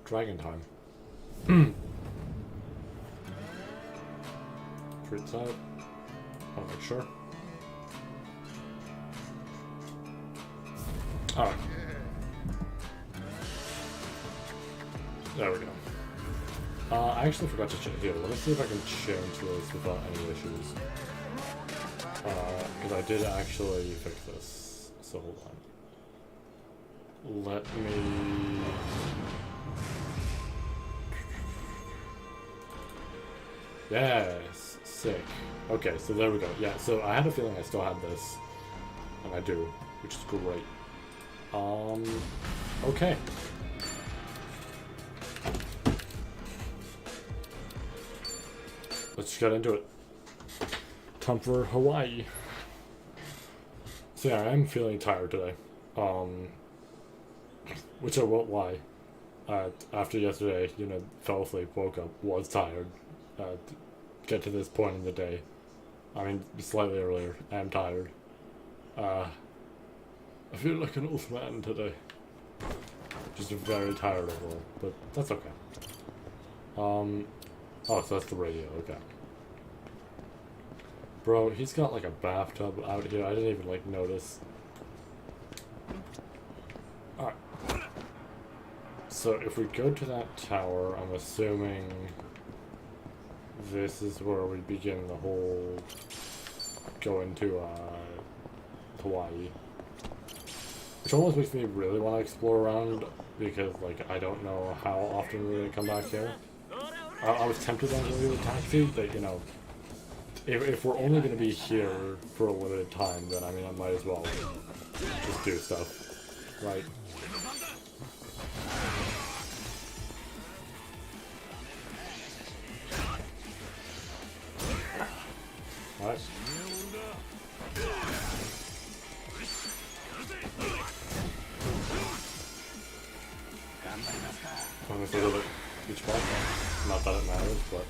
Dragon time. Treat side. I'll make sure. Alright. There we go. I actually forgot to change. Here, let me see if I can change this without any issues. Because I did actually fix this. So hold on. Let me... Yes! Sick. Okay, so there we go. Yeah, so I had a feeling I still had this. And I do, which is great. Okay. Let's get into it. Time for Hawaii. So yeah, I am feeling tired today. Which I won't lie. After yesterday, you know, fell asleep, woke up, was tired. To get to this point in the day. I mean, slightly earlier, I am tired. I feel like an old man today. Just very tired overall, but that's okay. Oh, so that's the radio, okay. Bro, he's got like a bathtub out here, I didn't even like notice. Alright. So if we go to that tower, I'm assuming this is where we begin the whole going to Hawaii. Which almost makes me really want to explore around, because like I don't know how often we're going to come back here. I was tempted on going to the taxi, but you know, if we're only going to be here for a limited time, then I mean I might as well just do stuff, right? Alright. I'm gonna go to each one. Not that it matters, but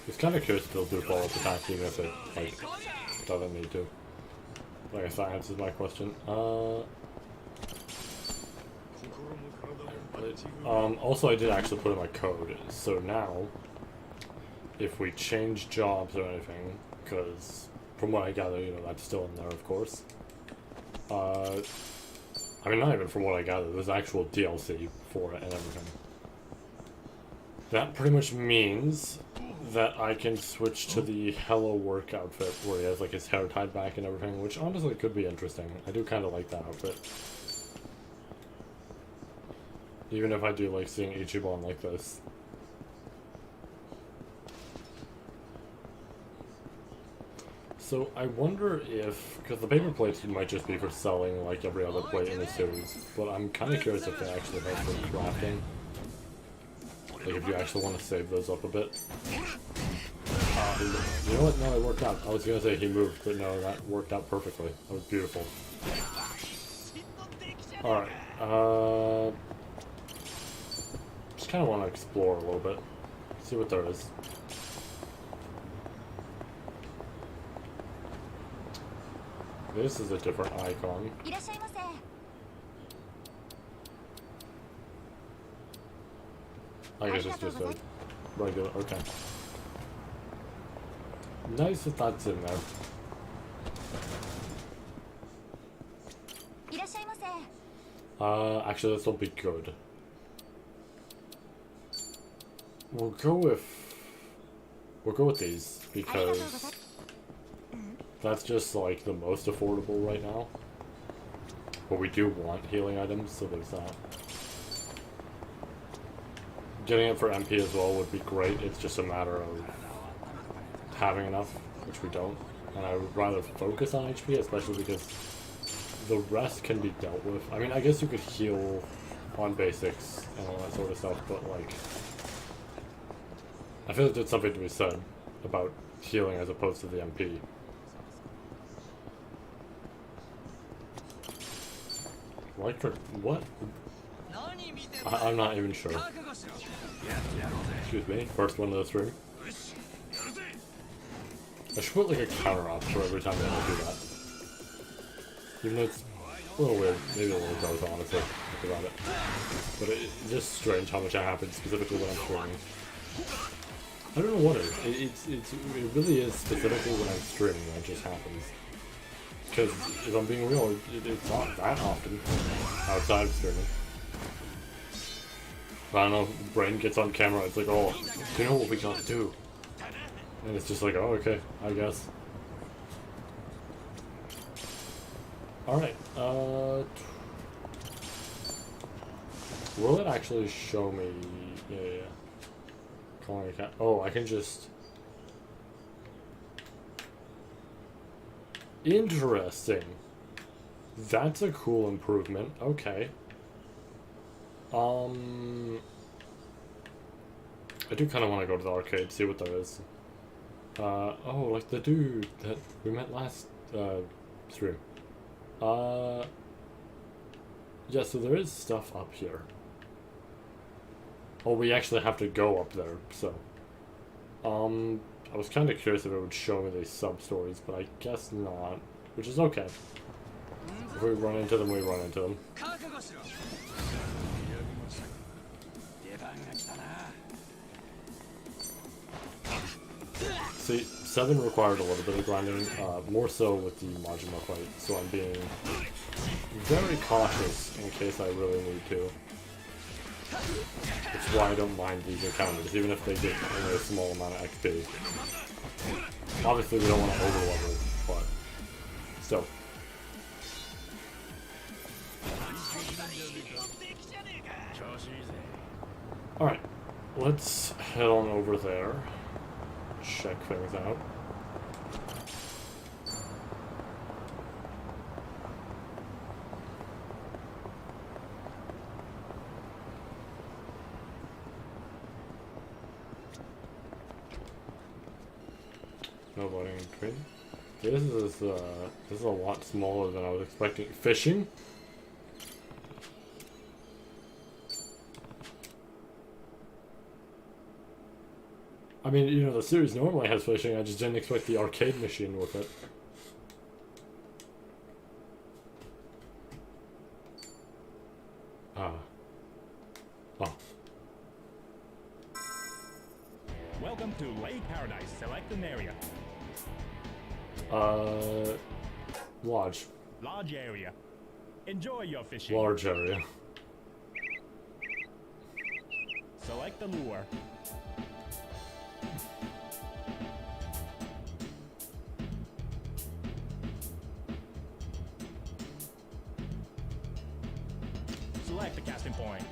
it's kind of curious if they'll do follow up attack even if it like doesn't need to. I guess that answers my question. Also I did actually put in my code, so now if we change jobs or anything, because from what I gather, you know, that's still in there, of course. I mean, not even from what I gather, there's actual DLC for it and everything. That pretty much means that I can switch to the Hello Work outfit, where he has like his hair tied back and everything, which honestly could be interesting. I do kind of like that outfit. Even if I do like seeing Ichiban like this. So I wonder if, because the paper plates might just be for selling like every other plate in the series, but I'm kind of curious if they actually help for crafting. Like if you actually want to save those up a bit. You know what? No, it worked out. I was gonna say he moved, but no, that worked out perfectly. That was beautiful. Alright, just kind of want to explore a little bit. See what there is. This is a different icon. I guess it's just a regular, okay. Nice that that's in there. Actually this will be good. We'll go with these, because that's just like the most affordable right now. But we do want healing items, so there's that. Getting it for MP as well would be great, it's just a matter of having enough, which we don't. And I would rather focus on HP, especially because the rest can be dealt with. I mean, I guess you could heal on basics and all that sort of stuff, but like, I feel like there's something to be said about healing as opposed to the MP. Electric, what? I'm not even sure. Excuse me, first one of the three. I should put like a counter op for every time I do that. Even though it's A little weird, maybe a little gross, honestly, think about it. But it's just strange how much that happens, specifically when I'm streaming. I don't know what it is. It really is specifically when I'm streaming that just happens. Because if I'm being real, it's not that often outside of streaming. But I don't know, if Brain gets on camera, it's like, oh, do you know what we gotta do? And it's just like, oh, okay, I guess. Alright, will it actually show me? Yeah. Calling a cat. Oh, I can just. Interesting. That's a cool improvement. Okay. I do kind of want to go to the arcade, see what there is. Oh, like the dude that we met last stream. Yeah, so there is stuff up here. Oh, we actually have to go up there, so. I was kind of curious if it would show me these sub-stories, but I guess not, which is okay. If we run into them, we run into them. See, 7 required a little bit of grinding, more so with the Majima fight, so I'm being very cautious in case I really need to. That's why I don't mind these encounters, even if they get only a small amount of XP. Obviously we don't want to overlevel, but still. Alright, let's head on over there. Check things out. Snowboarding and trading. This is a lot smaller than I was expecting. Fishing? I mean, you know, the series normally has fishing, I just didn't expect the arcade machine with it. Ah. Oh. Welcome to Lake Paradise. Select an area. Lodge. Large area. Enjoy your fishing. Large area. Select the lure. Select the casting point.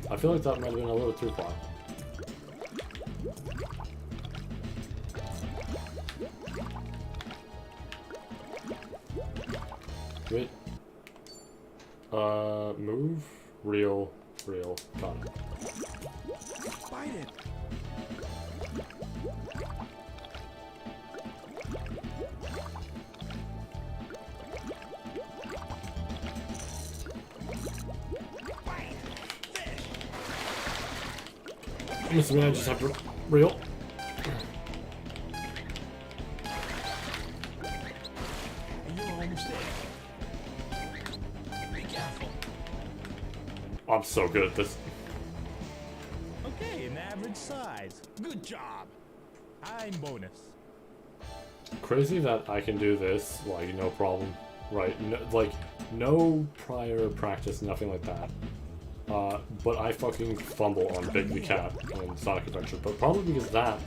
I feel like that might have been a little too far. Wait. Move, reel, done. Bite it. I'm assuming I just have to reel. You're almost there. Be careful. I'm so good at this. Okay, an average size. Good job. I'm bonus. Crazy that I can do this, like, no problem. Right, no, like, no prior practice, nothing like that. But I fucking fumble on Big the Cat in Sonic Adventure, but probably because that,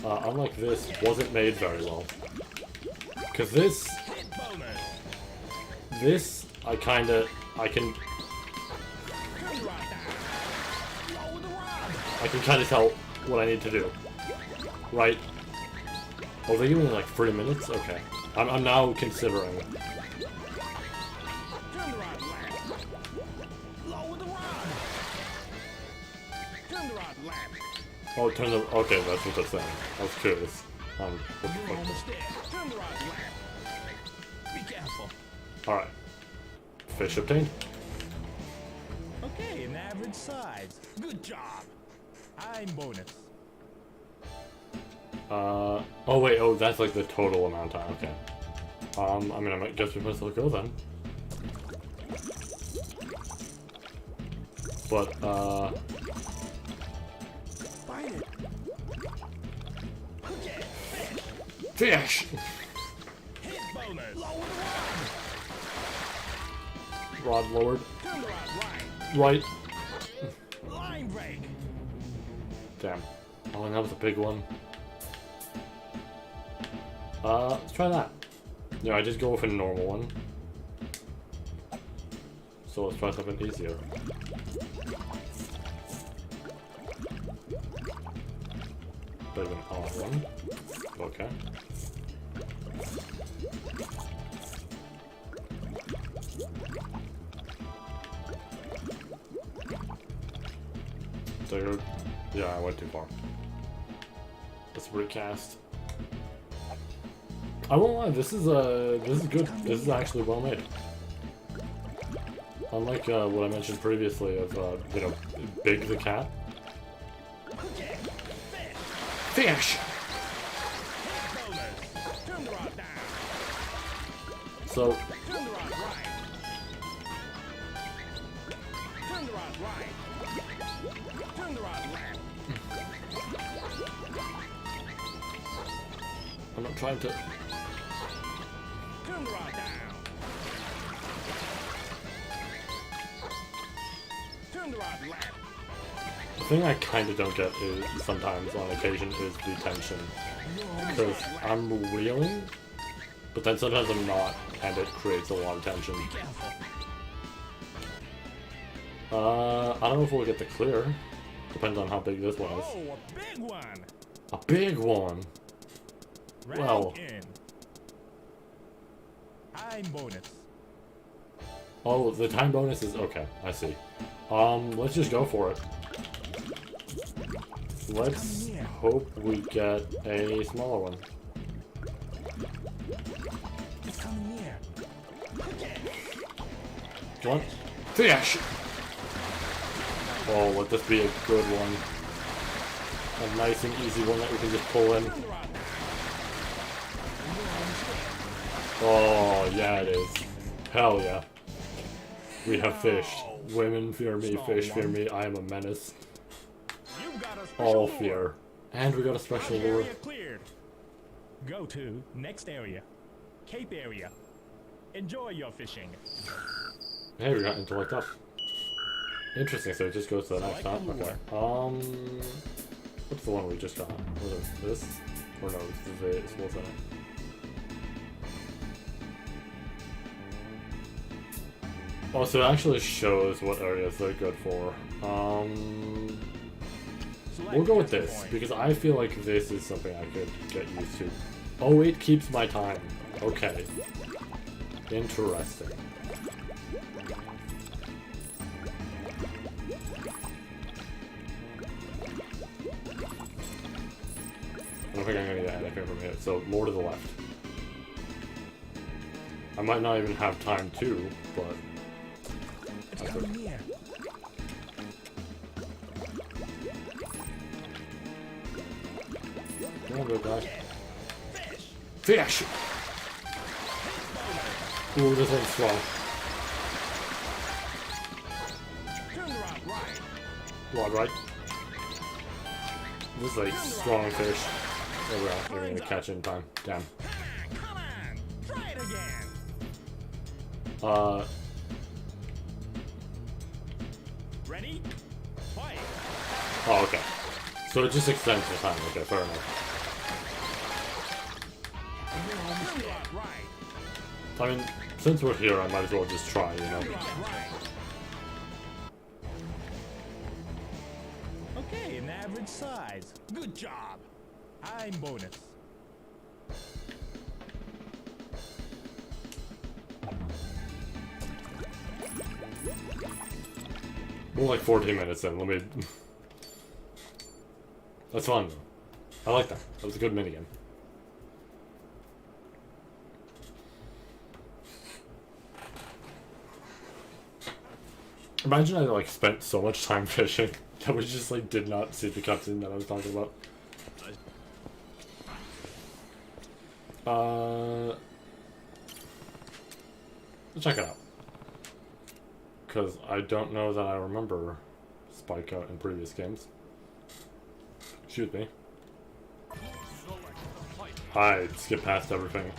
unlike this, wasn't made very well. Because this, I can, kind of tell what I need to do. Right? Oh, they give me like 3 minutes? Okay. I'm now considering. Oh, turn the. Okay, that's what that's saying. I was curious. What the fuck? Turn the rod left. Be careful. Alright. Fish obtained. Okay, an average size. Good job. I'm bonus. Oh wait, oh, that's like the total amount of time, okay. I mean, I might guess we might still go then. But, Fight it. Okay, fish! hit bonus. Lower the Rod lowered. rod. Turn the rod right. Right. Line break. Damn. Oh, and that was a big one. Let's try that. Yeah, I just go with a normal one. So let's try something easier. Bit of an odd one. Okay. Dude. Yeah, I went too far. Let's recast. I won't lie, this is good. This is actually well made. Unlike what I mentioned previously of you know, Big the cat. Fish! Turn the rod down. So Turn the rod right. Turn the rod right. Turn the rod left. I'm not trying to. Turn the rod down. Turn the rod left. The thing I kind of don't get is sometimes on occasion is the tension. Because I'm reeling, but then sometimes I'm not, and it creates a lot of tension. Be careful. I don't know if we'll get the clear. Depends on how big this one is. Oh, a big one. A big one! Rank Well. in. I'm bonus. Oh, the time bonus is okay, I see. Let's just go for it. Let's hope we get a smaller one. It's coming near. Come on. Fish! Oh, let this be a good one. A nice and easy one that we can just pull in. Turn the rod down. Oh, yeah, it is. Hell yeah. We have fish. Women fear me, fish fear me, I am a menace. You got a special All lure. fear. And we got a special lure. Area cleared. Go to next area. Cape area. Enjoy your fishing. Hey, we got intellect up. Interesting, so it just goes to the next stop? Okay. What's the one we just got? Was it this? Or no, it's what's in it? Oh, so it actually shows what areas they're good for. We'll go with this, because I feel like this is something I could get used to. Oh, it keeps my time. Okay. Interesting. I don't think I'm gonna get anything from here, so more to the left. I might not even have time to, but... It's coming near. Come on, good guy. Fish! Ooh, this one's strong. Turn the rod right. Rod right. This is a strong fish. There we are. We're gonna catch it in time. Damn. Come on. Try it again. Ready? Fight. Oh, okay. So it just extends the time. Okay, fair enough. Turn the rod right. I mean, since we're here, I might as well just try, you know? Turn the rod right. Okay, an average size. Good job. I'm bonus. We're like 14 minutes in. Let me... That's fun, though. I like that. That was a good minigame. Imagine I like spent so much time fishing that we just like did not see the cutscene that I was talking about. Check it out. Because I don't know that I remember Spike out in previous games. Excuse me. I skip past everything.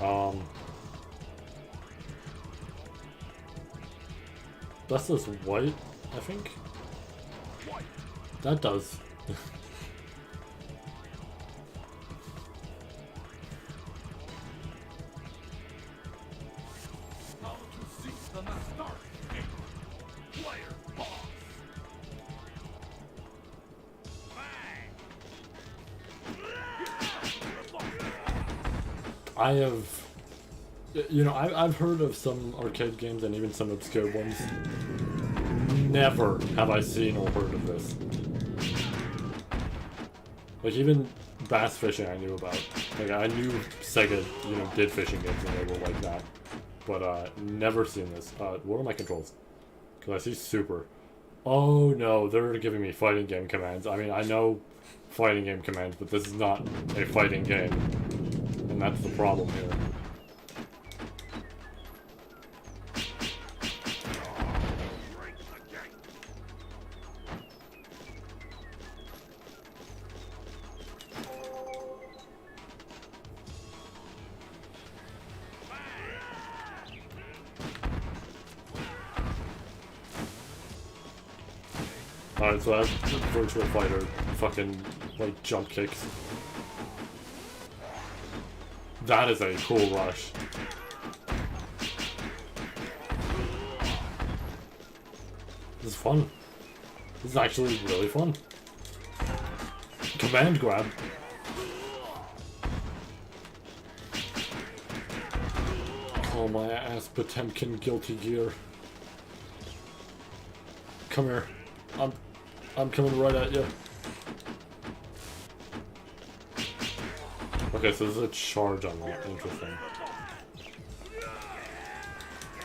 That's this white, I think? That does. I have, you know, I've heard of some arcade games and even some obscure ones. Never have I seen or heard of this. Like, even bass fishing I knew about. Like, I knew Sega, you know, did fishing games and they were like that. But, never seen this. What are my controls? Because I see super. Oh no, they're giving me fighting game commands. I mean, I know fighting game commands, but this is not a fighting game. And that's the problem here. Alright, so I have Virtual Fighter fucking, like, jump kicks. That is a cool rush. This is fun. This is actually really fun. Command grab. Call my ass Potemkin Guilty Gear. Come here. I'm coming right at you. Okay, so this is a charge unlock. Interesting.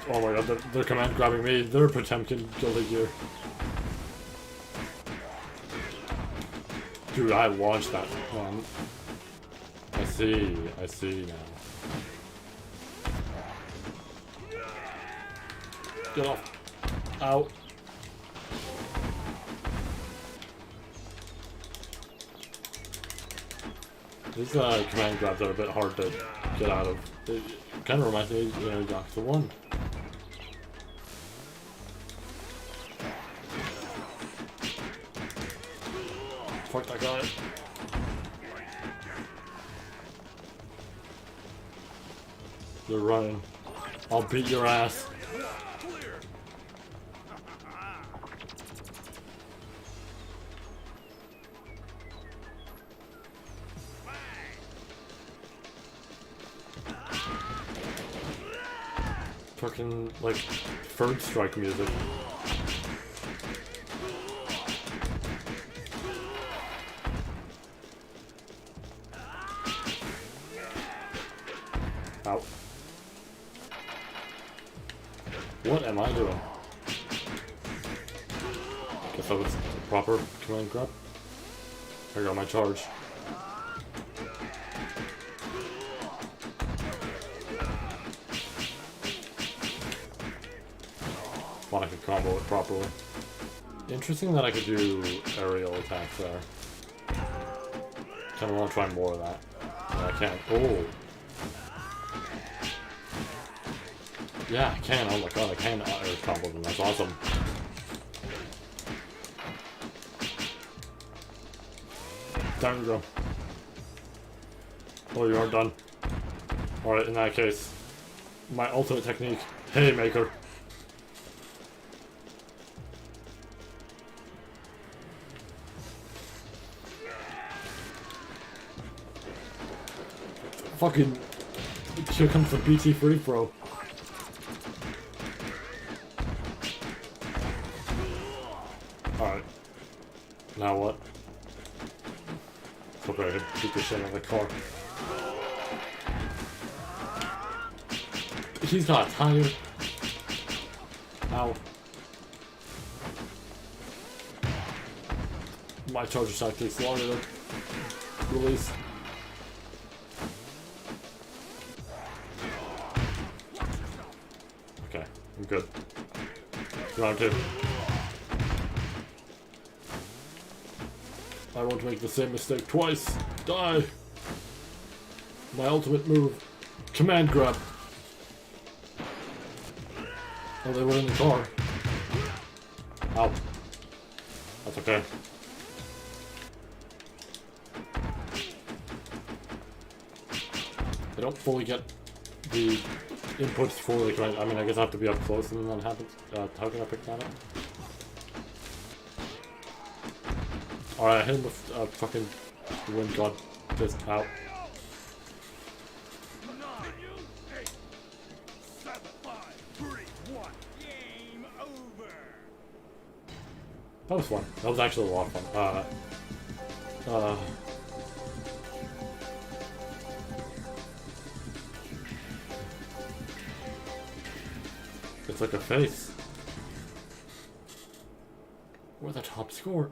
Oh my god, they're command grabbing me. They're Potemkin Guilty Gear. Dude, I launched that one. I see now. Get off. Ow. These command grabs are a bit hard to get out of. It kind of reminds me, you know, Yakuza 1. Fuck that guy. You're running. I'll beat your ass. Fucking, like, third strike music. Ow. What am I doing? Guess that was the proper command grab. I got my charge. I could combo it properly. Interesting that I could do aerial attacks there. Kinda wanna try more of that. But I can't. Oh! Yeah, I can. Oh my god, I can air combo them. That's awesome. Down you go. Oh, you aren't done. Alright, in that case, my ultimate technique, Haymaker. Fucking, here comes the BT free throw. Alright. Now what? Hope I could beat the shit out of the car. He's not tired. Ow. My charger shot takes longer to release. Okay, I'm good. Round 2. I won't make the same mistake twice. Die! My ultimate move. Command grab. Oh, they were in the car. Ow. That's okay. I don't fully get the inputs for the command. I mean, I guess I have to be up close and then that happens. How can I pick that up? Alright, I hit him with fucking wind god fist out. 9, 8, 7, 5, 3, 1. Game over. That was fun. That was actually a lot of fun. It's like a face. We're the top score.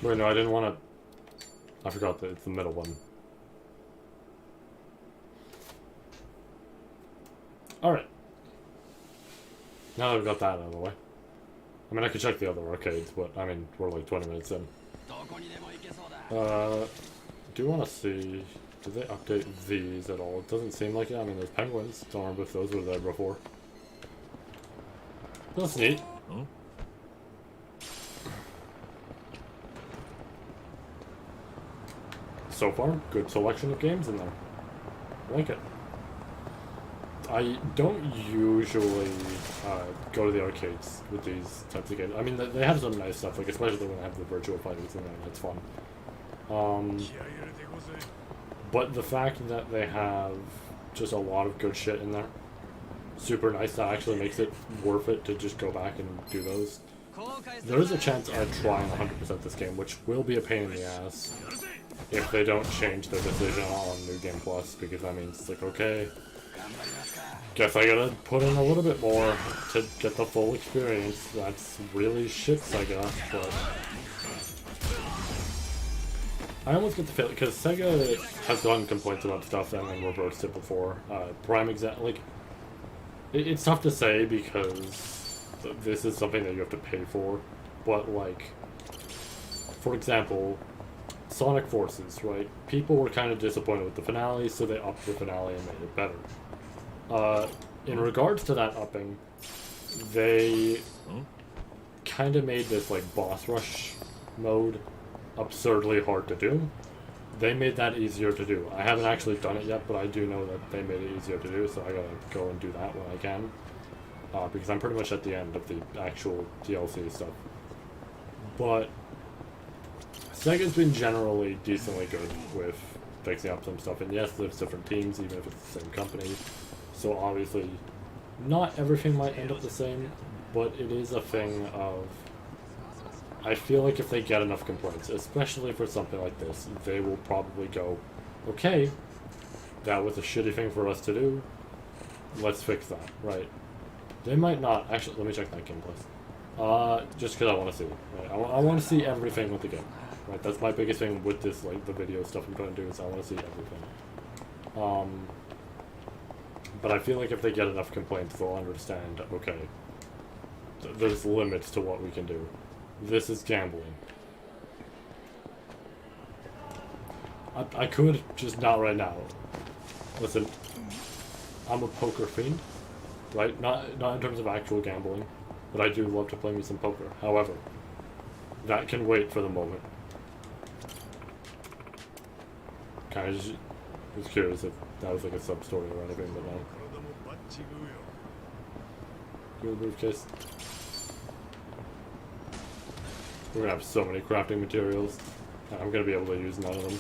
Wait, no, I didn't want to. I forgot that it's the middle one. Alright. Now that we've got that out of the way. I mean, I could check the other arcades, but I mean, we're like 20 minutes in. Do you want to see. Did they update these at all? It doesn't seem like it. I mean, there's penguins. Don't remember if those were there before. That's neat. Huh? So far, good selection of games in there. I like it. I don't usually go to the arcades with these types of games. I mean, they have some nice stuff, like especially when they have the virtual fighters in there. That's fun. But the fact that they have just a lot of good shit in there, super nice. That actually makes it worth it to just go back and do those. There is a chance I'm trying 100% this game, which will be a pain in the ass if they don't change their decision on New Game Plus, because that means it's like, okay, guess I gotta put in a little bit more to get the full experience. That's really shits, I guess, but I almost get the feeling, because Sega has done complaints about stuff and then reversed it before. Prime example, like, it's tough to say because this is something that you have to pay for, but like, for example, Sonic Forces, right? People were kind of disappointed with the finale, so they upped the finale and made it better. In regards to that upping, they kind of made this like boss rush mode absurdly hard to do. They made that easier to do. I haven't actually done it yet, but I do know that they made it easier to do, so I gotta go and do that when I can. Because I'm pretty much at the end of the actual DLC stuff. But Sega's been generally decently good with fixing up some stuff, and yes, there's different teams, even if it's the same company. So obviously, not everything might end up the same, but it is a thing of, I feel like if they get enough complaints, especially for something like this, they will probably go, okay, that was a shitty thing for us to do, let's fix that, right? They might not, actually, let me check that game, please. Just because I want to see, right? I want to see everything with the game, right? That's my biggest thing with this, like, the video stuff I'm trying to do, is I want to see everything. But I feel like if they get enough complaints, they'll understand, okay, there's limits to what we can do. This is gambling. I could, just not right now. Listen, I'm a poker fiend, right? Not in terms of actual gambling, but I do love to play me some poker. However, that can wait for the moment. Kind of just was curious if that was like a sub-story or anything, but no. Good briefcase. We're gonna have so many crafting materials. I'm gonna be able to use none of them.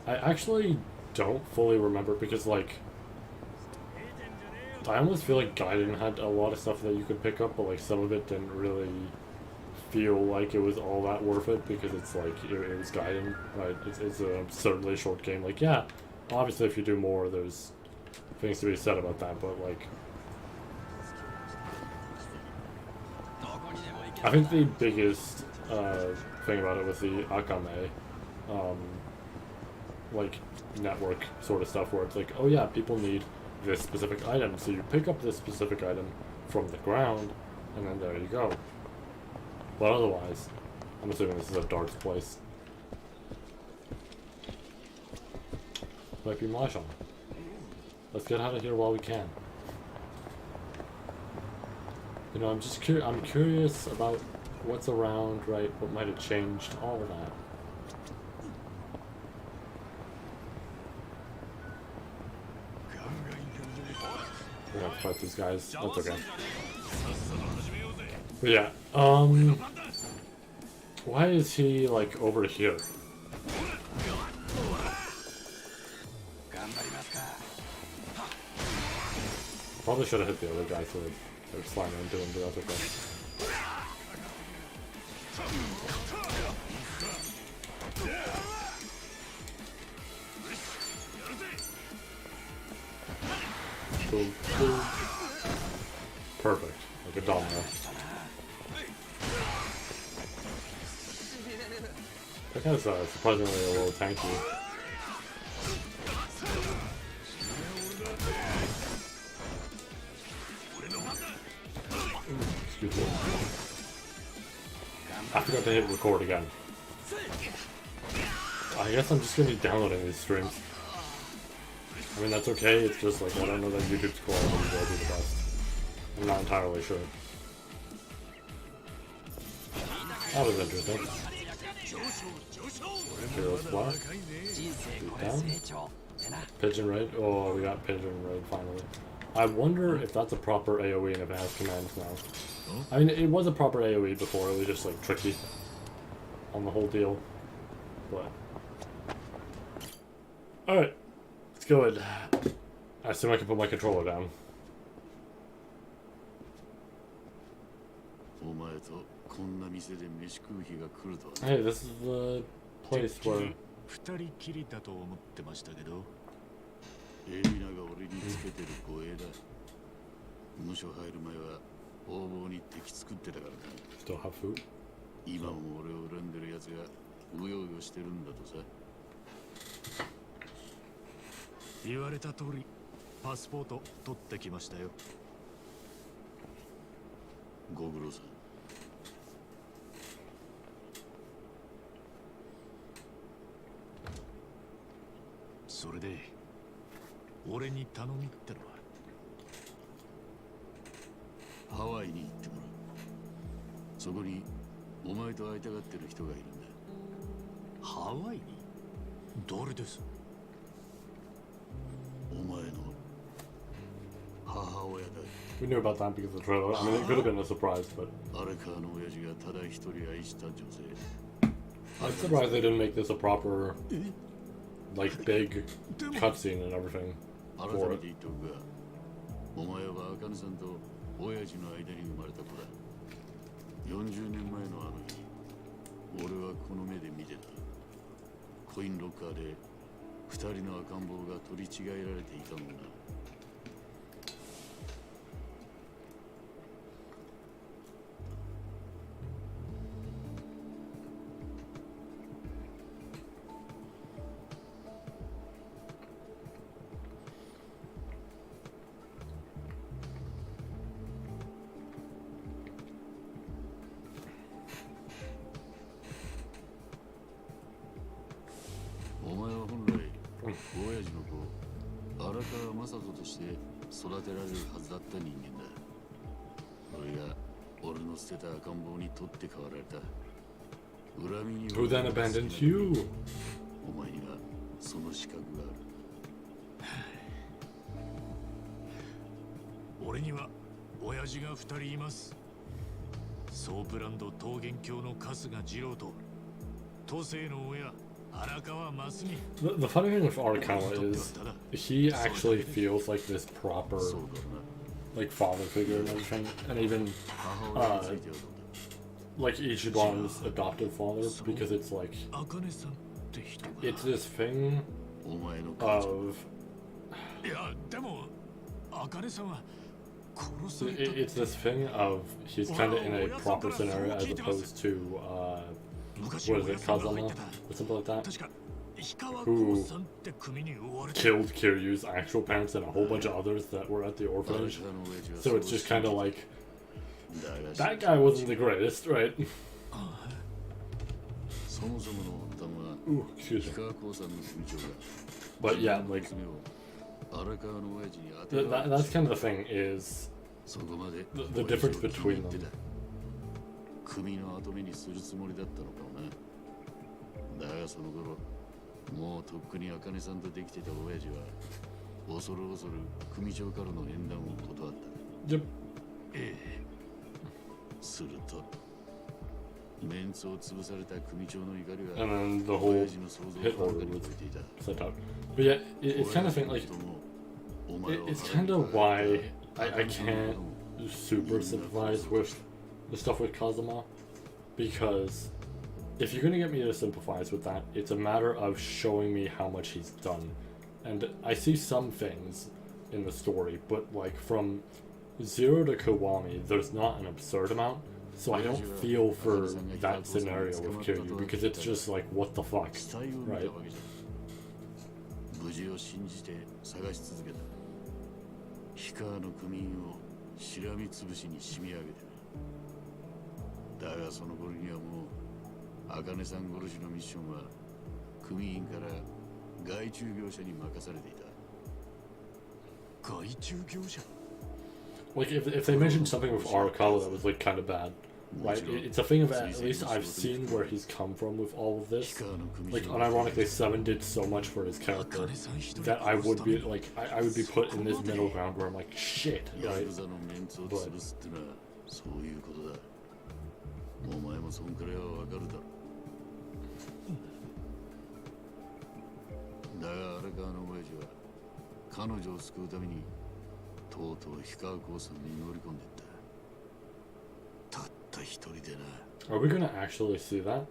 I actually don't fully remember because, like, I almost feel like Gaiden had a lot of stuff that you could pick up, but like some of it didn't really feel like it was all that worth it because it's like it was Gaiden, right? It's an absurdly short game. Like, yeah, obviously if you do more, there's things to be said about that, but like, I think the biggest thing about it was the Akame, like, network sort of stuff where it's like, oh yeah, people need this specific item, so you pick up this specific item from the ground, and then there you go. But otherwise, I'm assuming this is a dark place. Might be Mahjong. Let's get out of here while we can. You know, I'm curious about what's around, right? What might have changed, all of that. We're gonna have to fight these guys. That's okay. But yeah, why is he, like, over here? Probably should have hit the other guy so they're slamming into him, but that's okay. Boom, boom. Perfect. Like a domino. That guy's surprisingly a little tanky. Excuse me. I forgot to hit record again. I guess I'm just gonna be downloading these streams. I mean, that's okay, it's just like, I don't know that YouTube's quality will be the best. I'm not entirely sure. That was interesting. Hero Splash. Beat down. Pigeon Raid. Oh, we got Pigeon Raid finally. I wonder if that's a proper AoE and if it has commands now. I mean, it was a proper AoE before, it was just like tricky on the whole deal. But. Alright. Let's go ahead. I assume I can put my controller down. Hey, this is the place where... Still have food? We knew about that because of the trailer. I mean, it could have been a surprise, but... I'm surprised they didn't make this a proper, like, big cutscene and everything for it. Who then abandoned you? The funny thing with Arakawa is he actually feels like this proper, like, father figure and everything, and even like Ichiban's adoptive father, because it's like it's this thing of It's this thing of he's kind of in a proper scenario as opposed to what is it, Kazama or something like that, who killed Kiryu's actual parents and a whole bunch of others that were at the orphanage. So it's just kind of like, that guy wasn't the greatest, right? Ooh, excuse me. But yeah, like, that's kind of the thing, is the difference between them. 組の跡目にするつもりだったのかもな。だがその頃、もうとっくに茜さんとできてた親父は恐る恐る組長からの縁談を断った。Yep. ええ。すると、メンツを潰された組長の怒りは And then the whole hit order was set up. But yeah, it's kind of thing, like, it's kind of why I can't super sympathize with the stuff with Kazama, because if you're gonna get me to sympathize with that, it's a matter of showing me how much he's done. And I see some things in the story, but like from Zero to Kiwami, there's not an absurd amount, so I don't feel for that scenario with Kiryu, because it's just like, what the fuck, right? 無事を信じて探し続けた。氷川の組員をしらみつぶしに締め上げて。だがその頃にはもう茜さん殺しのミッションは組員から外注業者に任されていた。外注業者 Like if they mentioned something with Arakawa that was like kind of bad, right? It's a thing of at least I've seen where he's come from with all of this. Like unironically, Seven did so much for his character that I would be like I would be put in this middle ground where I'm like shit, right? But そういうことだ。お前もそんくらいはわかるだろう。だが荒川の親父は彼女を救うためにとうとう氷川興産に乗り込んでいった。たった一人でな。Are we gonna actually see that?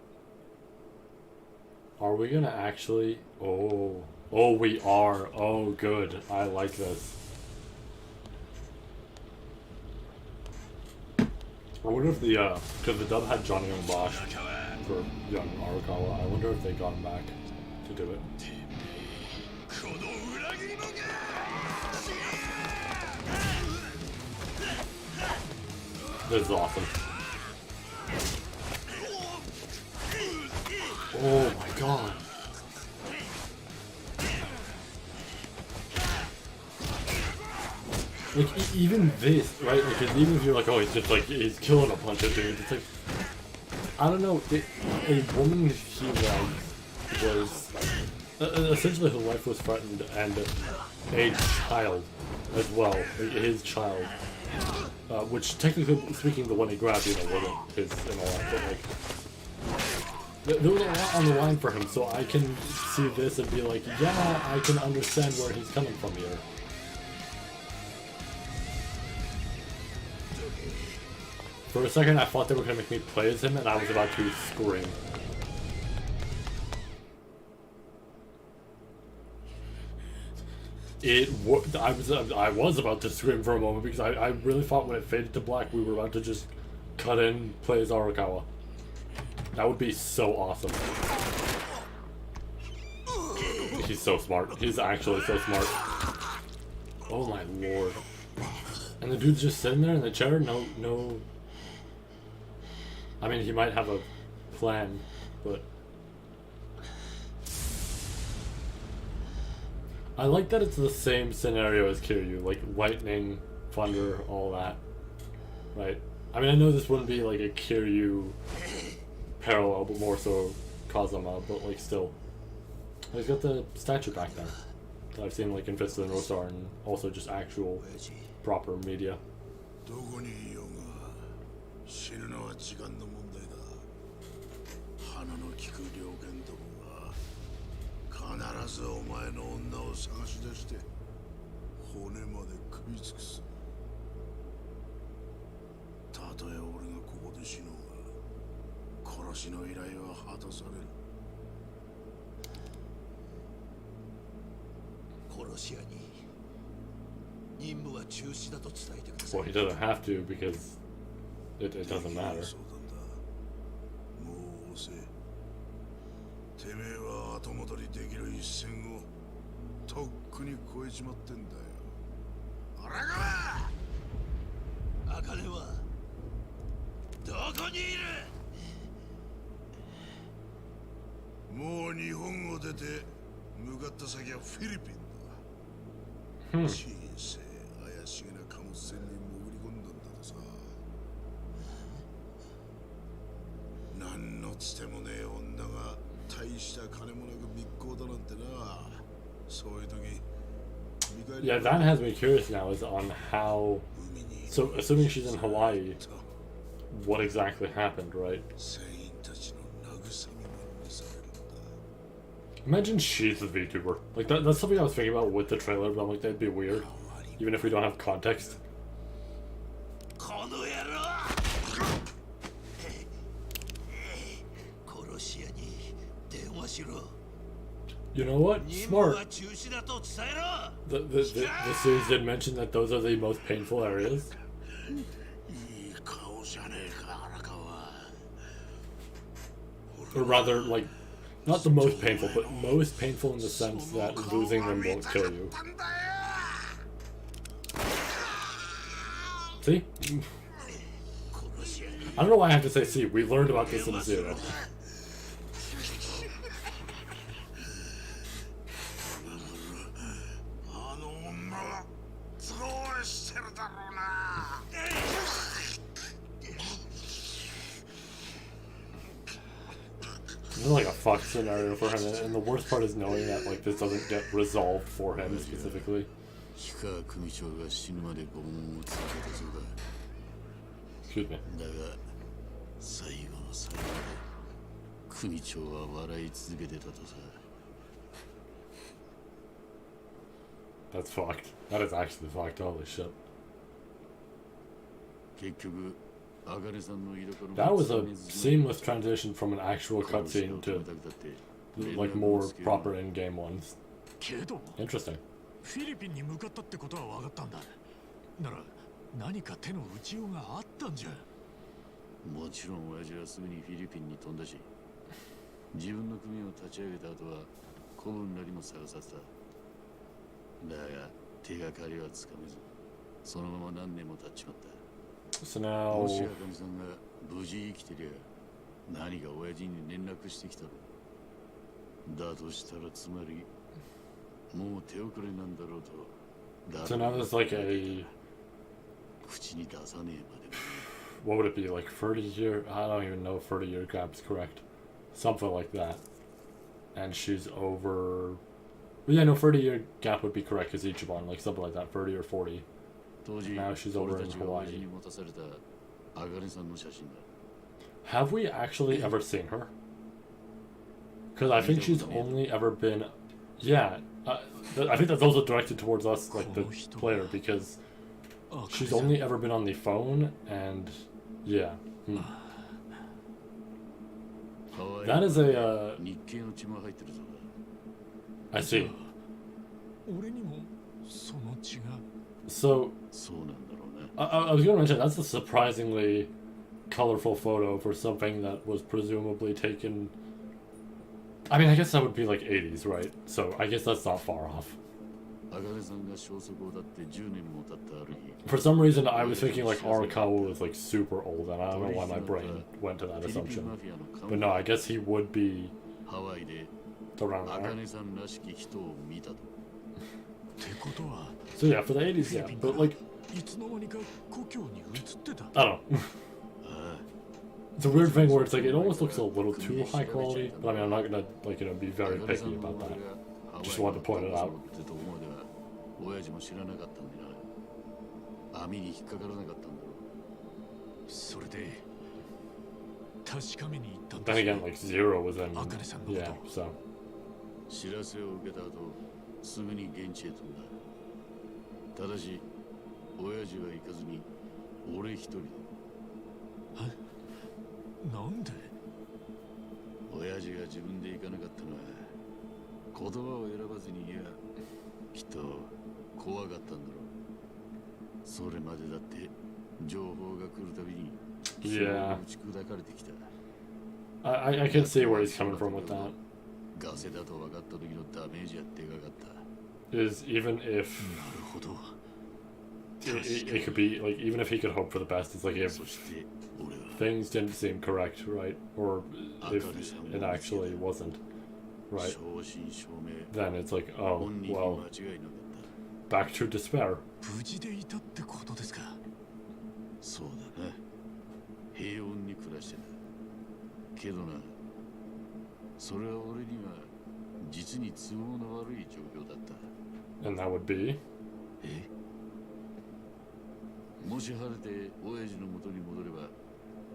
Are we gonna actually? Oh, we are. Oh, good. I like this. I wonder if the because the dub had Johnny Young Bosch for young Arakawa. I wonder if they got him back to do it. This is awesome. Oh my god. Like, even this, right? Like, even if you're like, oh, he's just like, he's killing a bunch of dudes, it's like, I don't know, a woman he loved was, essentially her life was threatened, and a child as well, like, his child, which technically speaking, the one he grabbed, you know, wasn't his and all that, but like, there was a lot on the line for him, so I can see this and be like, yeah, I can understand where he's coming from here. For a second, I thought they were gonna make me play as him, and I was about to scream. I was about to scream for a moment because I really thought when it faded to black, we were about to just cut in, play as Arakawa. That would be so awesome. He's so smart. He's actually so smart. Oh my lord. And the dude's just sitting there in the chair, no. I mean, he might have a plan, but I like that it's the same scenario as Kiryu, like lightning, thunder, all that, right? I mean, I know this wouldn't be like a Kiryu parallel, but more so Kazama, but like still. He's got the statue back there that I've seen like in Fist of the North Star and also just actual proper media. 死ぬのは時間の問題だ。花の利く猟犬どもが必ずお前の女を探し出して骨まで食い尽くす。たとえ俺がここで死のうが、殺しの依頼は果たされる。殺し屋に任務は中止だと伝えてください。 Well, he doesn't have to because it doesn't matter. そうなんだ。もう遅い。てめえは後戻りできる一線をとっくに越えちまってんだよ。荒川！茜はどこにいる？もう日本を出て向かった先はフィリピンだ。小さい怪しげな貨物船に潜り込んだんだとさ。何のつてもねえ女が大した金もなく密航だなんてな。そういう時 Yeah, that has me curious now is on how. So, assuming she's in Hawaii, what exactly happened, right? Imagine she's the VTuber. Like, that's something I was thinking about with the trailer, but I'm like, that'd be weird. Even if we don't have context. You know what? Smart. The series did mention that those are the most painful areas. Or rather, like, not the most painful, but most painful in the sense that losing them won't kill you. See? I don't know why I have to say see. We learned about this in Zero. This is like a fucked scenario for him, and the worst part is knowing that like this doesn't get resolved for him specifically. Excuse me. That's fucked. That is actually fucked. Holy shit. That was a seamless transition from an actual cutscene to like more proper in-game ones. Interesting. フィリピンに向かったってことは分かったんだ。なら何か手の打ちようがあったんじゃ。もちろん親父はすぐにフィリピンに飛んだし、自分の組を立ち上げた後は子分らにも探させた。だが手がかりはつかめず、そのまま何年も経っちまった。So now もしあかみさんが無事生きてりゃ何か親父に連絡してきたろ。だとしたらつまりもう手遅れなんだろうと。So now there's like a, 口に出さねえまでも。what would it be, like 30-year, I don't even know if 30-year gap's correct. Something like that. And she's over, yeah, no, 30-year gap would be correct because Ichiban, like something like that, 30 or 40. Now she's over in Hawaii. Have we actually ever seen her? Because I think she's only ever been, yeah, I think that's also directed towards us, like the player, because she's only ever been on the phone, and yeah. That is a, I see. So, I was going to mention, that's a surprisingly colorful photo for something that was presumably taken, I mean, I guess that would be like 80s, right? So, I guess that's not far off. For some reason, I was thinking like Arakawa was like super old, and I don't know why my brain went to that assumption. But no, I guess he would be around there. So yeah, for the 80s, yeah, but like, I don't know. It's a weird thing where it's like, it almost looks a little too high quality, but I mean, I'm not gonna, like, you know, be very picky about that. Just wanted to point it out. Then again, like, Zero was in, yeah, so. 知らせを受けた後、すぐに現地へ飛んだ。ただし、親父は行かずに、俺一人で。なんで？親父が自分で行かなかったのは、言葉を選ばずに言えば、きっと怖かったんだろう。それまでだって情報が来るたびに Yeah. 打ち砕かれてきた。 I can see where he's coming from with that. ガセだと分かった時のダメージはでかかった。 Is even if なるほど。 it could be like, even if he could hope for the best, it's like if そして俺は things didn't seem correct, right? Or if it actually wasn't, right? 正真正銘 Then it's like, oh, 本人に well, 間違いなかった。 back to despair. 無事でいたってことですか。そうだな。平穏に暮らしてた。けどな、それは俺には実に都合の悪い状況だった。 And that would be? え？もし晴れて親父の元に戻れば、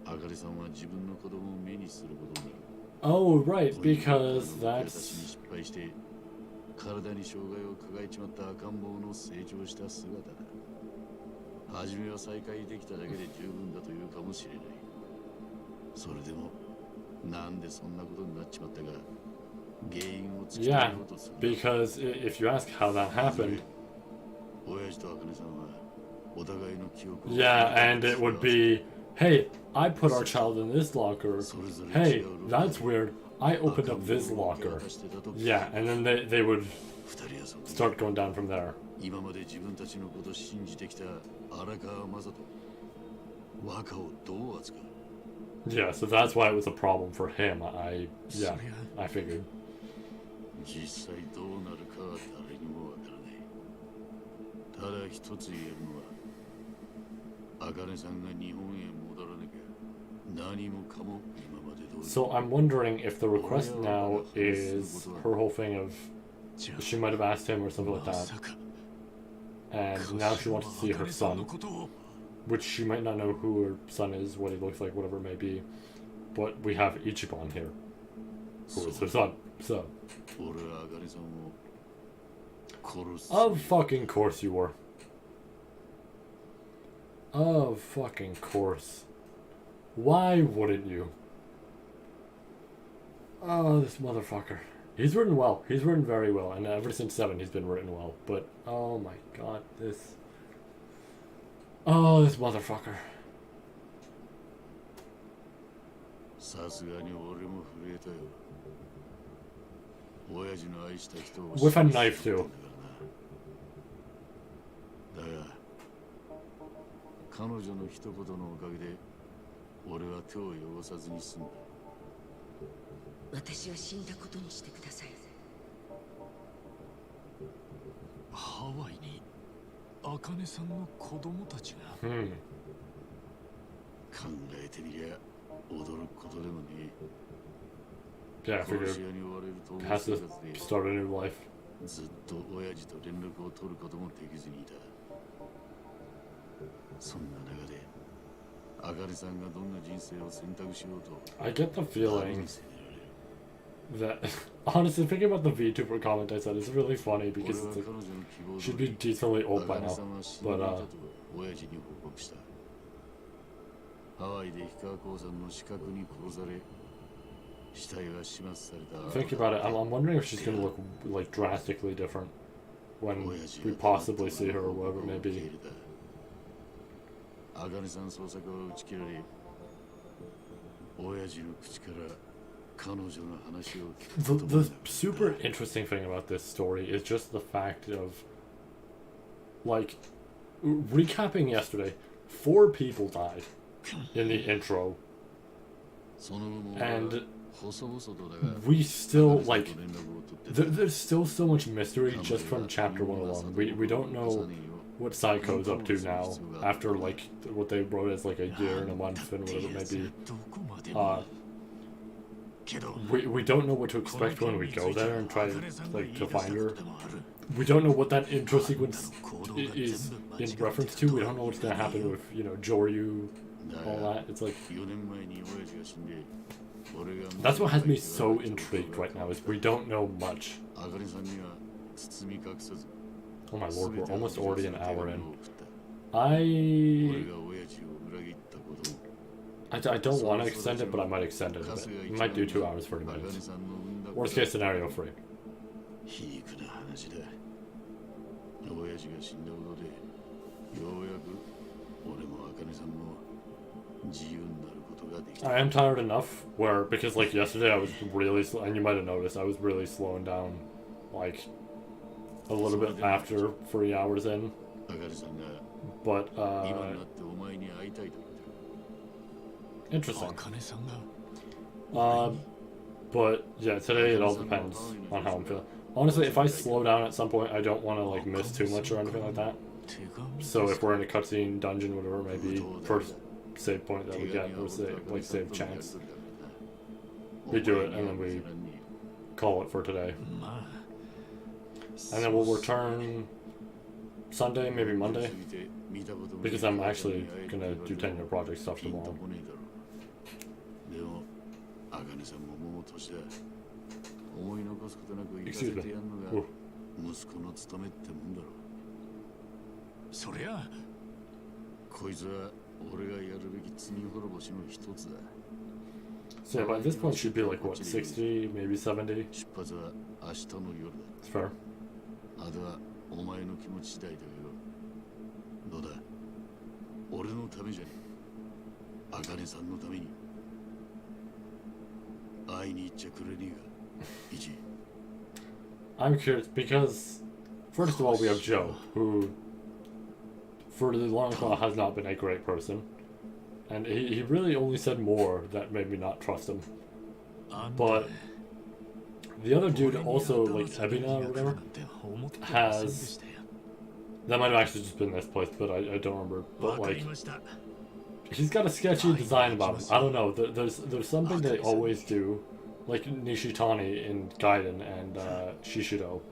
あかりさんは自分の子供を目にすることになる。 Oh, right, because 親 that's... たちに失敗して体に障害を抱えちまった赤ん坊の成長した姿だ。初めは再会できただけで十分だというかもしれない。それでもなんでそんなことになっちまったか原因を突き止め Yeah, ようとする。 because if you ask how that happened, 親父とあかねさんはお互いの記憶を yeah, and it would be, hey, I put our child in this locker. Hey, that's weird. I opened up this locker. Yeah, and then they would 二人はそこで start going down from there. 今まで自分たちのことを信じてきた荒川雅人若をどう扱う。 Yeah, so that's why it was a problem for him. Yeah, I figured. 実際どうなるかは誰にもわからない。ただ一つ言えるのは、あかねさんが日本へ戻らなきゃ何もかも今まで通り。 So I'm wondering if the request now is her whole thing of she might have asked him or something like ま that, さか and now she wants to see her さんの son, ことを which she might not know who her son is, what he looks like, whatever it may be. But we have Ichiban here, who is her son. So, 俺はあかねさんを殺す。 of fucking course you were. Of fucking course. Why wouldn't you? Oh, this motherfucker. He's written well. He's written very well. And ever since 7, he's been written well. But, oh my god, this... Oh, this motherfucker. さすがに俺も震えたよ。親父の愛した人を With a knife, too. だが彼女の一言のおかげで俺は手を汚さずに済んだ。私は死んだことにしてください。ハワイにあかねさんの子供たちが Hmm. 考えてみりゃ驚くことでもね。 Yeah, I 殺 figured し屋に追われる逃亡 has 生 to 活で start a new life. ずっと親父と連絡を取ることもできずにいた。そんな中であかりさんがどんな人生を選択しようと I get the 誰 feeling に責められる。 that... Honestly, thinking about the VTuber comment I said is really funny 俺 because は it's 彼 like, 女の希望 should 通 be り decently あ old か by ね now. さんは死んでい But, たと親父に報告した。ハワイで氷川鉱山の死角に殺され死体は始末された。 thinking about it, I'm wondering if she's gonna look, like, drastically different when we possibly see her or whatever it may be. あかねさん捜索は打ち切られ親父の口から彼女の話を聞く The, こともな the かった。 super interesting thing about this story is just the fact of, like, recapping yesterday, 4 people died in the intro, その後も and 細々とだが we still, あかね like, さんと連絡を取ってた。 there's still so much mystery just from chapter 1 alone. We don't know what Saiko's up to now after, like, what they wrote as, like, a year and a month and whatever it may be. どこまでもけど We don't know what to expect when we go there and try, like, to find her. We don't know what that intro sequence is in reference to. We don't know what's gonna happen with, you know, Joryu, all that. It's like, 4年前に親父が死んで俺が that's what has me so intrigued right now, is we don't know much. あかねさんには包み隠さず Oh my lord, we're almost already an hour in. 俺 I が親父を裏切ったことも I don't want to extend it, but I might extend it a bit. We might do 2 hours, 30 あかね minutes. さんの産んだ Worst case scenario, 3. 皮肉な話だ。親父が死んだことでようやく俺も茜さんも自由になることができた。 I am tired enough where, because like yesterday I was really slow, and you might have noticed I was really slowing down like a little bit after 3 hours in, 茜さんが but 今になってお前に会いたいと言ってる。 interesting. 茜さんが But yeah, today it all depends on how I'm feeling. Honestly, if I slow down at some point, I don't want to like miss too much or anything like that. 手紙 So if we're in a cutscene, dungeon, whatever it may be, first save point that we get, or save chance, we do it and then we call it for today. まあ And then we'll return Sunday, maybe Monday, because I'm actually gonna do 10-year project stuff tomorrow. でも茜さんももう年だ。思い残すことなく生かせ Excuse て me. やんの Ooh. が息子の務めってもんだろ。そりゃこいつは俺がやるべき罪滅ぼしの一つだ。 So yeah, by this point, she'd be like what, 60, maybe 70. 出発は明日の夜だ。 It's fair. あとはお前の気持ち次第だけど。どうだ、俺のためじゃねえ。茜さんのために。会いに行っちゃくれねえが、イチ。 I'm curious because, first of all, we have Joe, who, for the long haul, has not been a great person, and he really only said more that made me not trust him. あんた But the other dude 俺に also, 頭 like 下げる Ebina 日 or が来る whatever, なんて思ってませんでしたよ。 that might have actually just been this place, but I don't remember. But わかり like, ました。 he's got a sketchy design about him. I don't know. There's something they always do, like Nishitani in Gaiden and Shishido.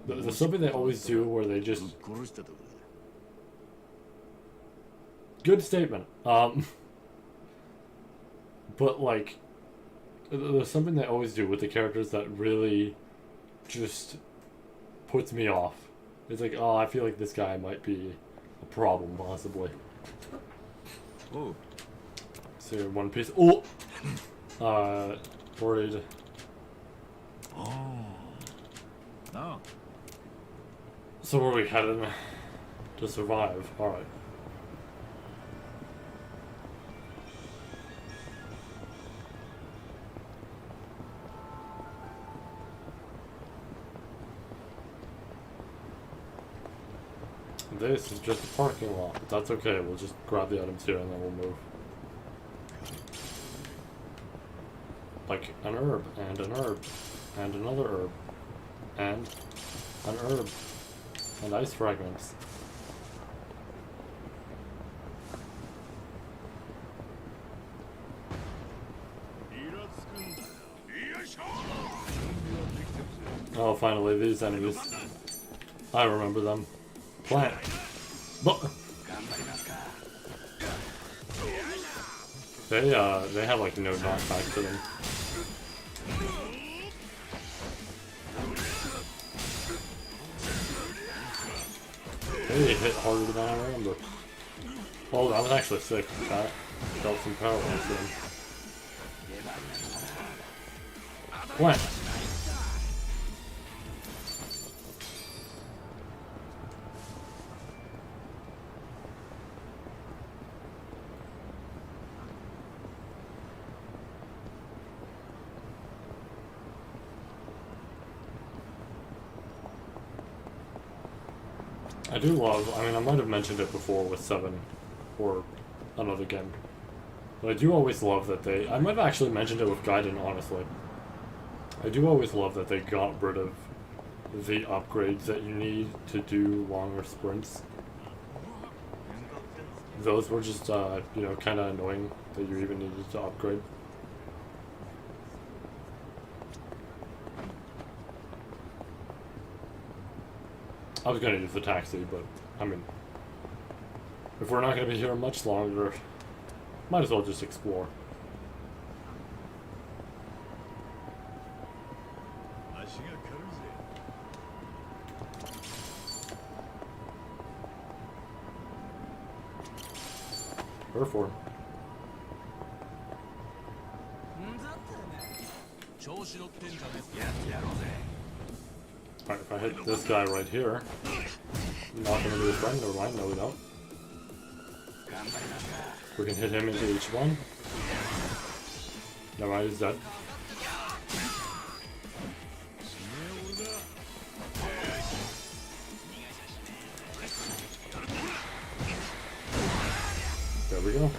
There's something they always do where they just 殺したとこだ。 good statement. But like, there's something they always do with the characters that really just puts me off. It's like, oh, I feel like this guy might be a problem, possibly. Oh. So One Piece. Oh, worried. Oh. No. So where are we headed to survive? All right. This is just a parking lot, but that's okay. We'll just grab the items here and then we'll move. Like an herb, and an herb, and another herb, and an herb, and ice fragments. Oh, finally, these enemies. I remember them. Plant. They have like no knockback to them. They hit harder than I remember. Oh, that was actually sick. That dealt some power to them. Plant. I do love, I mean, I might have mentioned it before with 7 or another game, but I do always love that I might have actually mentioned it with Gaiden, honestly. I do always love that they got rid of the upgrades that you need to do longer sprints. Those were just, you know, kind of annoying that you even needed to upgrade. I was gonna use the taxi, but, I mean, if we're not gonna be here much longer, might as well just explore. Wherefore? Alright, if I hit this guy right here, I'm not gonna be his friend, never mind, no we don't. We can hit him into each one. Never mind, he's dead. There we go.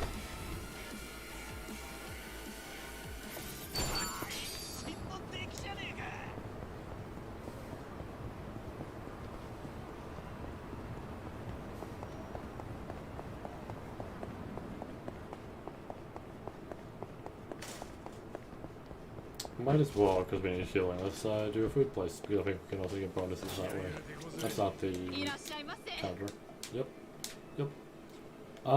Might as well, because we need healing. Let's do a food place, because I think we can also get bonuses that way. That's not the counter. Yep. Yep. I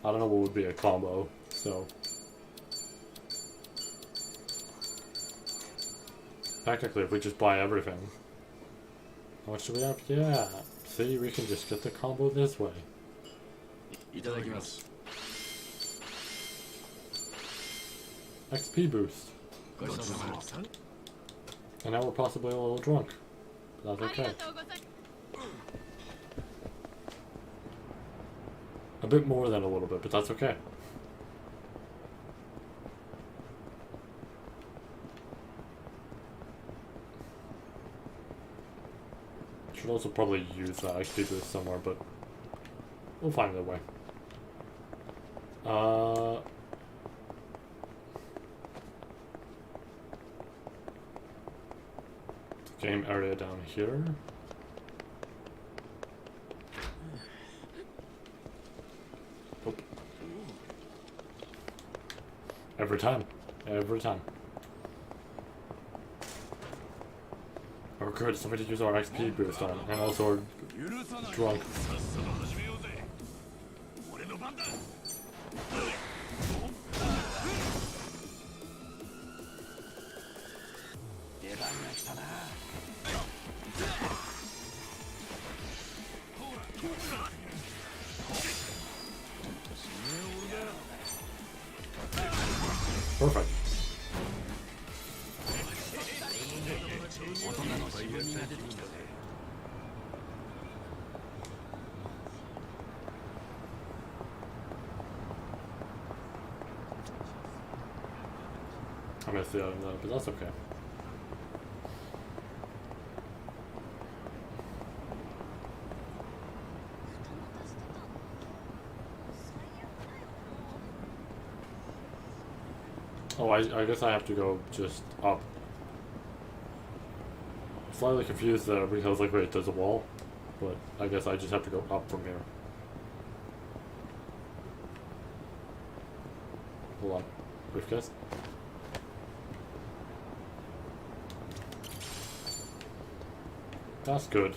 don't know what would be a combo, so. Technically, if we just buy everything. How much do we have? Yeah. See, we can just get the combo this way. いただきます。 XP boost. And now we're possibly a little drunk. But that's okay. A bit more than a little bit, but that's okay. Should also probably use that XP boost somewhere, but we'll find a way. Game area down here. Oh. Every time. Every time. Oh good, somebody use our XP boost on, and also our drunk. Perfect. I missed the other one, but that's okay. Oh, I guess I have to go just up. Slightly confused there because, like, wait, there's a wall, but I guess I just have to go up from here. Hold on. Briefcase? That's good.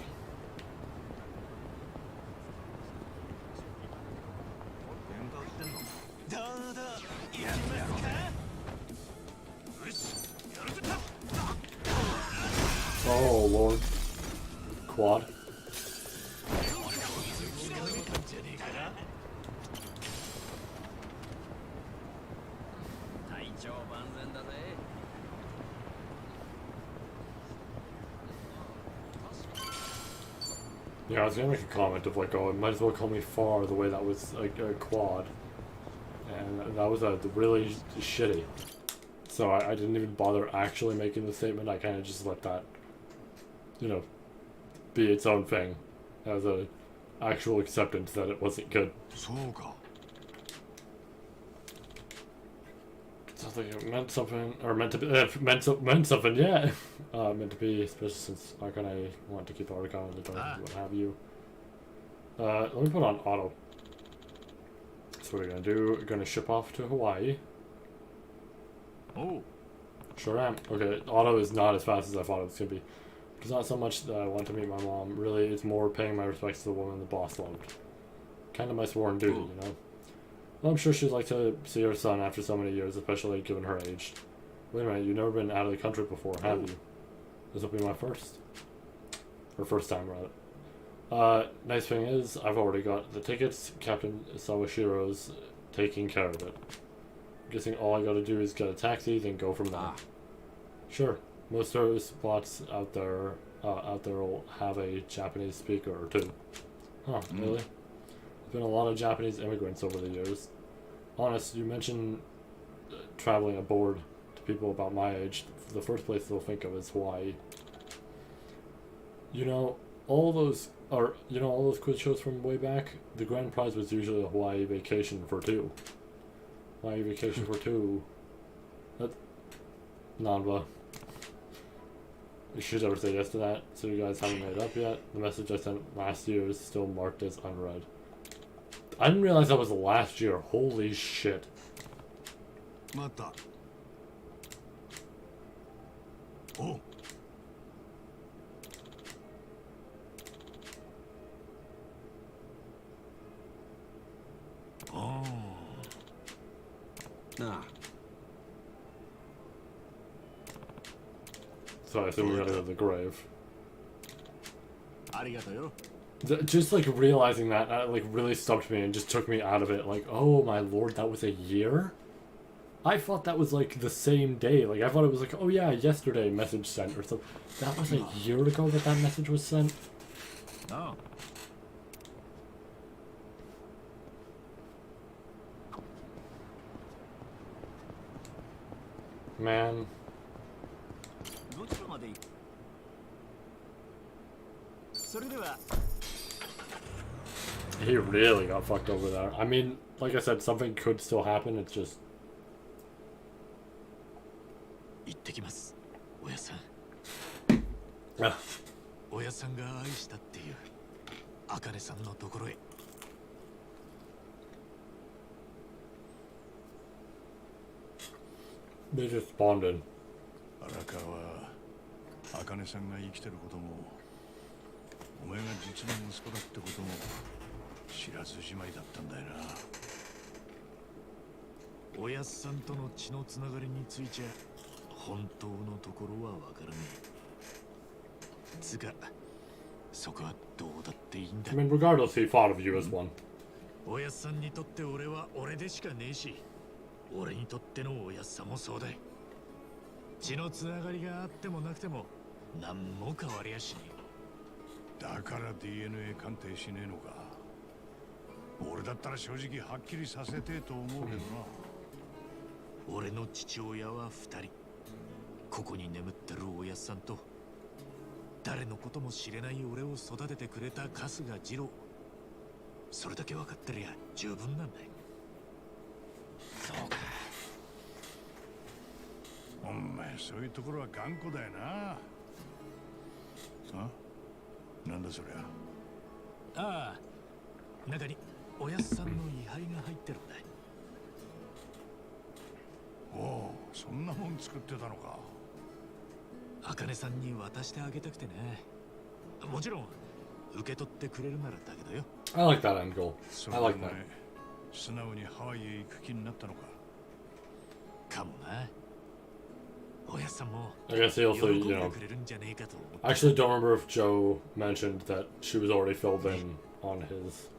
Oh lord. Quad. Yeah, I was gonna make a comment of like, oh, it might as well call me far the way that was like a quad. And that was really shitty. So I didn't even bother actually making the statement. I kind of just let that, you know, be its own thing as a actual acceptance that it wasn't good. Sounds like it meant something, or meant to be, meant something, yeah. Meant to be, especially since I want to keep Arcon on the dark, what have you. Let me put on auto. That's what we're gonna do. We're gonna ship off to Hawaii. Oh. Sure am. Okay, auto is not as fast as I thought it was gonna be. It's not so much that I want to meet my mom. Really, it's more paying my respects to the woman the boss loved. Kind of my sworn duty, you know? Well, I'm sure she'd like to see her son after so many years, especially given her age. Wait a minute, you've never been out of the country before, have you? This will be my first. Or first time, rather. Nice thing is, I've already got the tickets. Captain Sawashiro's taking care of it. Guessing all I gotta do is get a taxi, then go from there. Sure. Most tourist spots out there will have a Japanese speaker or two. Huh, really? been a lot of Japanese immigrants over the years. Honest, you mentioned traveling abroad to people about my age. The first place they'll think of is Hawaii. You know, all those quiz shows from way back, the grand prize was usually a Hawaii vacation for two. Hawaii vacation for two. That Nanba. You should ever say yes to that, so you guys haven't made it up yet. The message I sent last year is still marked as unread. I didn't realize that was last year. Holy shit. またおうああ なあ So I assume we gotta go to the grave. ありがとうよ Just like realizing that, like really stopped me and just took me out of it. Like, oh my lord, that was a year? I thought that was like the same day. Like, I thought it was like, oh yeah, yesterday message sent or something. That was a year ago that that message was sent? No. Man. どちらまで行くそれでは He really got fucked over there. I mean, like I said, something could still happen. It's just... 行ってきます親さん Ah. 親さんが愛したっていう茜さんのところへ They just bonded. 荒川は茜さんが生きてることもお前が実の息子だってことも知らずじまいだったんだよな親さんとの血のつながりについちゃ本当のところはわからねえつかそこはどうだっていいんだ I mean, regardless, he thought of you as one. 親さんにとって俺は俺でしかねえし俺にとっての親さんもそうだい血のつながりがあってもなくても何も変わりやしねだから DNA 鑑定しねえのか俺だったら正直はっきりさせてえと思うけどなえ俺の父親は二人ここに眠ってる親さんと誰のことも知れない俺を育ててくれた春日二郎それだけ分かってりゃ十分なんだよそうかお前そういうところは頑固だよなあなんだそりゃああ中におやっさんの位牌が入ってるんだおおそんなもん作ってたのか茜さんに渡してあげたくてねもちろん受け取ってくれるならだけどよ I like that end goal. それ I で like お前 that. 素直にハワイへ行く気になったのかかもなおやっさんも I guess he 喜 also, ん you で know... くれるんじゃねえかと思って I actually don't remember if Joe mentioned that she was already filled in on his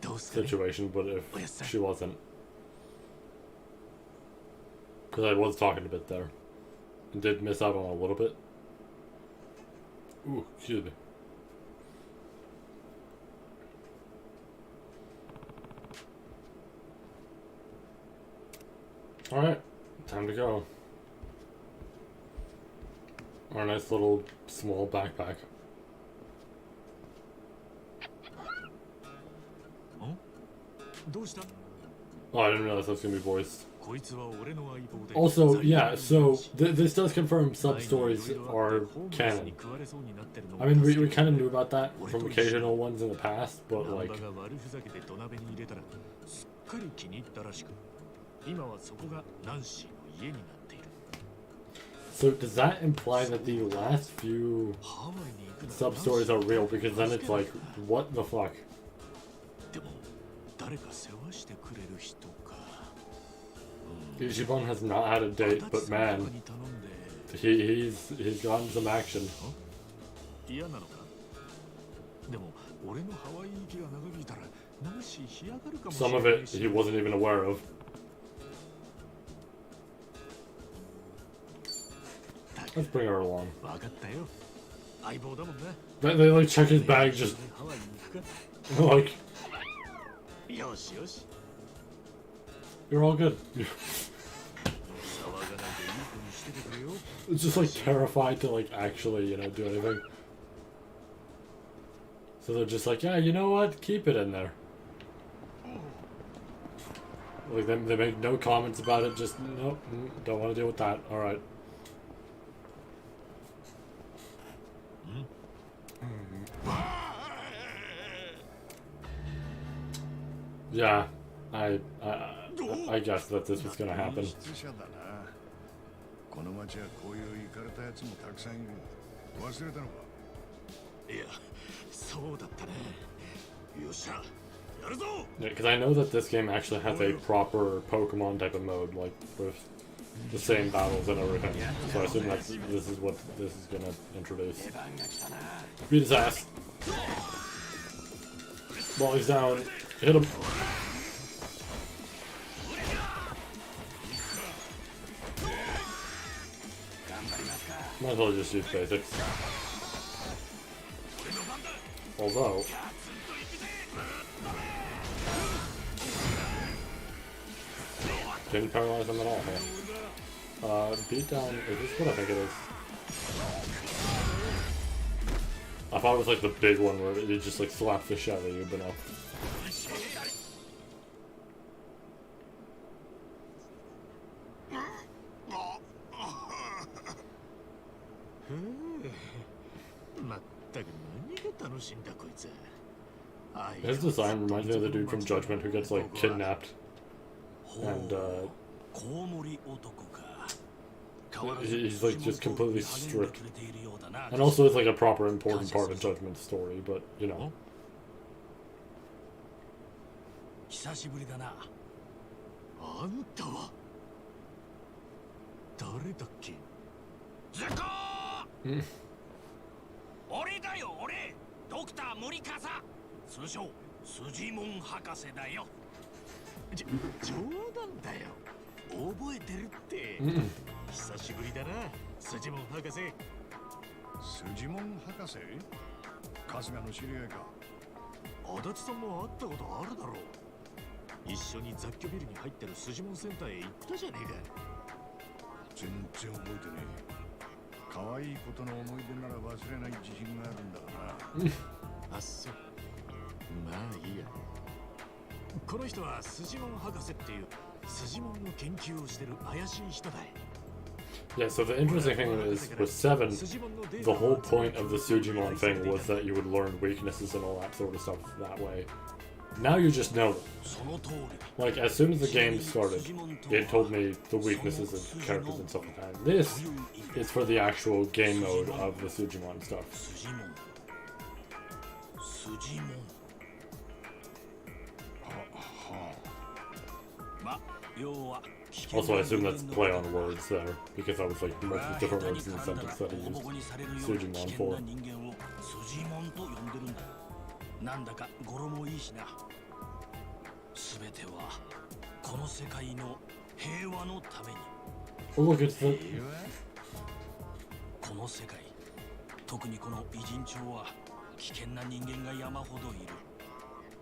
どうすかね situation, but if she wasn't... Because I was talking a bit there. And did miss out on a little bit. Ooh, excuse me. Alright, time to go. Our nice little small backpack. どうした Oh, I didn't realize that was gonna be voiced. こいつは俺の相棒で Also, yeah, so this does confirm sub-stories are canon. I mean, we kind of knew about that from occasional ones in the past, but like... ナンバが悪ふざけて土鍋に入れたらすっかり気に入ったらしく今はそこがナンシーの家になっている So does that imply that the last few ハワイに行くなら sub-stories are real? Because then it's like, what the fuck? でも誰か世話してくれる人か Ichiban has not had a date, but man, に頼んで he's gotten some action. 嫌なのかでも俺のハワイ行きが長引いたらナンシー干上がるかもしれ Some な of い it し he wasn't even aware of. だけ Let's bring her along. 分かったよ相棒だもんな They like check his bag, just ハワイに行くか like よしよし。 You're all good. 騒がないでいい子にしててくれよ。 It's just like terrified to like actually, you know, do anything. So they're just like, yeah, you know what? Keep it in there. Like they make no comments about it. Just nope, don't want to deal with that. All right. Yeah, I guess that this was gonna happen. 質者だな。この町はこういうイカれたやつもたくさんいる。忘れたのか。いや、そうだったね。よっしゃ、やるぞ。 Yeah, because I know that this game actually has a proper Pokemon type of mode, like with the same battles and everything. So I assume this is what this is gonna introduce. Beat his ass. While he's down, hit him. Might as well just use basics. Although, didn't paralyze them at all, huh? Beat down, is this what I think it is? I thought it was like the big one where it just like slaps the shit out of you, but no. まったく何が楽しいんだこいつ。 His design reminds me of the dude from Judgment who gets like kidnapped and he's like just completely stripped. And also it's like a proper important part of Judgment's story, but you know. 久しぶりだな。あんたは誰だっけ？ズコー！俺だよ俺！ドクター森笠！通称スジモン博士だよ。冗談だよ。覚えてるって。久しぶりだな、スジモン博士。スジモン博士？春日の知り合いか。足立さんも会ったことあるだろう。一緒に雑居ビルに入ってるスジモンセンターへ行ったじゃねえか。全然覚えてねえ。可愛いことの思い出なら忘れない自信があるんだからな。あっそう。まあいいや。この人はスジモン博士っていうスジモンの研究をしてる怪しい人だ。 Yeah, so the interesting thing is with 7, the whole point of the Sujimon thing was that you would learn weaknesses and all that sort of stuff that way. Now you just know them. Like, as soon as the game started, it told me the weaknesses of characters and stuff like that. This is for the actual game mode of the Sujimon stuff. Also, I assume that's play on words there, because that was like multiple different words in the sentence that he used Sujimon for. なんだか語呂もいいしな。すべてはこの世界の平和のために。 Oh, look, it's the... この世界、特にこの偉人町は危険な人間が山ほどいる。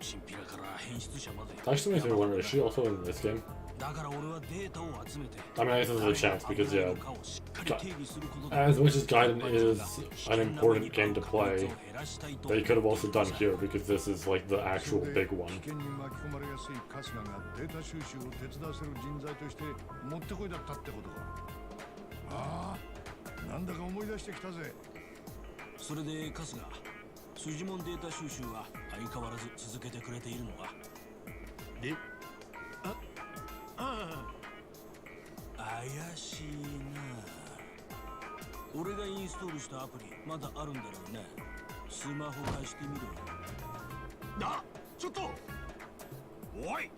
チンピラから変質者まで。 Actually makes me wonder, is she also in this game? だから俺はデータを集めて。 I mean, I guess there's a chance because, yeah, as much as Gaiden is an important game to play, they could have also done here because this is like the actual big one. 危険に巻き込まれやすい春日がデータ収集を手伝わせる人材としてもってこいだったってことか。ああ、なんだか思い出してきたぜ。それで春日、スジモンデータ収集は相変わらず続けてくれているのか。で、怪しいな。俺がインストールしたアプリまだあるんだろうね。スマホ貸してみろ。だ、ちょっと。おい、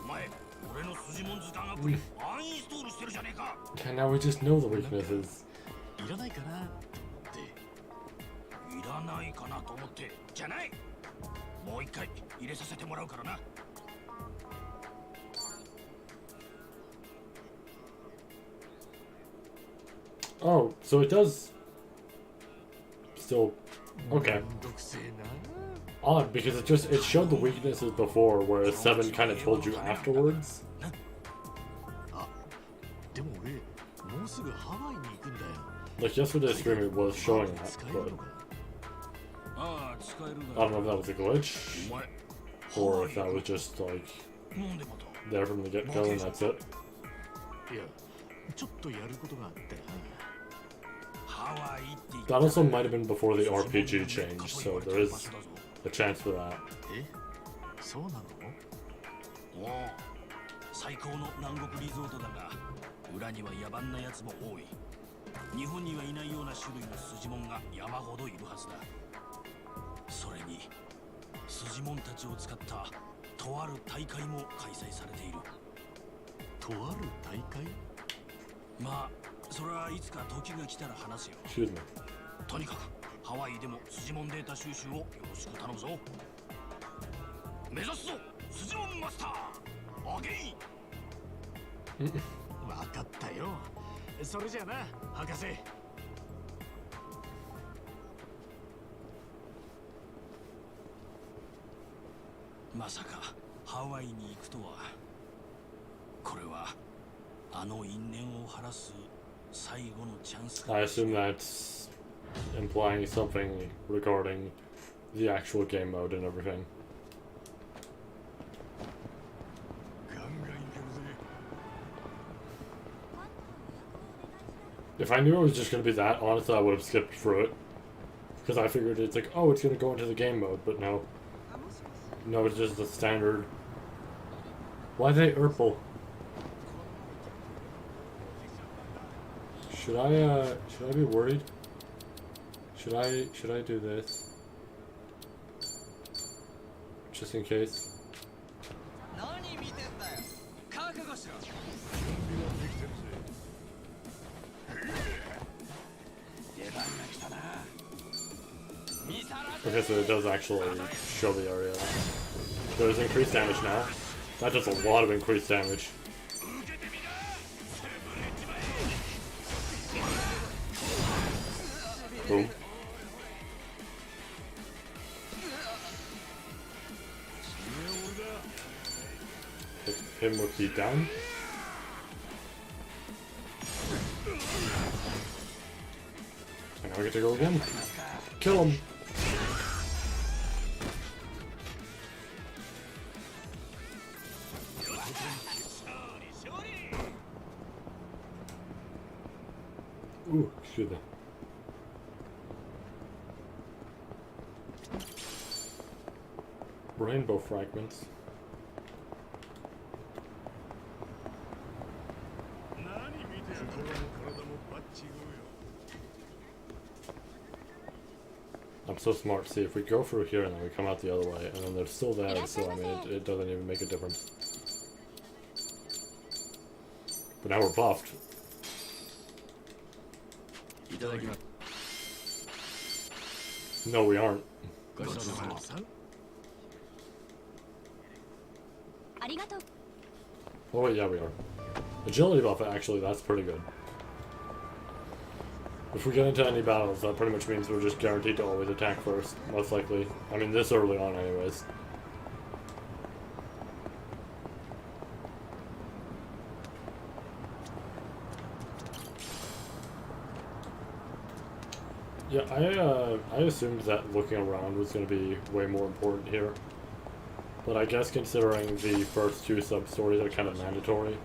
お前、俺のスジモン図鑑アプリアンインストールしてるじゃねえか。 And now we just know the weaknesses. いらないかなって。いらないかなと思ってじゃない。もう一回入れさせてもらうからな。 Oh, so it does still... Okay. odd because it showed the weaknesses before, whereas 7 kind of told you afterwards. でも俺もうすぐハワイに行くんだよ。 Like yesterday's stream, it was showing that, but ああ、使える I don't know if that was a glitch お前 or if that was just like 飲んでまた there from the get-go and that's it. いや、ちょっとやることがあってな。ハワイって言っ That also might have been before the RPG change, so there is a chance for that. え、そうなの？おお、最高の南国リゾートだが、裏には野蛮なやつも多い。日本にはいないような種類の筋モンが山ほどいるはずだ。それに筋モンたちを使ったとある大会も開催されている。とある大会？まあそれはいつか時が来たら話すよ。 Excuse me. とにかくハワイでも筋モンデータ収集をよろしく頼むぞ。目指すぞ筋モンマスター。アゲイン。わかったよ。それじゃあな、博士。まさかハワイに行くとは。これはあの因縁を晴らす最後のチャンスか。 I assume that's implying something regarding the actual game mode and everything. ガンガンいけるぜ。 If I knew it was just going to be that, honestly, I would have skipped through it. Because I figured it's like, oh, it's going to go into the game mode, but no. No, it's just the standard. Why are they Urple? Should I be worried? Should I do this? Just in case. 何見てんだよ。覚悟しろ。 Okay, so it does actually show the area. There's increased damage now. That does a lot of increased damage. Boom. Hit him with beat down. And now we get to go again. Kill him! Ooh, excuse me. Rainbow fragments. I'm so smart. See, if we go through here and then we come out the other way, and then they're still there, so I mean, it doesn't even make a difference. But now we're buffed. No, we aren't. Oh wait, yeah, we are. Agility buff, actually, that's pretty good. If we get into any battles, that pretty much means we're just guaranteed to always attack first, most likely. I mean, this early on anyways. Yeah, I assumed that looking around was going to be way more important here. But I guess considering the first two sub-stories are kind of mandatory,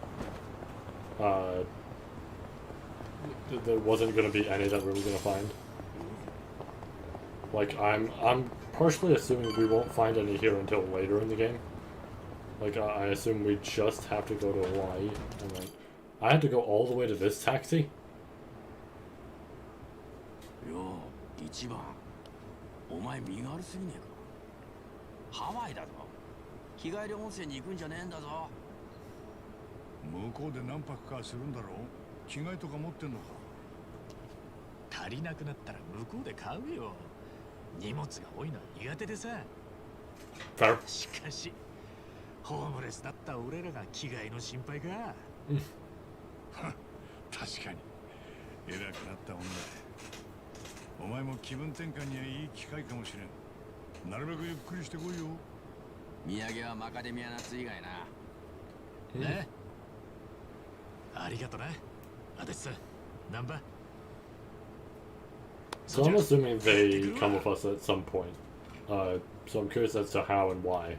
there wasn't going to be any that we were going to find. Like, I'm partially assuming we won't find any here until later in the game. Like, I assume we just have to go to Hawaii, and then... I had to go all the way to this taxi? よう、一番。お前身軽すぎねえか。ハワイだぞ。日帰り温泉に行くんじゃねえんだぞ。向こうで何泊かするんだろう。着替えとか持ってんのか。足りなくなったら向こうで買うよ。荷物が多いのは苦手でさ。 Fair. しかし、ホームレスだった俺らが着替えの心配か。確かに偉くなった女。お前も気分転換にはいい機会かもしれん。なるべくゆっくりしてこいよ。土産はマカデミアナッツ以外な。ね。ありがとな。足立さん、ナンバー。 So I'm assuming they come with us at some point. So I'm curious as to how and why.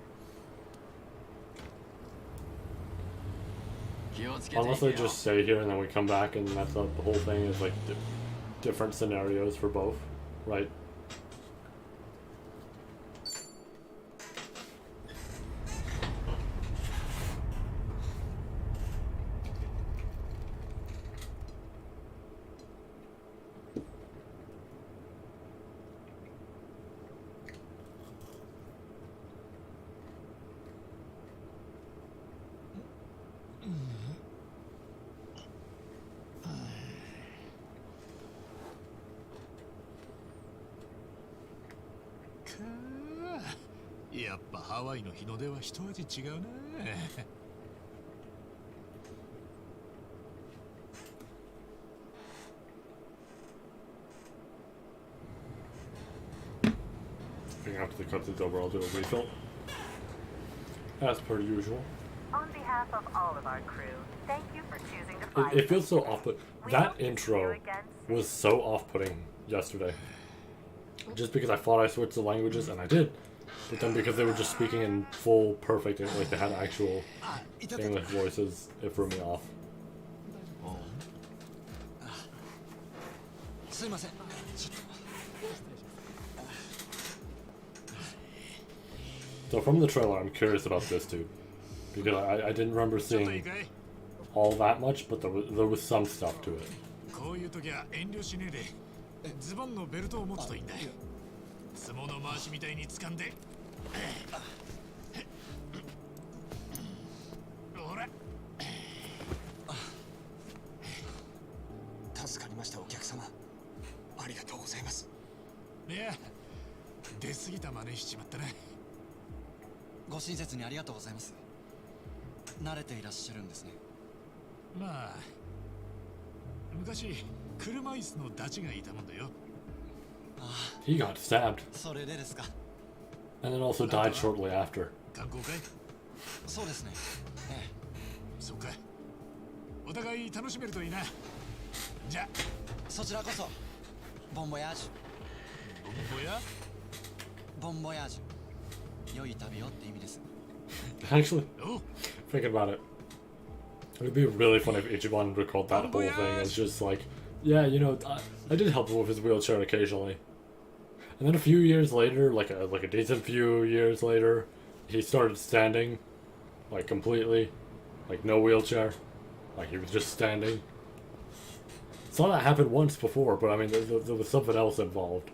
気をつけていけよ。 Unless they just stay here and then we come back and that's the whole thing is like different scenarios for both, right? Ka. やっぱハワイの日の出は一味違うな。I think after the cutscene's over, I'll do a refill. As per usual. On behalf of all of our crew, thank you for choosing to fly. It feels so off-putting. That intro was so off-putting yesterday. Just because I thought I switched the languages, and I did. But then because they were just speaking in full, perfect, like they had actual English voices, it threw me off. すいません。 So from the trailer, I'm curious about this dude. Because I didn't remember seeing all that much, but there was some stuff to it. こういう時は遠慮しねえで、ズボンのベルトを持つといいんだよ。相撲の回しみたいに掴んで。ほら。助かりましたお客様。ありがとうございます。いや、出過ぎた真似しちまったな。ご親切にありがとうございます。慣れていらっしゃるんですね。まあ、昔車椅子のダチがいたもんだよ。He got stabbed. それでですか。 And then also died shortly after. 観光会？そうですね。ええ。そうか。お互い楽しめるといいな。じゃあ。そちらこそ。ボンボヤージュ。ボンボヤ？ボンボヤージュ。良い旅をって意味です。 Actually, thinking about it, it would be really funny if Ichiban recalled that whole thing as just like, yeah, you know, I did help him with his wheelchair occasionally. And then a few years later, like a decent few years later, he started standing, like completely, like no wheelchair, like he was just standing. Saw that happen once before, but I mean, there was something else involved.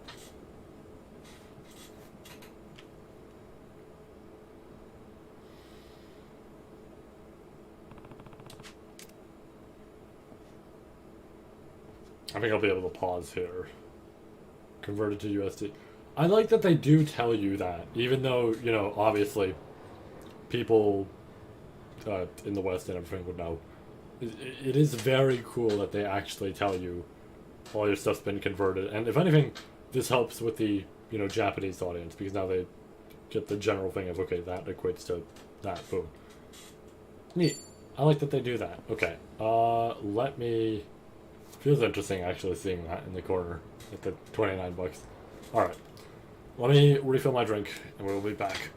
I think I'll be able to pause here. Convert it to USD. I like that they do tell you that, even though, you know, obviously, people in the West and everything would know. It is very cool that they actually tell you all your stuff's been converted. And if anything, this helps with the, you know, Japanese audience, because now they get the general thing of, okay, that equates to that, boom. Neat. I like that they do that. Okay, let me... Feels interesting actually seeing that in the corner at the 29 bucks. Alright, let me refill my drink and we'll be back.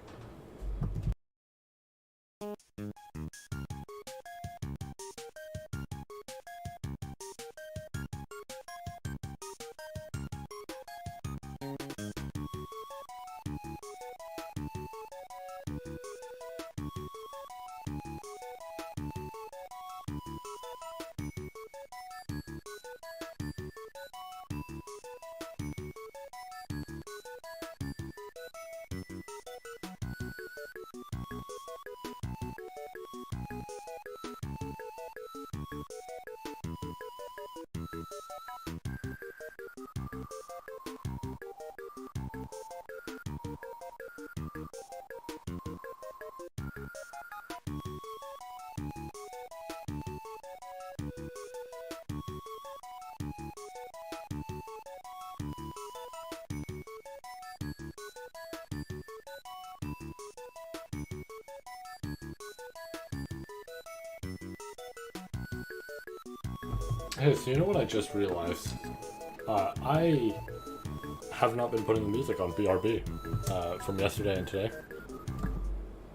Hey, so you know what I just realized? I have not been putting the music on BRB from yesterday and today.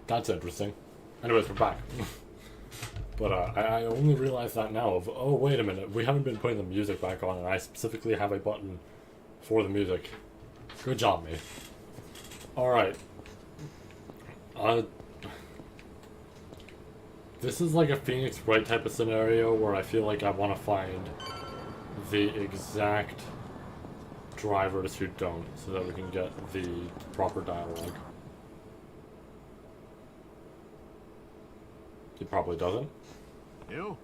That's interesting. Anyways, we're back. But I only realized that now of, oh, wait a minute, we haven't been putting the music back on, and I specifically have a button for the music. Good job, mate. Alright. This is like a Phoenix Wright type of scenario where I feel like I want to find the exact drivers who don't, so that we can get the proper dialogue. He probably doesn't. Yo.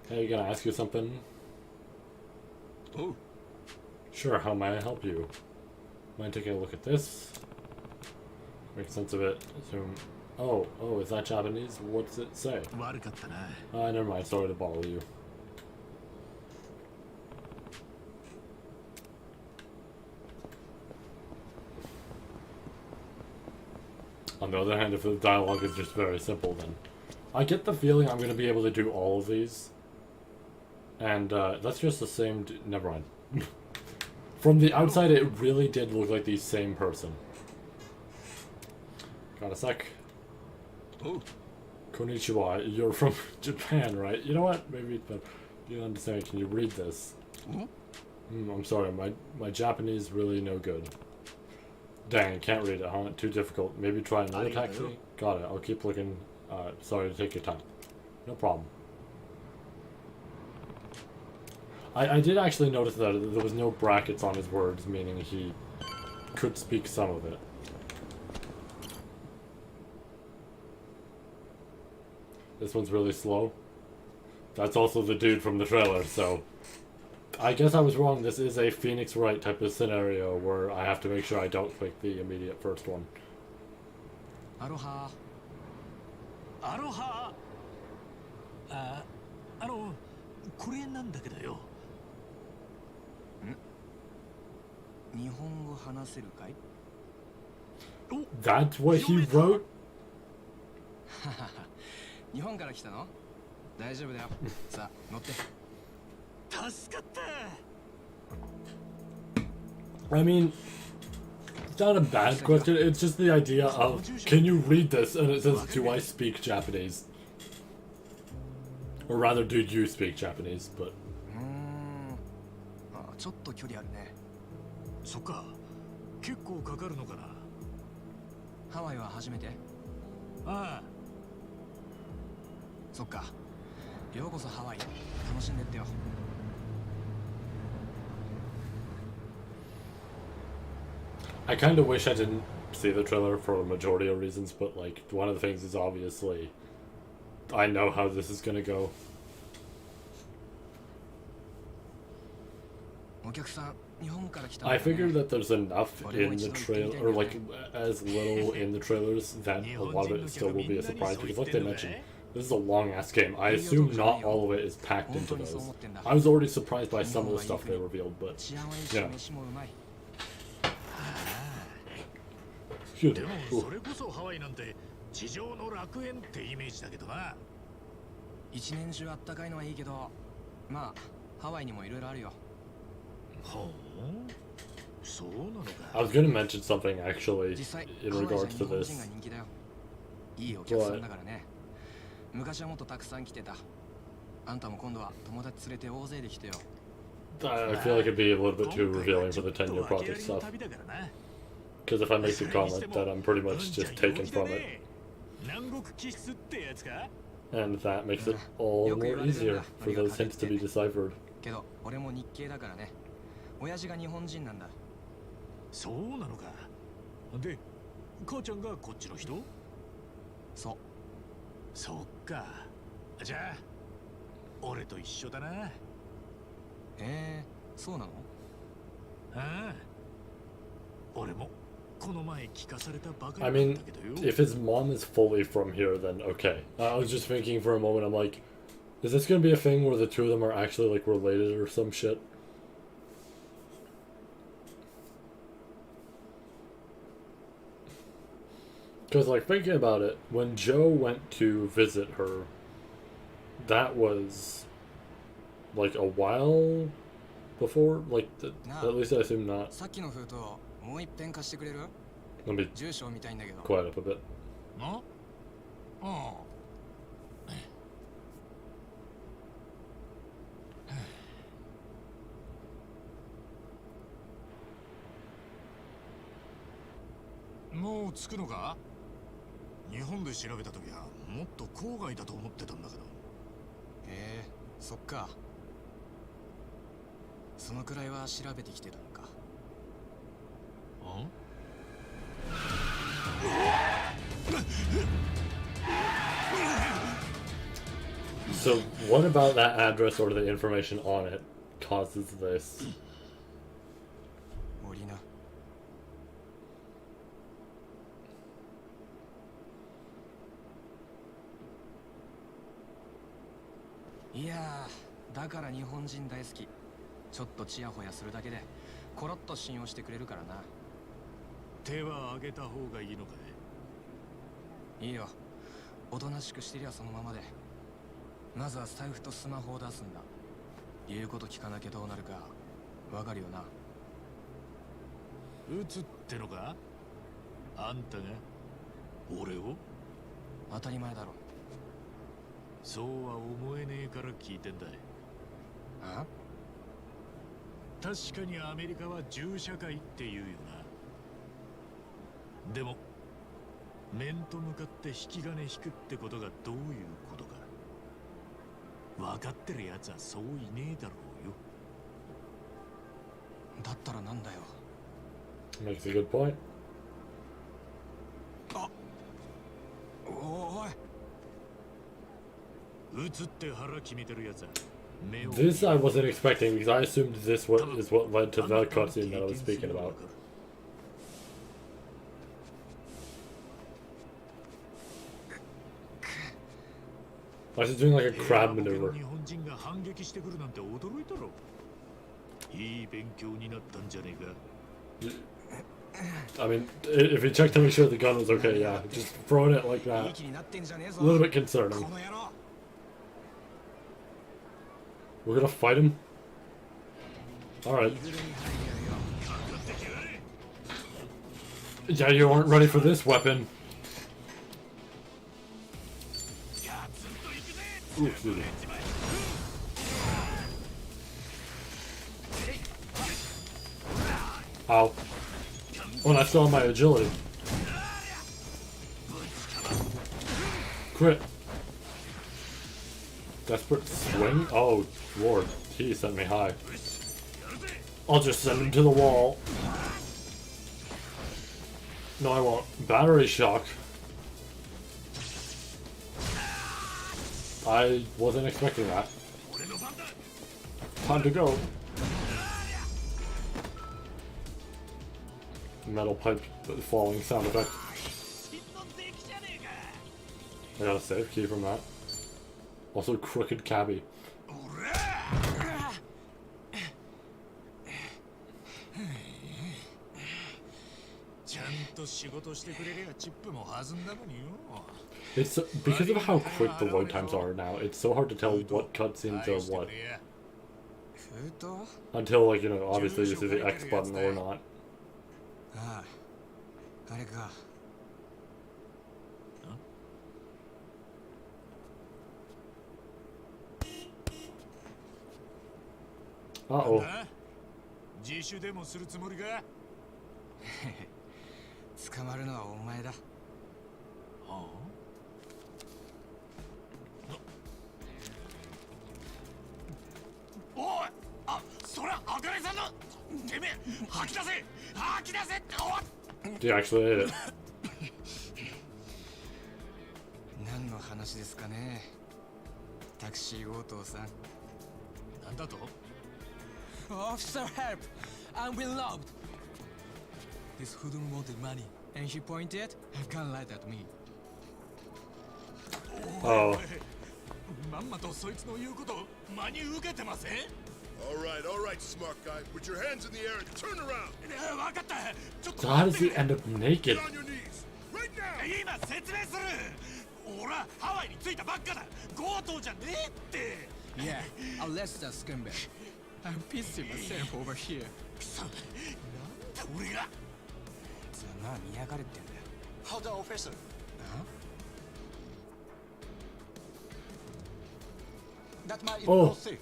Hey, gonna ask you something? Oh. Sure, how may I help you? Mind taking a look at this? Make sense of it. Assume. Oh, is that Japanese? What does it say? 悪かったな。 Never mind, sorry to bother you. On the other hand, if the dialogue is just very simple, then I get the feeling I'm going to be able to do all of these. And that's just the same... Never mind. From the outside, it really did look like the same person. Got a sec. Oh. Konnichiwa, you're from Japan, right? You know what? Maybe it's better. You don't understand. Can you read this? I'm sorry, my Japanese really no good. Dang, can't read it, huh? Too difficult. Maybe try another taxi? Got it. I'll keep looking. Sorry to take your time. No problem. I did actually notice that there was no brackets on his words, meaning he could speak some of it. This one's really slow. That's also the dude from the trailer, so... I guess I was wrong. This is a Phoenix Wright type of scenario where I have to make sure I don't click the immediate first one. Aloha. Aloha. これなんだけどよ。日本語話せるかい? That's what he wrote? 日本から来たの? 大丈夫だよ。さあ、乗って。助かった。 I mean, it's not a bad question, it's just the idea of, can you read this? And it says, do I speak Japanese? Or rather, do you speak Japanese? But ちょっと距離あるね。そっか。結構かかるのかな。ハワイは初めて? ああ。そっか。ようこそハワイ。楽しんでってよ。I kind of wish I didn't see the trailer for a majority of reasons, but like, one of the things is obviously, I know how this is gonna go. お客さん、日本から来た。I figured that there's enough in the trailer, or like, as little in the trailers that a lot of it still will be a surprise, because like they mentioned, this is a long-ass game. I assume not all of it is packed into those. I was already surprised by some of the stuff they revealed, but, you know. でもそれこそハワイなんて地上の楽園ってイメージだけどな。一年中あったかいのはいいけど、まあハワイにもいろいろあるよ。ほう、そうなのか。I was gonna mention something actually in regards to this. いいお客さんだからね。昔はもっとたくさん来てた。あんたも今度は友達連れて大勢で来てよ。I feel like it'd be a little bit too revealing for the 10-year project stuff. Because if I make the comment, then I'm pretty much just taken from it. And that makes it all more easier for those hints to be deciphered. けど俺も日系だからね。親父が日本人なんだ。そうなのか。で、母ちゃんがこっちの人？そう。そっか。じゃあ、俺と一緒だな。そうなの？ああ。俺も。I mean, if his mom is fully from here, then okay. I was just thinking for a moment, I'm like, is this gonna be a thing where the two of them are actually like related or some shit? Because like thinking about it, when Joe went to visit her, that was like a while before? Like, at least I assume not. さっきの封筒もう一遍貸してくれる？ Let me 住所を見たいんだけど。 quiet up a bit. ああもう着くのか？日本で調べた時はもっと郊外だと思ってたんだけど。そっか。そのくらいは調べてきてたのか。あ So, what about that address or the information on it causes this? 森な。いやー、だから日本人大好き。ちょっとチヤホヤするだけでコロッと信用してくれるからな。手は挙げた方がいいのかい？いいよ。おとなしくしてりゃそのままで。まずは財布とスマホを出すんだ。言うこと聞かなきゃどうなるかわかるよな。撃つってのか？あんたが俺を？当たり前だろ。そうは思えねえから聞いてんだ。あ？確かにアメリカは銃社会って言うよな。でも面と向かって引き金引くってことがどういうことか分かってるやつはそういねえだろうよ。だったらなんだよ。 Makes a good point. あ、おい。撃つって腹決めてるやつは目を。 This I wasn't expecting because I assumed this is what led to the cutscene that I was speaking about. I was doing like a crab maneuver. 日本人が反撃してくるなんて驚いたろ。いい勉強になったんじゃねえか。 I mean, if you checked to make sure the gun was okay, yeah, just throwing it like that. A little bit concerning. We're gonna fight him? Alright. Yeah, you weren't ready for this weapon. Ooh, excuse me. Ow. Oh, and I still have my agility. Crit. Desperate swing? Oh, Lord. He sent me high. I'll just send him to the wall. No, I won't. Battery shock. I wasn't expecting that. Time to go. Metal pipe falling sound effect. I got a save key from that. Also, crooked cabbie. It's because of how quick the load times are now. It's so hard to tell what cutscenes are what. Until, like, you know, obviously this is the X button or not. Uh-oh. 自首でもするつもりか？捕まるのはお前だ。おい、あ、それあかねさんのてめえ吐き出せ吐き出せって。 You actually ate it. 何の話ですかね。タクシー強盗さん。なんだと？ Officer, help! I'm being robbed. This hoodoo wanted money, and he pointed a gun right at me. Oh. まんまとそいつの言うこと真に受けてません？ All right, smart guy. Put your hands in the air and turn around. わかった。ちょっと So how does he end up naked? Get on your knees. Right now. 今説明する。俺はハワイに着いたばっかだ。強盗じゃねえって。Yeah, I'll let that scumbag. I'm pissing myself over here. くそ、なんで俺が。ざまあ見やがれってんだよ。 How the officer? That man is Oh. not safe.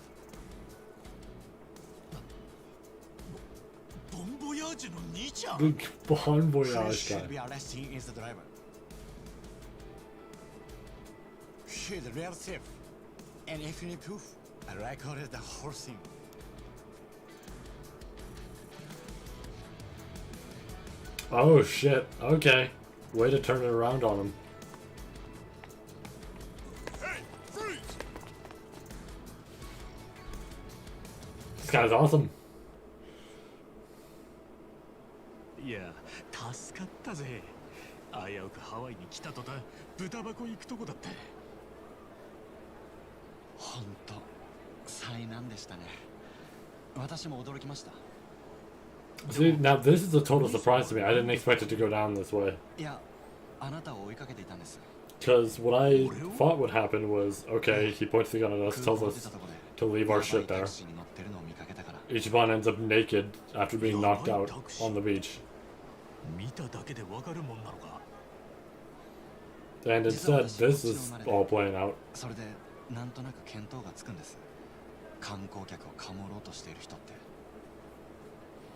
ボンボヤージュの兄ちゃん。 The Bon Who Voyage should be guy. arresting is the driver. She's real safe. And if you need proof, I recorded the whole thing. Oh shit. Okay. Way to turn it around on him. Hey, freeze! This guy's awesome. いや助かったぜ。危うくハワイに来た途端豚箱行くとこだった。本当災難でしたね。私も驚きました。 See, now this is a total surprise to me. I didn't expect it to go down this way. いや、あなたを追いかけていたんです。 Because what I thought would happen was, okay, he points the gun at us, 空 tells 港を出 us たとこで to leave our ship タ there. クシーに乗ってるのを見かけたから。 Ichiban ends up naked after being knocked out on the beach. 見ただけでわかるもんなのか。 And instead, this is all playing out. それでなんとなく見当がつくんです。観光客をかもろうとしている人って。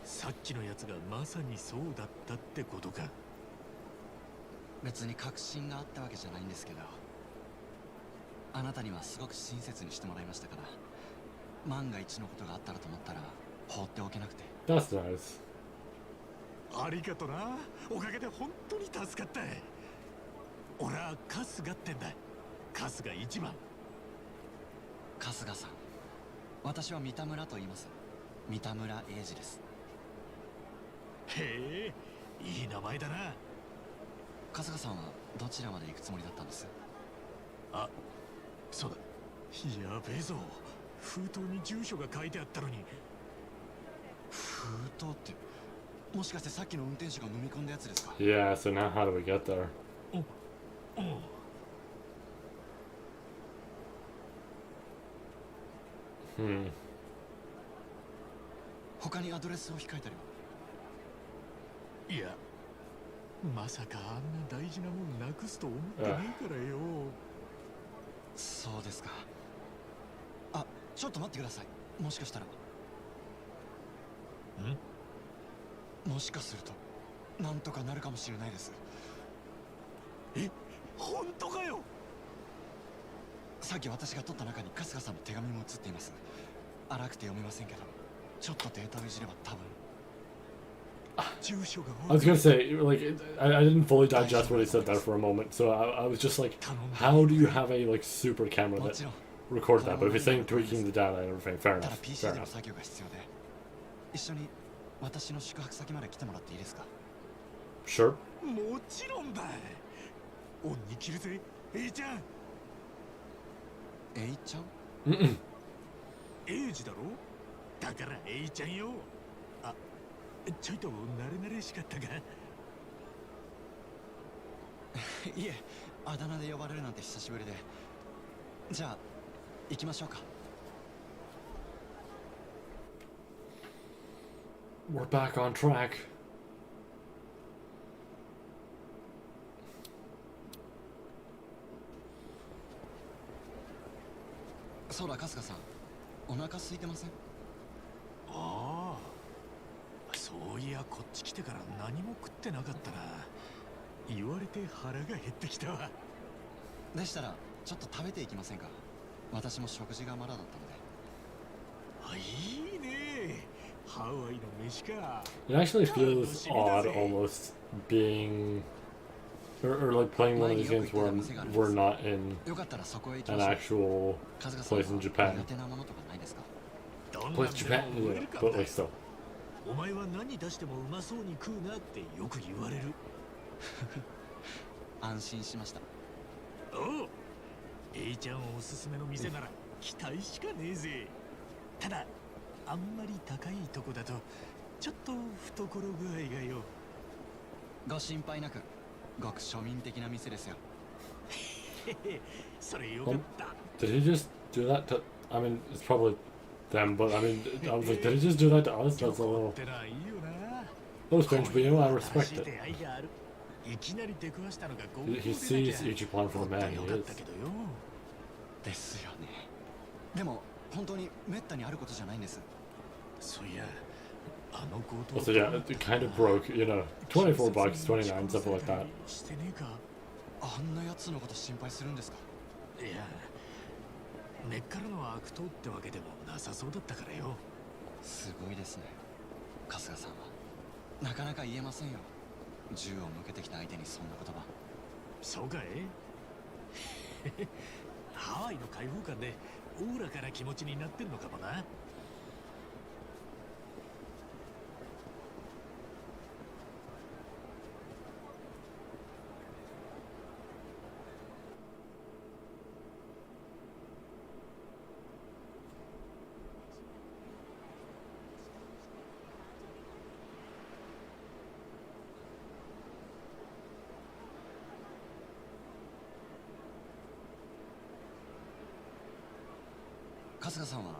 さっきのやつがまさにそうだったってことか。別に確信があったわけじゃないんですけど、あなたにはすごく親切にしてもらいましたから、万が一のことがあったらと思ったら放っておけなくて。 That's nice. ありがとな。おかげで本当に助かった。俺は春日ってんだ。春日一番。春日さん、私は三田村と言います。三田村英二です。へえ、いい名前だな。春日さんはどちらまで行くつもりだったんです？あ、そうだ。やべえぞ。封筒に住所が書いてあったのに。封筒って、もしかしてさっきの運転手が飲み込んだやつですか？ Yeah, so now how do we get there? うん。 他にアドレスを控えたりは？いや、まさかあんな大事なもんなくすと思ってねえからよ。そうですか。あ、ちょっと待ってください。もしかしたら。もしかするとなんとかなるかもしれないです。え、本当かよ。さっき私が取った中に春日さんの手紙も写っています。荒くて読めませんけど、ちょっとデータをいじれば多分。住所が I was gonna say, like, I didn't fully digest what he said there for a moment, so I was just like, how do you have a, like, super camera も that ちろん。 recorded that? But if you're saying tweaking the data and everything, fair ただ enough, PC fair での enough. 作業が必要で、一緒に私の宿泊先まで来てもらっていいですか？ Sure. もちろんだ。恩に着るぜ、Aちゃん。えいちゃん？英二だろ。だから A ちゃんよ。あ、ちょいと慣れ慣れしかったか。いえ、あだ名で呼ばれるなんて久しぶりで。じゃあ行きましょうか。 We're back on track. そうだ、春日さん、お腹空いてません？ああ、そういやこっち来てから何も食ってなかったな。言われて腹が減ってきたわ。でしたらちょっと食べていきませんか？私も食事がまだだったので。あ、いいね。ハワイの飯か。 It actually feels odd almost being, or like playing one of these games where we're not in よかったらそこへ行き an ましょう。 actual 春日さんは place in Japan. 苦手なものとかないですか？どんな Place でも Japan, ウェ yeah, ルカ but ムだ like still. お前は何出してもうまそうに食うなってよく言われる。安心しました。おう、A ちゃんおすすめの店なら期待しかねえぜ。ただあんまり高いとこだとちょっと懐具合がよ。ご心配なく、ごく庶民的な店ですよ。それよかった。 Did he just do that to I mean, it's probably them, but I mean, I was like, did he just do that to us? That's a little strange, but you know, I respect it. He sees each plan for the man he is. ですよね。でも本当に滅多にあることじゃないんです。そういや、あの強盗 Also, yeah, it kind of broke, you know, $24, $29, something like that. してねえか。あんなやつのこと心配するんですか。いや、根っからの悪党ってわけでもなさそうだったからよ。すごいですね。春日さんはなかなか言えませんよ。銃を向けてきた相手にそんな言葉。そうかいハワイの開放感でオーラから気持ちになってんのかもな。春日さんは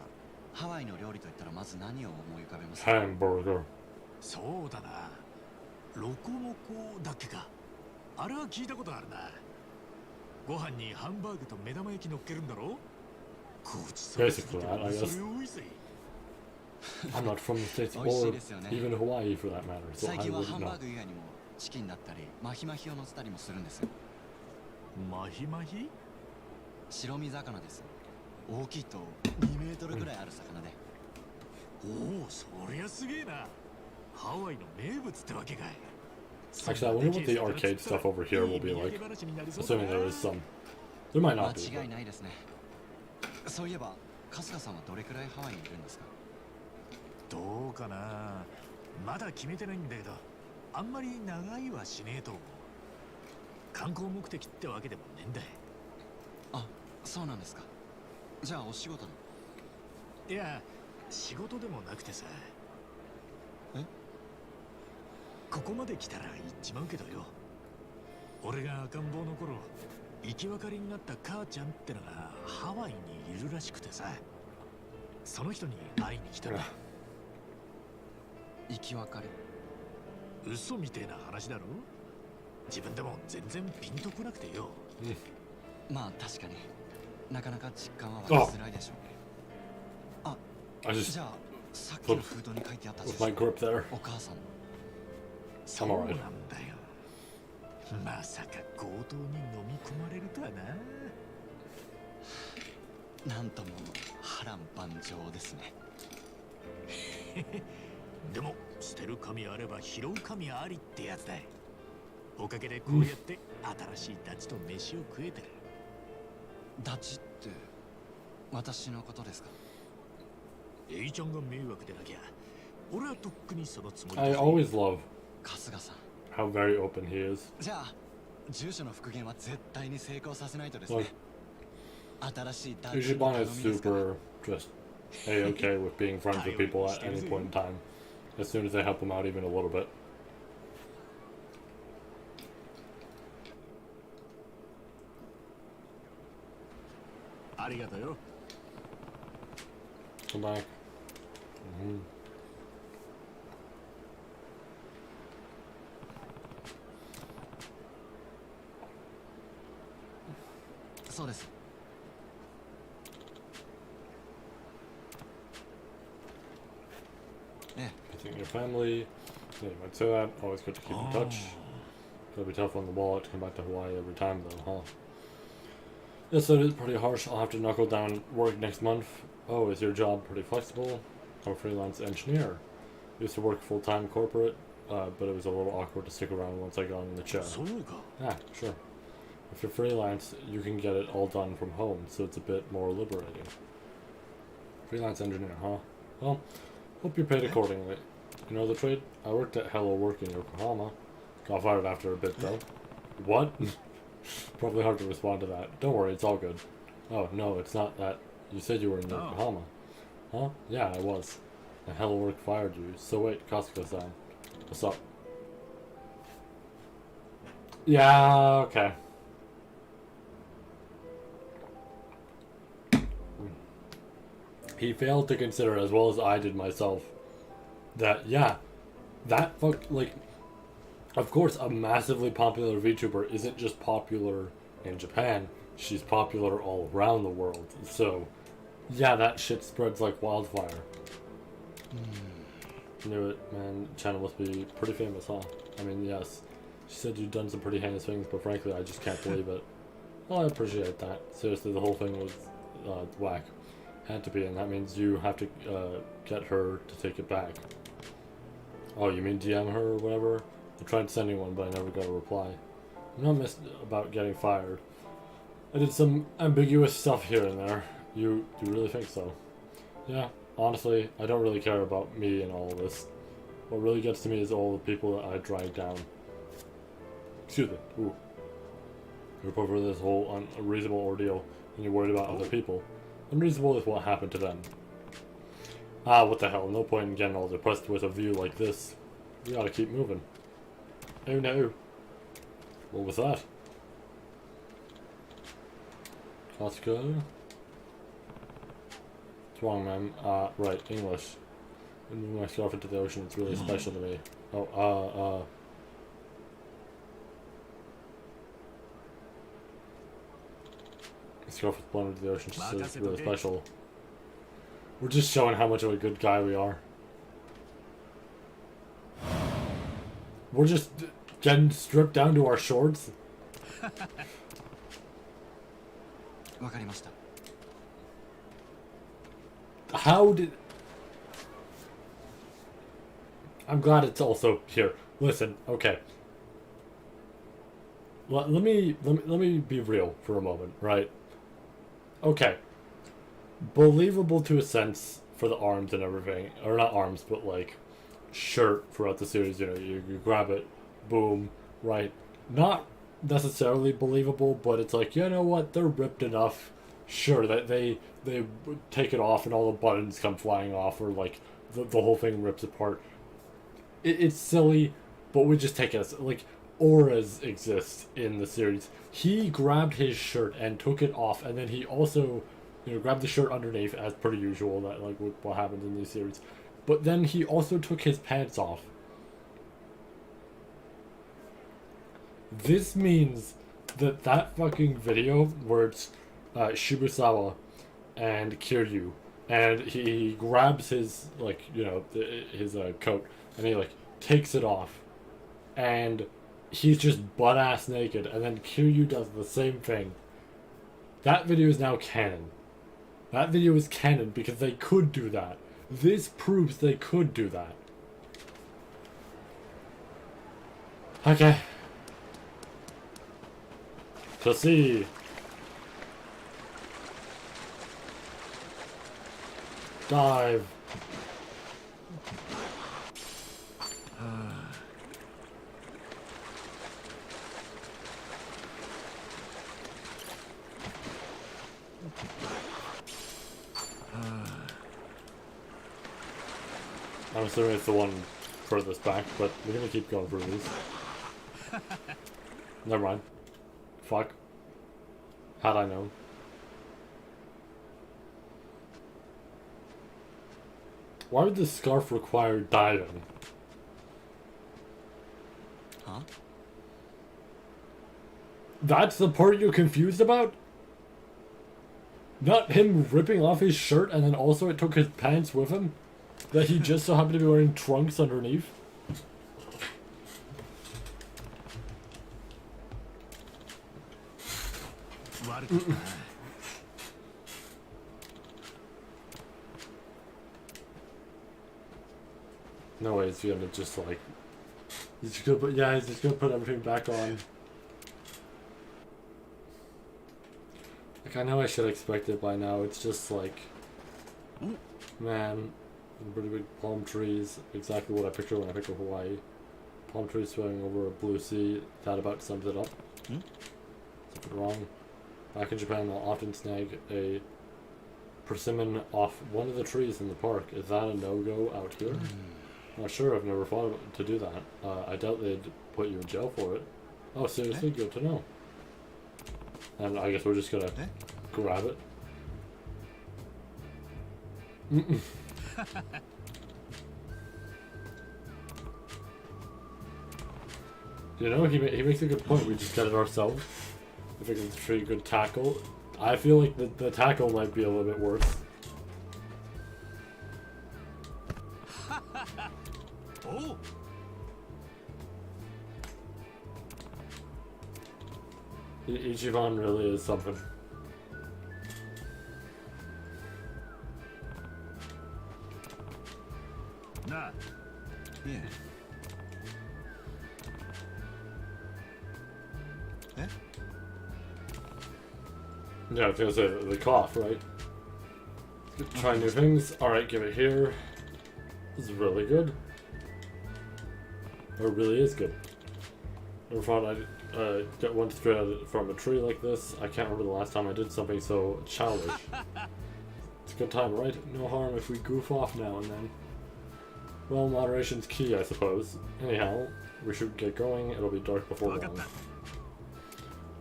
ハワイの料理といったらまず何を思い浮かべますか。 Hamburger. そうだな。ロコモコだっけか。あれは聞いたことあるな。ご飯にハンバーグと目玉焼き乗っけるんだろ。Basically, I guess. I'm not from the States or even Hawaii for that matter, so I 最近は wouldn't ハンバ know. ーグ以外にもチキンだったりマヒマヒを乗せたりもするんですよ。マヒマヒ？白身魚です。大きいと2メートルぐらいある魚で。おお、そりゃすげえな。ハワイの名物ってわけかい。 Actually, I wonder what the arcade stuff over here will be like. Assuming there is some. There might 間 not be. 違い But ないですね。そういえば春日さんはどれくらいハワイにいるんですか。どうかな。まだ決めてないんだけど、あんまり長いはしねえと思う。観光目的ってわけでもねえんだい。あ、そうなんですか。じゃあお仕事で。いや、仕事でもなくてさ。え？ここまで来たら行っちまうけどよ。俺が赤ん坊の頃、生き別れになった母ちゃんってのがハワイにいるらしくてさ。その人に会いに来たんだ。生き別れ。嘘みてえな話だろ。自分でも全然ピンとこなくてよ。まあ確かになかなか実感は湧きづらいでしょう。あ、 I just じゃあさっきの封筒に書いてあった with my grip there. お母さんの。そうなんだよ。まさか強盗に飲み込まれるとはな。なんとも波乱万丈ですね。でも捨てる神あれば拾う神ありってやつだ。おかげでこうやって新しいダチと飯を食えてる。ダチって私のことですか。エイちゃんが迷惑でなきゃ俺はとっくにそのつもりだ。 I always love 春日さん。 how very open he is. じゃあ住所の復元は絶対に成功させないとですね。新しいダチ Ichiban is super just A-okay with being friends with people at any point in time. As soon as they help him out even a little bit. ありがとうよ。 Come back. Mm-hmm. そうです。Visiting your family. Yeah, you might say that. Always good to keep in touch. It'll be tough on the wallet to come back to Hawaii every time though, huh? Yes, it is pretty harsh. I'll have to knuckle down work next month. Oh, is your job pretty flexible? I'm a freelance engineer. Used to work full-time corporate, but it was a little awkward to stick around once I got in the chair. そうか。 Yeah, sure. If you're freelance, you can get it all done from home, so it's a bit more liberating. Freelance engineer, huh? Well, hope you're paid accordingly. You know the trade? I worked at Hello Work in Yokohama. Got fired after a bit though. What? Probably hard to respond to that. Don't worry, it's all good. Oh, no, it's not that. You said you were in Yokohama. Huh? Yeah, I was. And Hello Work fired you. So wait, Kasuko-san. What's up? Yeah, okay. he failed to consider, as well as I did myself, that, yeah, that like, of course, a massively popular VTuber isn't just popular in Japan, she's popular all around the world. So, yeah, that shit spreads like wildfire. Knew it, man. Channel must be pretty famous, huh? I mean, yes. She said you've done some pretty heinous things, but frankly, I just can't believe it. Well, I appreciate that. Seriously, the whole thing was whack. Had to be, and that means you have to get her to take it back. Oh, you mean DM her or whatever? I tried sending one, but I never got a reply. I'm not missed about getting fired. I did some ambiguous stuff here and there. You really think so? Yeah, honestly, I don't really care about me and all of this. What really gets to me is all the people that I drag down. Excuse me. Ooh. You're over this whole unreasonable ordeal, and you're worried about other people. Unreasonable is what happened to them. Ah, what the hell, no point in getting all depressed with a view like this. We gotta keep moving. Oh no. What was that? Costco? What's wrong, ma'am? Right, English. I'm moving my scarf into the ocean, it's really special to me. Oh, my scarf was blown into the ocean, just it's really special. We're just showing how much of a good guy we are. We're just getting stripped down to our shorts. わかりました。 How did... I'm glad it's also here. Listen, okay. Let me be real for a moment, right? Okay. Believable to a sense for the arms and everything. Or not arms, but like shirt throughout the series. You know, you grab it, boom, right? Not necessarily believable, but it's like, you know what? They're ripped enough. Sure, that they take it off and all the buttons come flying off, or like the whole thing rips apart. It's silly, but we just take it as like auras exist in the series. He grabbed his shirt and took it off, and then he also, you know, grabbed the shirt underneath as per usual. That like what happens in these series, but then he also took his pants off. This means that fucking video where it's Shibusawa and Kiryu, and he grabs his, like, you know, his coat, and he like takes it off, and he's just butt-ass naked, and then Kiryu does the same thing. That video is now canon. That video is canon because they could do that. This proves they could do that. Okay. To see. Dive. I'm assuming it's the one furthest back, but we're gonna keep going through these. Never mind. Fuck. Had I known. Why would this scarf require diving? Huh? That's the part you're confused about? Not him ripping off his shirt and then also it took his pants with him? That he just so happened to be wearing trunks underneath? No way he's gonna just like... He's just gonna put, yeah, he's just gonna put everything back on. Like, I know I should expect it by now, it's just like... Man, pretty big palm trees, exactly what I picture when I picture Hawaii. Palm trees swaying over a blue sea, that about sums it up. Something wrong. Back in Japan, they'll often snag a persimmon off one of the trees in the park. Is that a no-go out here? Not sure, I've never thought to do that. I doubt they'd put you in jail for it. Oh, seriously? Good to know. And I guess we're just gonna grab it. Mm-mm. You know, he makes a good point. We just got it ourselves. I think it's a pretty good tackle. I feel like the tackle might be a little bit worse. Oh, Ichiban really is something. nah. Yeah. Eh? Yeah, I was gonna say the cough, right? Try new things. Alright, give it here. This is really good. Or really is good. Never thought I'd get one straight out from a tree like this. I can't remember the last time I did something so childish. It's a good time, right? No harm if we goof off now and then. Well, moderation's key, I suppose. Anyhow, we should get going. It'll be dark before long.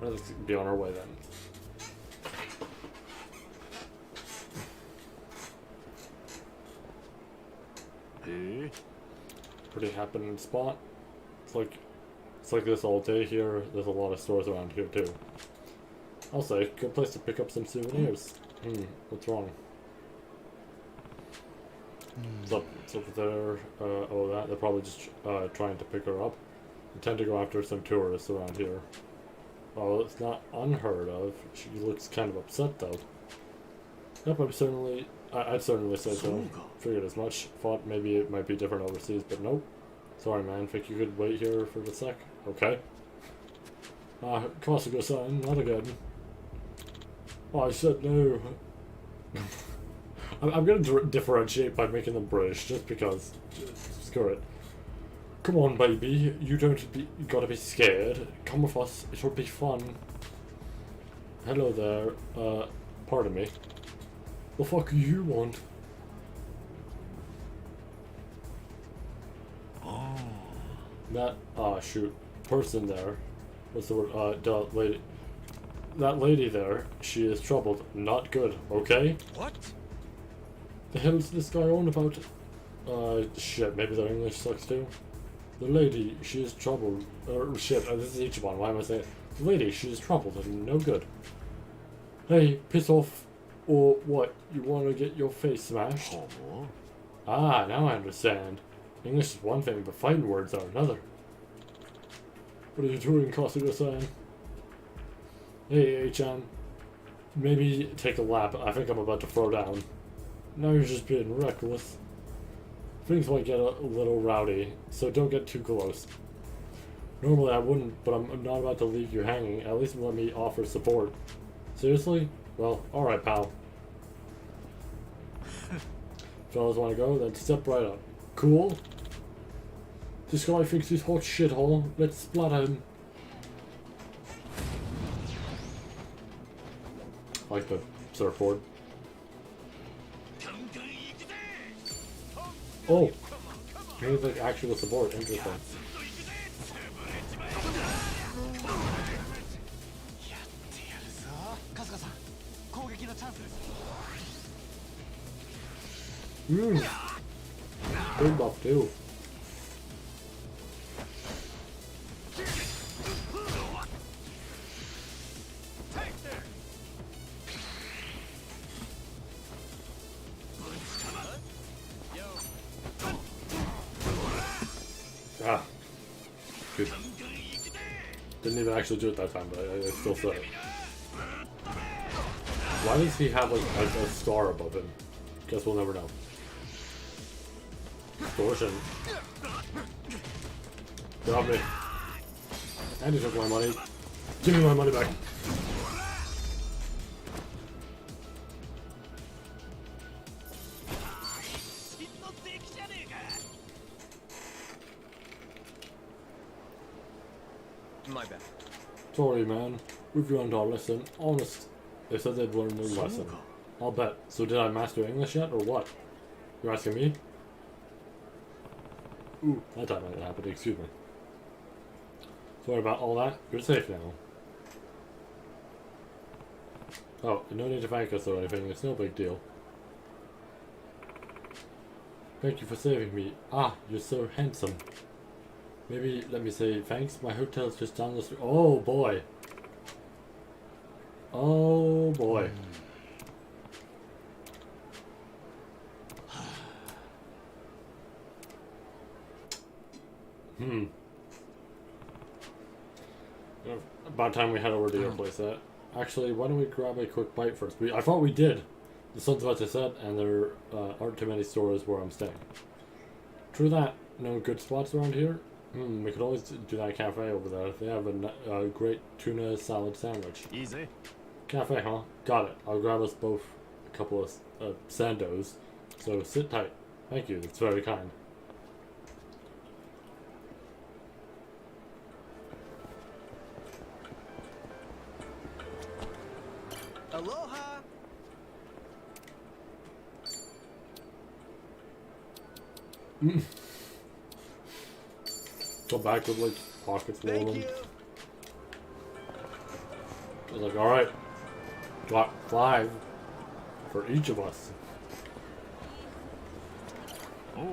Well, let's be on our way then. Eh? Pretty happening spot. It's like this all day here. There's a lot of stores around here too. I'll say, good place to pick up some souvenirs. What's wrong? It's up there. Oh, that they're probably just trying to pick her up. They tend to go after some tourists around here. Well, it's not unheard of. She looks kind of upset though. Yep, I'd certainly say so. Figured as much. Thought maybe it might be different overseas, but nope. Sorry, man. Think you could wait here for a sec? Okay. Kasuga-san, not again. Oh, I said no. I'm gonna differentiate by making them British, just because. Screw it. Come on, baby. You gotta be scared. Come with us. It'll be fun. Hello there. Pardon me. The fuck you want? That, shoot, person there, what's the word, lady, that lady there, she is troubled, not good, okay? What? The hell's this guy on about? Shit, maybe their English sucks too? The lady, she is troubled, shit, this is Ichiban, why am I saying it? The lady, she is troubled and no good. Hey, piss off, or what, you wanna get your face smashed? Oh. Ah, now I understand. English is one thing, but fighting words are another. What are you doing, Kasuga-san? Hey, A-chan. Maybe take a lap. I think I'm about to throw down. Now you're just being reckless. Things might get a little rowdy, so don't get too close. Normally I wouldn't, but I'm not about to leave you hanging. At least let me offer support. Seriously? Well, alright, pal. Fellas wanna go? Then step right up. Cool. This guy thinks he's hot shithole. Let's splatter him. I like the surfboard. Oh! Maybe like actual support. Interesting. 春日さん、攻撃のチャンスです。 Big buff too. Ah. Good. Didn't even actually do it that time, but I still said it. Why does he have like a star above him? Guess we'll never know. Distortion. Get off me. And he took my money. Give me my money back. My bad. Sorry, man. We've learned our lesson. Honest. They said they'd learned the lesson. I'll bet. So did I master English yet, or what? You're asking me? Ooh, that time that happened. Excuse me. Sorry about all that. You're safe now. Oh, no need to thank us or anything. It's no big deal. Thank you for saving me. Ah, you're so handsome. Maybe let me say thanks. My hotel's just down the street. Oh boy. Oh boy. About time we head over to your place. Actually, why don't we grab a quick bite first? I thought we did. The sun's about to set, and there aren't too many stores where I'm staying. True that. No good spots around here? We could always do that cafe over there. They have a great tuna salad sandwich. Easy. Cafe, huh? Got it. I'll grab us both a couple of sandos. So sit tight. Thank you. That's very kind. Aloha! Go back with like pockets full of Thank them. you! I was like, alright. Got 5 for each of us. おう。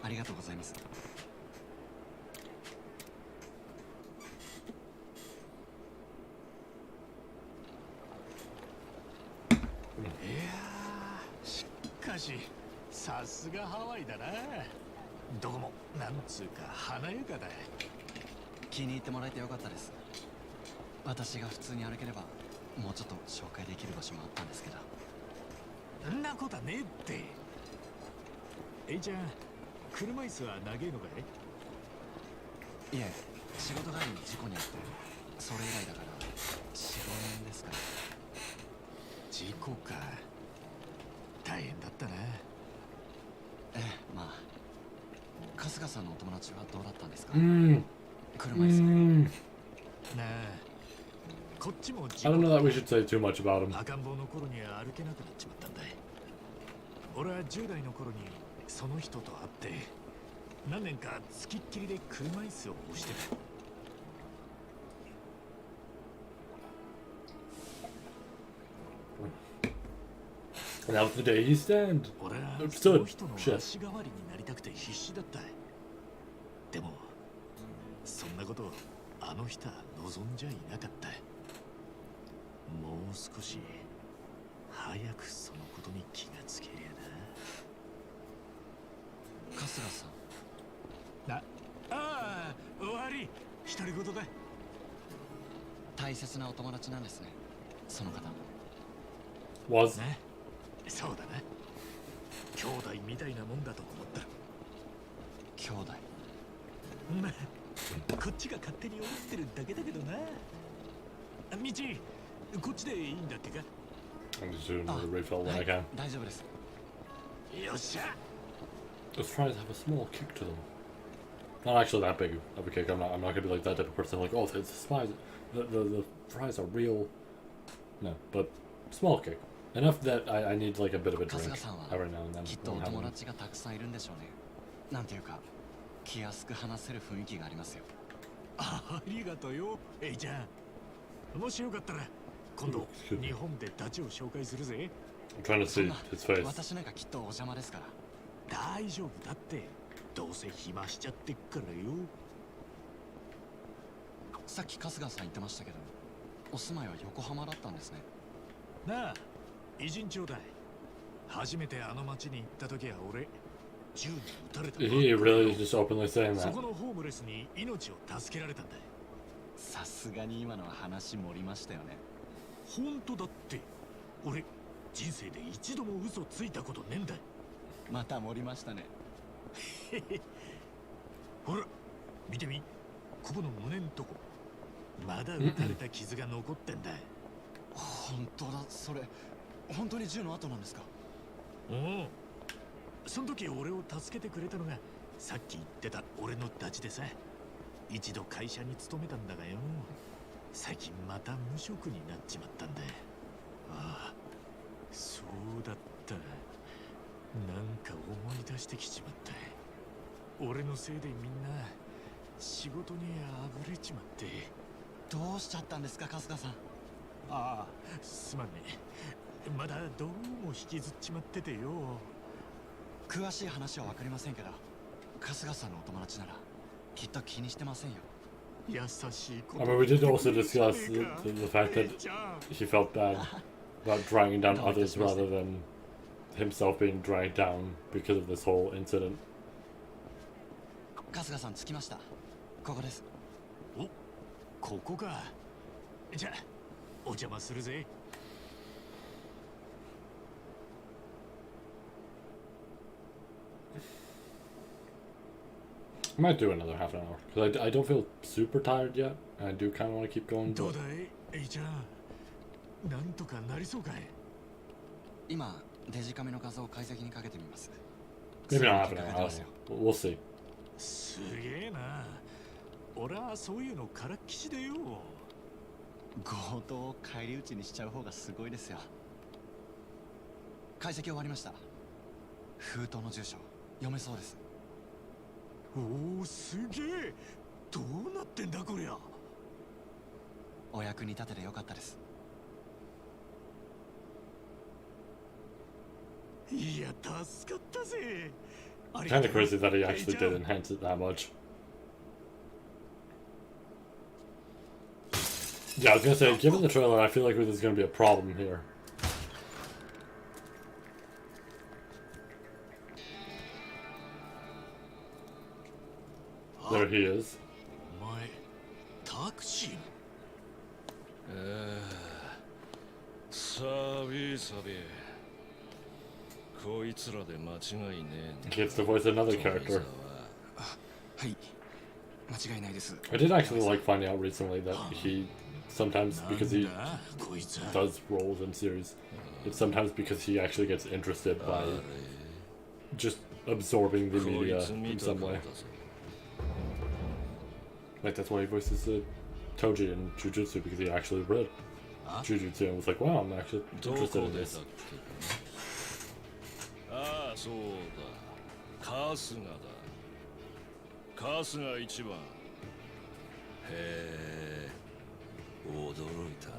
ありがとうございます。しかしさすがハワイだな。どこもなんつうか華やかだ。気に入ってもらえてよかったです。私が普通に歩ければもうちょっと紹介できる場所もあったんですけど。そんなことはねえって。えいちゃん、車椅子は長えのかい？いえ、仕事帰りに事故に遭ってそれ以来だから4、5年ですか。事故か。大変だったな。ええ、まあ春日さんのお友達はどうだったんですか？車椅子。なあ、こっちも I don't know that we should say too much about him. 赤ん坊の頃には歩けなくなっちまったんだ。俺は10代の頃にその人と会って何年かつきっきりで車椅子を押してた。And that was the day he stand. 俺は Stood. その人の Shit. 足代わりになりたくて必死だった。でもそんなことをあの人は望んじゃいなかった。もう少し早くそのことに気がつけりゃな。春日さん。ああ、終わり。独り言だ。大切なお友達なんですね、その方。Was. ね、そうだな。兄弟みたいなもんだと思った。兄弟。まあ、こっちが勝手に思ってるだけだけどな。道、こっちでいいんだっけか？ I'm just doing another refill when I can. 大丈夫です。よっしゃ。 Those fries have a small kick to them. Not actually that big of a kick. I'm not gonna be like that type of person. Like, oh, the fries, the fries are real. No, but small kick. Enough that I need like a bit of a drink every now and then. きっとお友達がたくさんいるんでしょうね。なんていうか気安く話せる雰囲気がありますよ。ありがとうよ、エイちゃん。もしよかったら今度日本でダチを紹介するぜ。I'm trying to see his face. 私なんかきっとお邪魔ですから。大丈夫だって。どうせ暇しちゃってっからよ。さっき春日さん言ってましたけど、お住まいは横浜だったんですね。なあ、偉人ちょうだい。初めてあの町に行った時は俺銃に撃たれた。 He really is just openly saying そ that. このホームレスに命を助けられたんだ。さすがに今のは話盛りましたよね。本当だって。俺人生で一度も嘘ついたことねえんだ。また盛りましたね。ほら見てみ、ここの胸んとこまだ撃たれた傷が残ってんだ。本当だ、それ本当に銃の跡なんですか？おお、その時俺を助けてくれたのがさっき言ってた俺のダチでさ。一度会社に勤めたんだがよ、最近また無職になっちまったんだ。ああ、そうだった。なんか思い出してきちまった。俺のせいでみんな仕事にあぶれちまって。どうしちゃったんですか、春日さん。ああ、すまんね。まだどうも引きずっちまっててよ。詳しい話は分かりませんけど、春日さんのお友達ならきっと気にしてませんよ。優しいこ I と mean, we did also discuss the fact that he felt bad about dragging down others rather than himself being dragged down because of this whole incident. 春日さん着きました。ここです。お、ここか。じゃあお邪魔するぜ。I might do another half an hour because I don't feel super tired yet. And I do kind of want to keep going. どうだい、エイちゃん。なんとかなりそうかい。今デジカメの画像を解析にかけてみます。 Maybe not half an hour. I don't know. We'll see. すげえな。俺はそういうのからっきしでよ。強盗を返り討ちにしちゃう方がすごいですよ。解析終わりました。封筒の住所読めそうです。おお、すげえ。どうなってんだこりゃ。お役に立ててよかったです。いや、助かったぜ。 Kind of crazy that he actually did enhance it that much. Yeah, I was gonna say, given the trailer, I feel like there's gonna be a problem here. There he is. お前、タクシー。サビサビ。こいつらで間違いねえ。 He gets to voice another character. はい、間違いないです。 I did actually like finding out recently that he sometimes, because he こいつ。 does roles in series, it's sometimes because he actually gets interested by just absorbing the media in some way. Like that's why he voices Toji in Jujutsu, because he actually read Jujutsu and was like, wow, I'm actually interested in this. ああ、そうだ。春日だ。春日一番。へえ、驚いたな。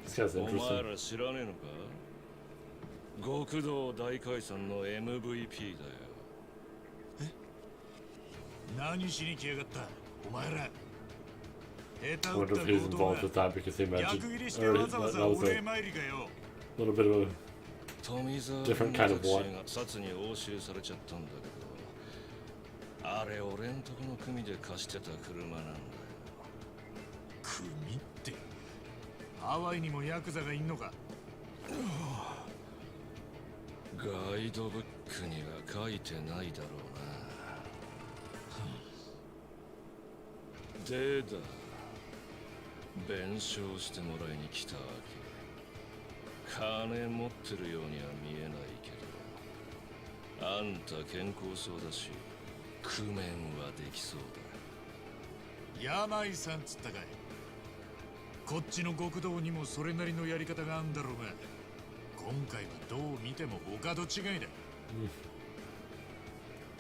This guy's お前 interesting. ら知らねえのか？極道大解散の MVP だよ。何しに来やがった、お前ら。 I wonder if he's involved with that because he mentioned, or that was a little bit of a different kind of one. 札に押収されちゃったんだけど、あれ俺んとこの組で貸してた車なんだよ。組って？ハワイにもヤクザがいんのか？ガイドブックには書いてないだろうな。でだ。 弁償してもらいに来たわけ。金持ってるようには見えないけど、あんた健康そうだし、工面はできそうだ。山井さんつったかい。こっちの極道にもそれなりのやり方があんだろうが、今回はどう見てもお門違いだ。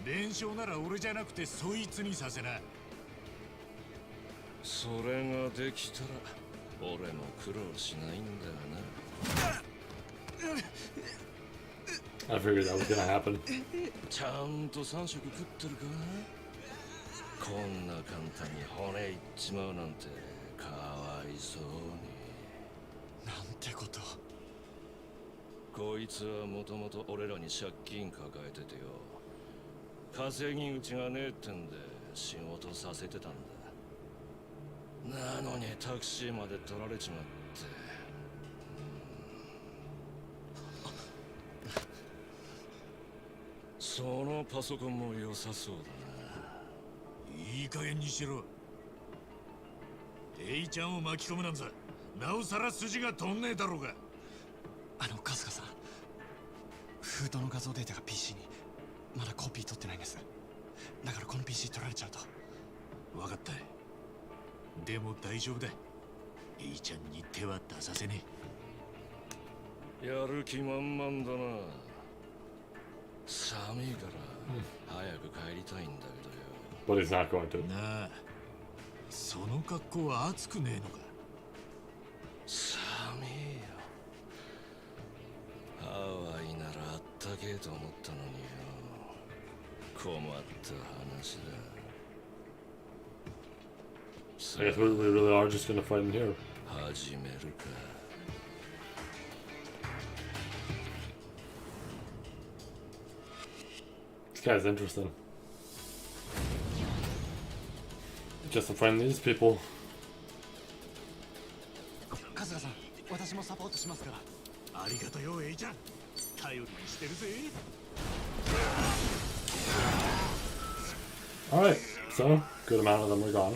弁償なら俺じゃなくてそいつにさせな。 それができたら俺も苦労しないんだよな。 I figured that was gonna happen. ちゃんと3食食ってるか？こんな簡単に骨いっちまうなんてかわいそうに。なんてこと。こいつはもともと俺らに借金抱えててよ。稼ぎ口がねえってんで仕事させてたんだ。 なのにタクシーまで取られちまって、そのパソコンも良さそうだな。いい加減にしろ。エイちゃんを巻き込むなんざなおさら筋が飛んねえだろうが。春日さん、封筒の画像データが PC にまだコピー取ってないんです。だからこの PC 取られちゃうと。分かった。 でも大丈夫だ。エイちゃんに手は出させねえ。やる気満々だな。寒いから早く帰りたいんだけどよ。But he's not going to. なあ、その格好は暑くねえのか？寒いよ。ハワイならあったけええと思ったのによ。困った話だ。 I guess we really are just gonna fight in here. 始めるか。 This guy's interesting. Just to find these people. 春日さん、私もサポートしますから。ありがとよ、エイちゃん。頼りにしてるぜ。 Alright, so, good amount of them are gone.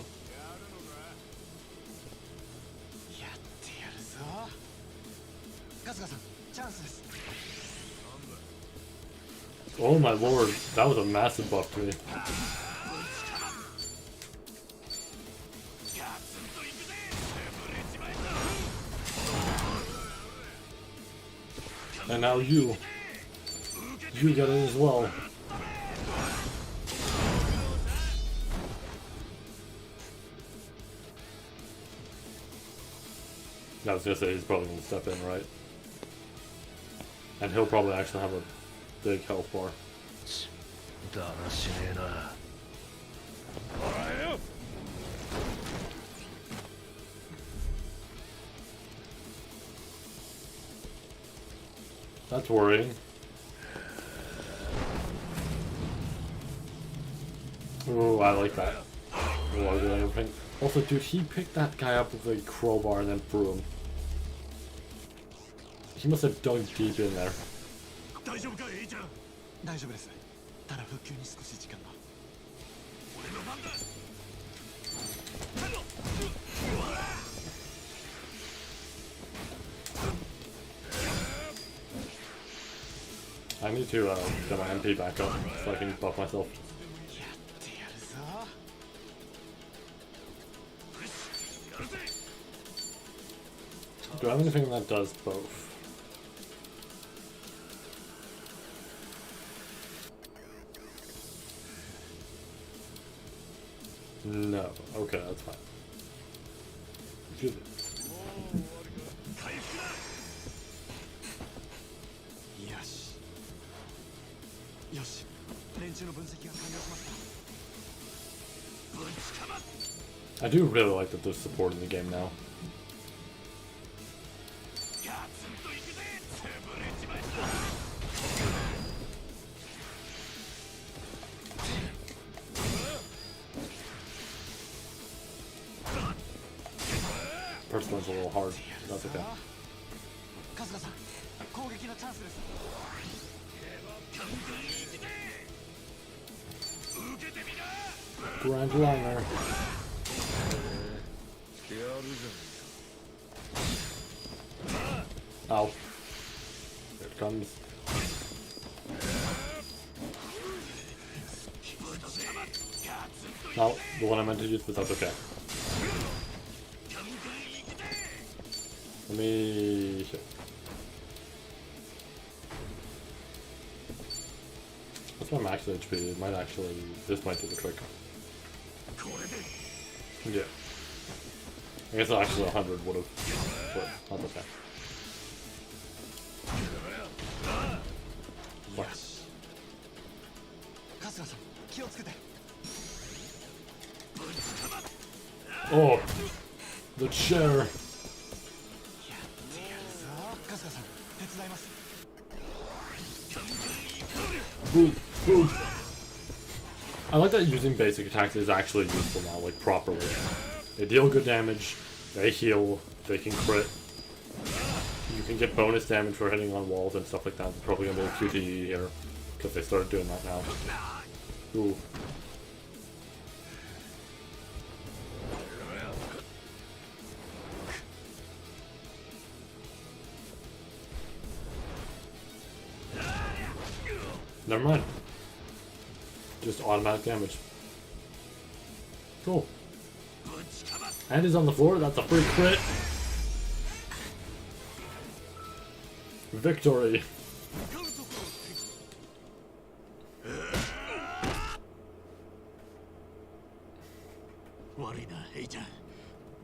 やってやるぞ。春日さん、チャンスです。 Oh my lord, that was a massive buff to me. And now you get it as well. I was gonna say he's probably gonna step in, right? And he'll probably actually have a big health bar. だらしねえな。おいよ。 That's worrying. Ooh, I like that. Also, dude, he picked that guy up with a crowbar and then threw him. He must have dug deep in there. 大丈夫か、エイちゃん。大丈夫です。ただ復旧に少し時間が。俺の番だ。 I need to get my MP back up so I can buff myself. やってやるぞ。 Do I have anything that does both? No. Okay, that's fine. Good. よし。よし。連中の分析が完了しました。 I do really like that there's support in the game now. First one's a little hard. That's okay. 春日さん、攻撃のチャンスです。 Grand liner. Ow. Here it comes. No, the one I meant to use, but that's okay. Let me... What's my max HP? It might actually... This might do the trick. Yeah. I guess actually 100 would have, but that's okay. Fuck. 春日さん、気をつけて。 Oh! The chair! やってやるぞ。春日さん、手伝います。 Boop, boop. I like that using basic attacks is actually useful now, like properly. They deal good damage, they heal, they can crit. You can get bonus damage for hitting on walls and stuff like that. It's probably gonna be a QTE here, because they started doing that now. Ooh. Never mind. Just automatic damage. Cool. And he's on the floor. That's a free crit. Victory. 悪いな、エイちゃん。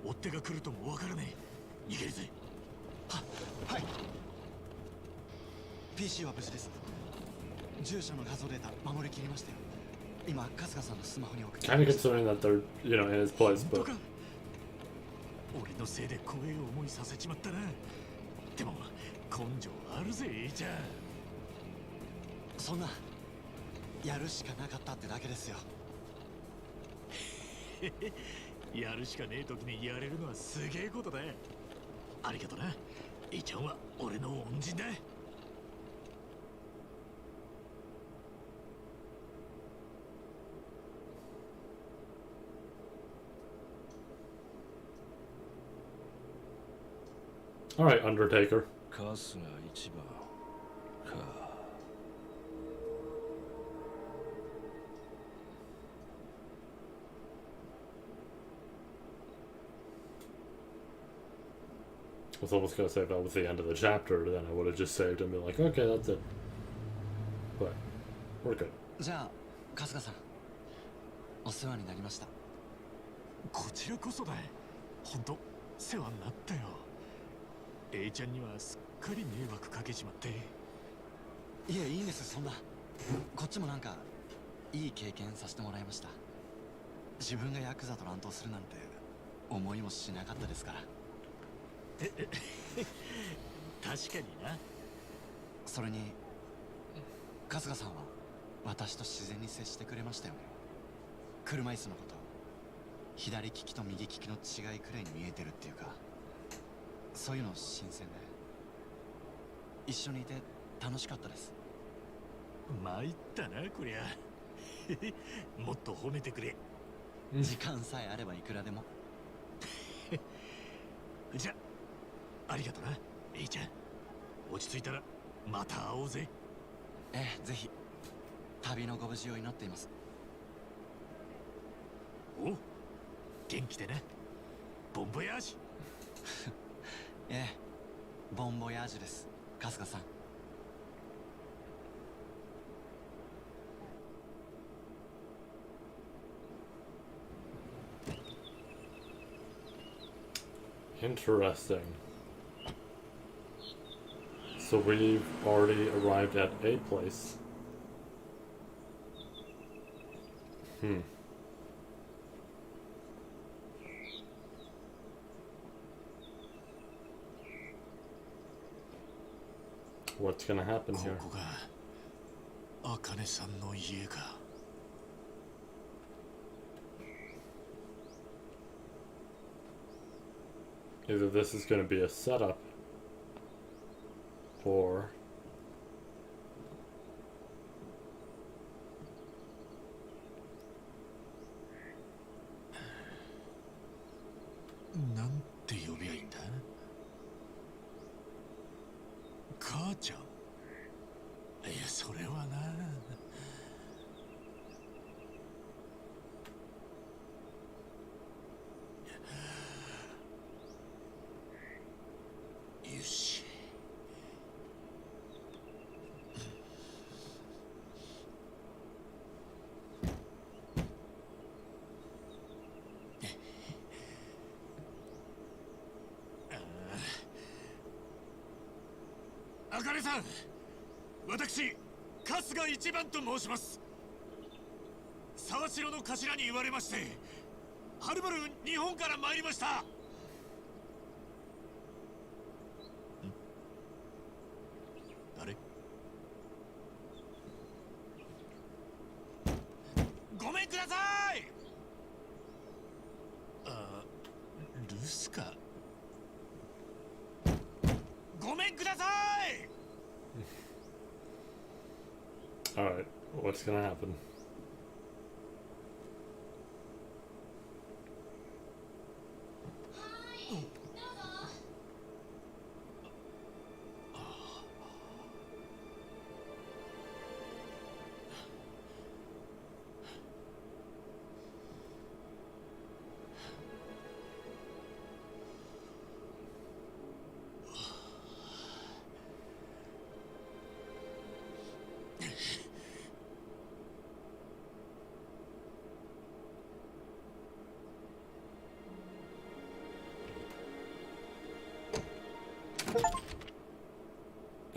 追っ手が来るともわからねえ。逃げるぜ。はい。PC は無事です。住所の画像データ守りきりましたよ。今春日さんのスマホに送って Kind of considering that they're, you know, in his place, 本当 but か。俺のせいで怖い思いさせちまったな。でも根性あるぜ、Aちゃん。そんなやるしかなかったってだけですよ。やるしかねえ時にやれるのはすげえことだ。ありがとな。Aちゃんは俺の恩人だ。alright, Undertaker. カスが一番か。I was almost gonna say if that was the end of the chapter, then I would have just saved and been like, okay, that's it. But we're good. じゃあ春日さん、お世話になりました。こちらこそだ。ほんと世話になったよ。Aちゃんにはすっかり迷惑かけちまって。いえ、いいんです。そんなこっちもなんかいい経験させてもらいました。自分がヤクザと乱闘するなんて思いもしなかったですから。確かにな。それに春日さんは私と自然に接してくれましたよね。車椅子のこと、左利きと右利きの違いくらいに見えてるっていうか、そういうの新鮮で一緒にいて楽しかったです。参ったなこりゃ。もっと褒めてくれ。時間さえあればいくらでも。じゃありがとな、Aちゃん。落ち着いたらまた会おうぜ。ええ、ぜひ。旅のご無事を祈っています。お、元気でな。ボンボヤージュ。ええ、ボンボヤージュです、春日さん。Interesting. So we've already arrived at a place. What's gonna happen こ here? こが茜さんの家か。Either this is gonna be a setup, orなんて呼びゃいいんだ。母ちゃん。いや、それはな。よし。あかねさん、私春日一番と申します。沢城の頭に言われまして、はるばる日本から参りました。誰？ごめんください。あ、留守か。ごめんください。alright, what's gonna happen?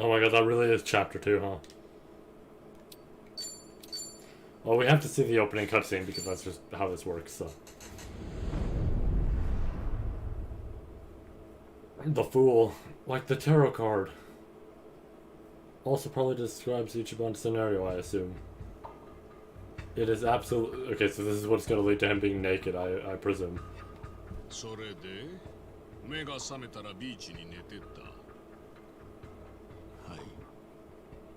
Oh my god, that really is chapter 2, huh? Well, we have to see the opening cutscene because that's just how this works, so. The Fool, like the tarot card. Also probably describes Ichiban's scenario, I assume. It is absolutely... Okay, so this is what's going to lead to him being naked, I presume. それで目が覚めたらビーチに寝てた。はい。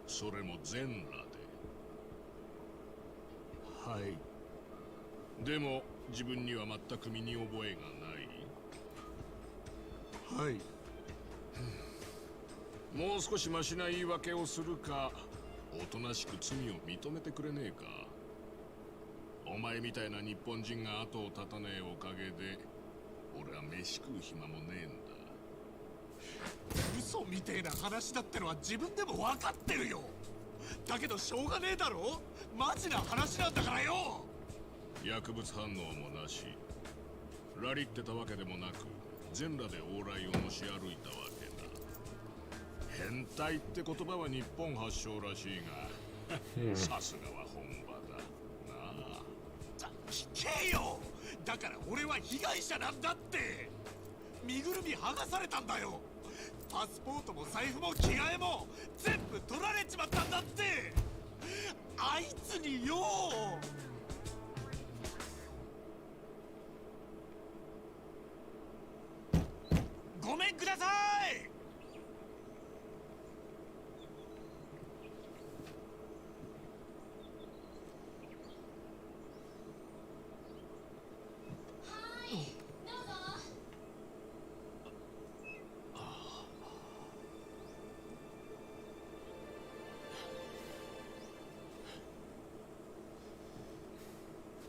それも全裸で。はい。でも自分には全く身に覚えがない。はい。もう少しマシな言い訳をするか、おとなしく罪を認めてくれねえか。お前みたいな日本人が後を絶たねえおかげで、俺は飯食う暇もねえんだ。嘘みてえな話だってのは自分でも分かってるよ。だけどしょうがねえだろ。マジな話なんだからよ。薬物反応もなし、ラリってたわけでもなく、全裸で往来をのし歩いたわけだ。変態って言葉は日本発祥らしいが、さすがは本場だなあ。聞けよ。だから俺は被害者なんだって。身ぐるみ剥がされたんだよ。パスポートも財布も着替えも全部取られちまったんだって。あいつによ。ごめんください。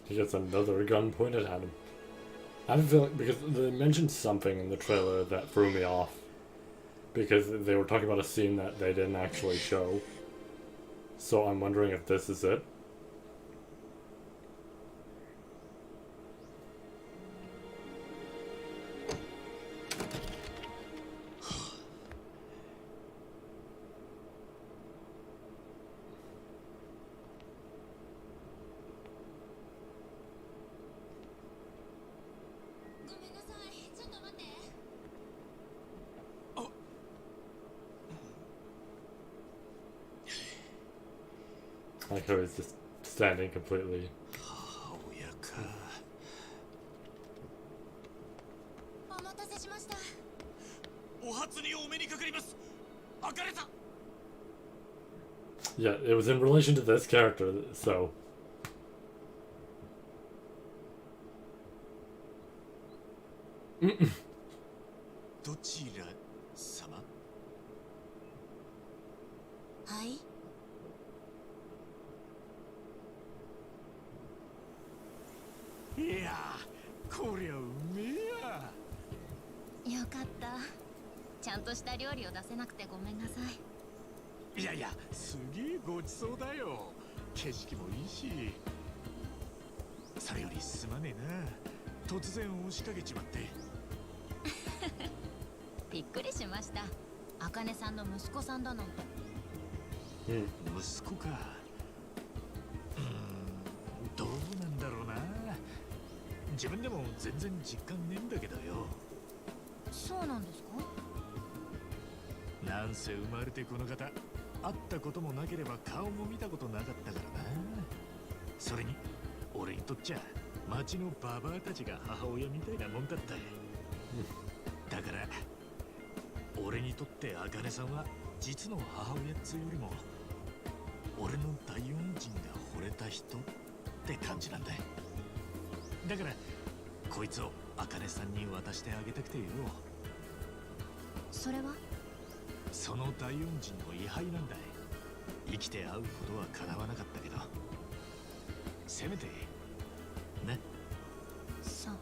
He gets another gun pointed at him. I have a feeling, because they mentioned something in the trailer that threw me off. Because they were talking about a scene that they didn't actually show. So I'm wondering if this is it. Like how he's just standing completely. お待たせしました。お初にお目にかかります。あかねさん。 Yeah, it was in relation to this character, so. どちら様？はい。いやー、こりゃうめえや。よかった。ちゃんとした料理を出せなくてごめんなさい。いやいや、すげえごちそうだよ。景色もいいし。それよりすまねえな。突然押しかけちまって。びっくりしました。茜さんの息子さんだなんて。息子か。どうなんだろうな。自分でも全然実感ねえんだけどよ。そうなんですか？なんせ生まれてこの方、会ったこともなければ顔も見たことなかったからな。それに俺にとっちゃ町のババアたちが母親みたいなもんだった。だから俺にとって茜さんは実の母親っつうよりも俺の第四人が惚れた人って感じなんだ。だからこいつを茜さんに渡してあげたくてよ。それは？その第四人の位牌なんだ。生きて会うことは叶わなかったけど、せめてね。そう。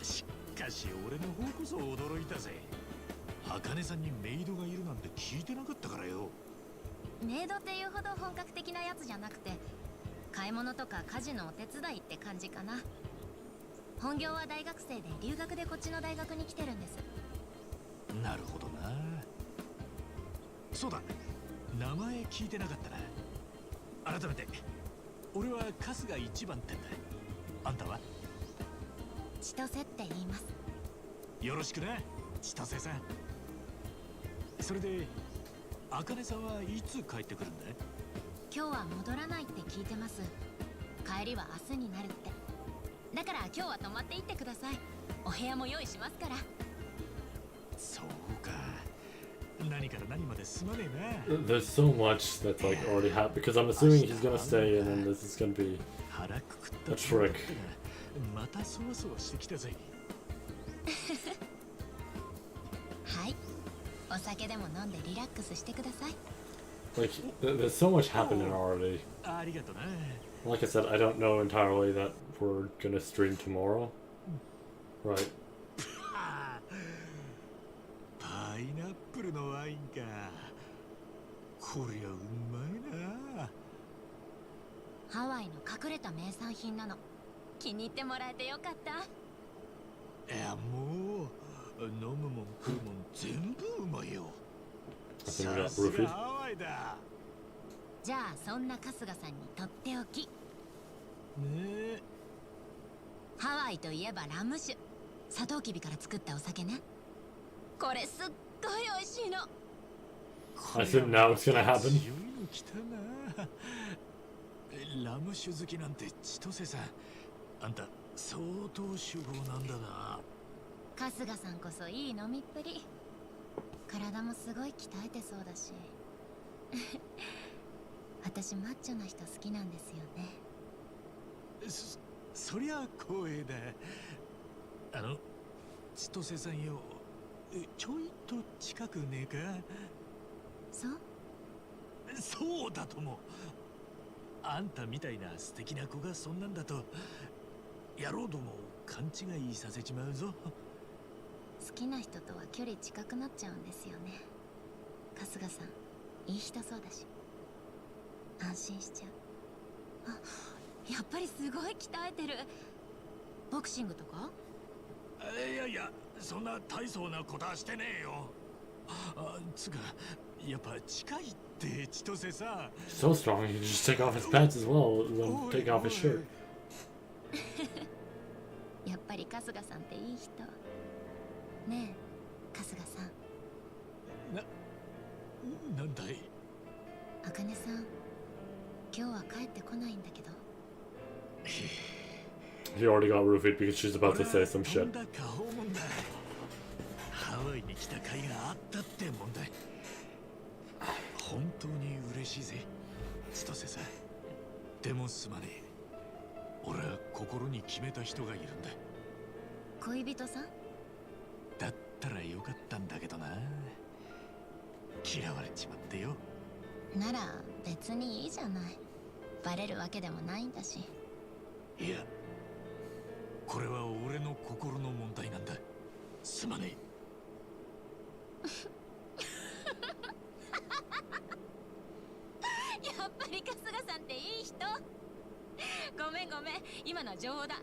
しかし俺の方こそ驚いたぜ。茜さんにメイドがいるなんて聞いてなかったからよ。メイドっていうほど本格的なやつじゃなくて、買い物とか家事のお手伝いって感じかな。本業は大学生で留学でこっちの大学に来てるんです。なるほどな。そうだ、名前聞いてなかったな。改めて俺は春日一番ってんだ。あんたは？千歳って言います。よろしくな、千歳さん。それで茜さんはいつ帰ってくるんだ？今日は戻らないって聞いてます。帰りは明日になるって。だから今日は泊まっていってください。お部屋も用意しますから。そうか。何から何まですまねえな。 There's so much that's like already happened because I'm assuming he's gonna stay and then this is gonna be 腹くくった a trick. またそわそわしてきたぜ。はい。お酒でも飲んでリラックスしてください。Like, there's so much happening already. ありがとな。 Like I said, I don't know entirely that we're gonna stream tomorrow. Right. パイナップルのワインか。こりゃうまいな。ハワイの隠れた名産品なの。気に入ってもらえてよかった。いやもう飲むもん食うもん全部うまいよ。 I think we got さすが roofied. ハワイだ。じゃあそんな春日さんにとっておき。ねえ。ハワイといえばラム酒。サトウキビから作ったお酒ね。これすっごい美味しいの。 I think now it's gonna happen. 強いの来たな。ラム酒好きなんて千歳さん、あんた相当酒豪なんだな。春日さんこそいい飲みっぷり。体もすごい鍛えてそうだし。私マッチョな人好きなんですよね。そりゃ光栄だ。千歳さんよ、ちょいと近くねえか？そう？そうだとも。あんたみたいな素敵な子がそんなんだと野郎ども勘違いさせちまうぞ。好きな人とは距離近くなっちゃうんですよね。春日さんいい人そうだし安心しちゃう。あ、やっぱりすごい鍛えてる。ボクシングとか？いやいや、そんな大層なことはしてねえよ。つかやっぱ近いって千歳さ。 So strong, he can just take off his pants as well and then take off his shirt. やっぱり春日さんっていい人ねえ。春日さん。なんだい？茜さん、今日は帰ってこないんだけど。 He already got roofied because she's about to say some shit. ハワイに来た甲斐があったって問題。本当に嬉しいぜ千歳さん。でもすまねえ。俺は心に決めた人がいるんだ。恋人さん？だったらよかったんだけどな。嫌われちまってよ。なら別にいいじゃない。バレるわけでもないんだし。いや、これは俺の心の問題なんだ。すまねえ。やっぱり春日さんっていい人。ごめんごめん、今のは情報だ。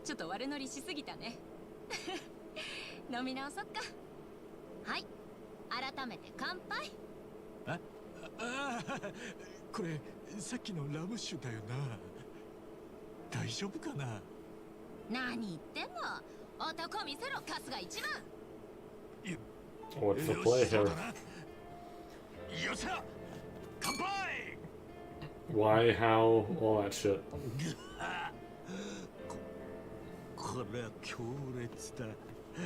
ちょっと悪乗りしすぎたね。飲み直そっか。はい、改めて乾杯。これさっきのラム酒だよな。大丈夫かな？何言ってんの。男見せろ、春日一番。 What's the play here? よっしゃ、乾杯。 Why, how, all that shit. これは強烈だ。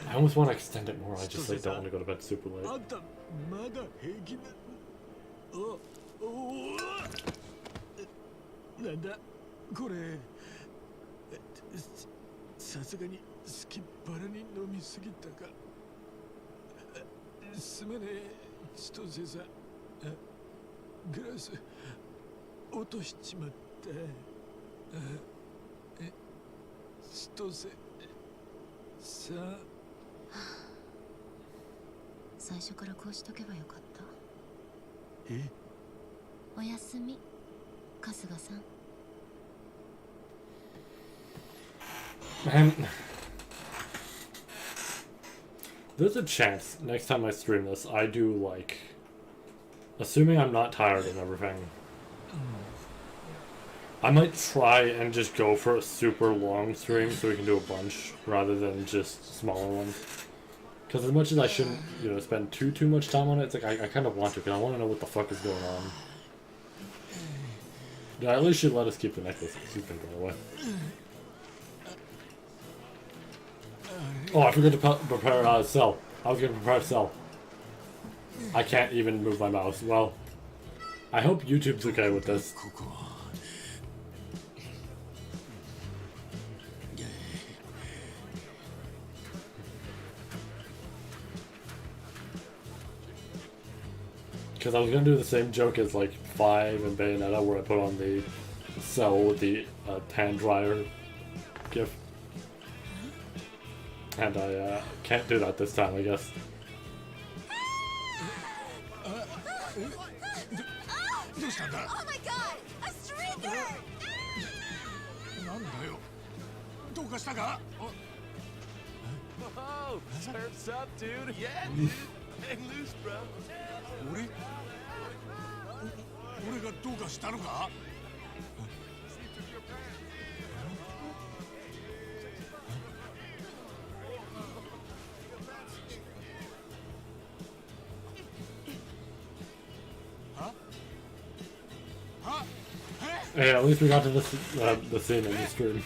I almost want to extend it more, I just like don't want to go to bed super あ late. んたまだ平気な。なんだこれ。さすがにすきっ腹に飲みすぎたか。すまねえ千歳さん。グラス落としちまった。千歳さん。最初からこうしとけばよかった。え？おやすみ春日さん。 Man, there's a chance next time I stream this, I do like Assuming I'm not tired and everything, I might try and just go for a super long stream so we can do a bunch rather than just smaller ones. Because as much as I shouldn't, you know, spend too much time on it, it's like I kind of want to, because I want to know what the fuck is going on. Yeah, at least should let us keep the necklace. She's been going away. Oh, I forgot to prepare Cell. I was going to prepare Cell. I can't even move my mouse. Well, I hope YouTube's okay with this. Because I was going to do the same joke as like 5 and Bayonetta where I put on the Cell with the hand dryer gif. And I can't do that this time, I guess. Oh my god! A streaker! Oh, surf's up, dude. Yeah, dude. Hang loose, bro. 俺がどうかしたのか? Hey, at least we got to the scene in the stream.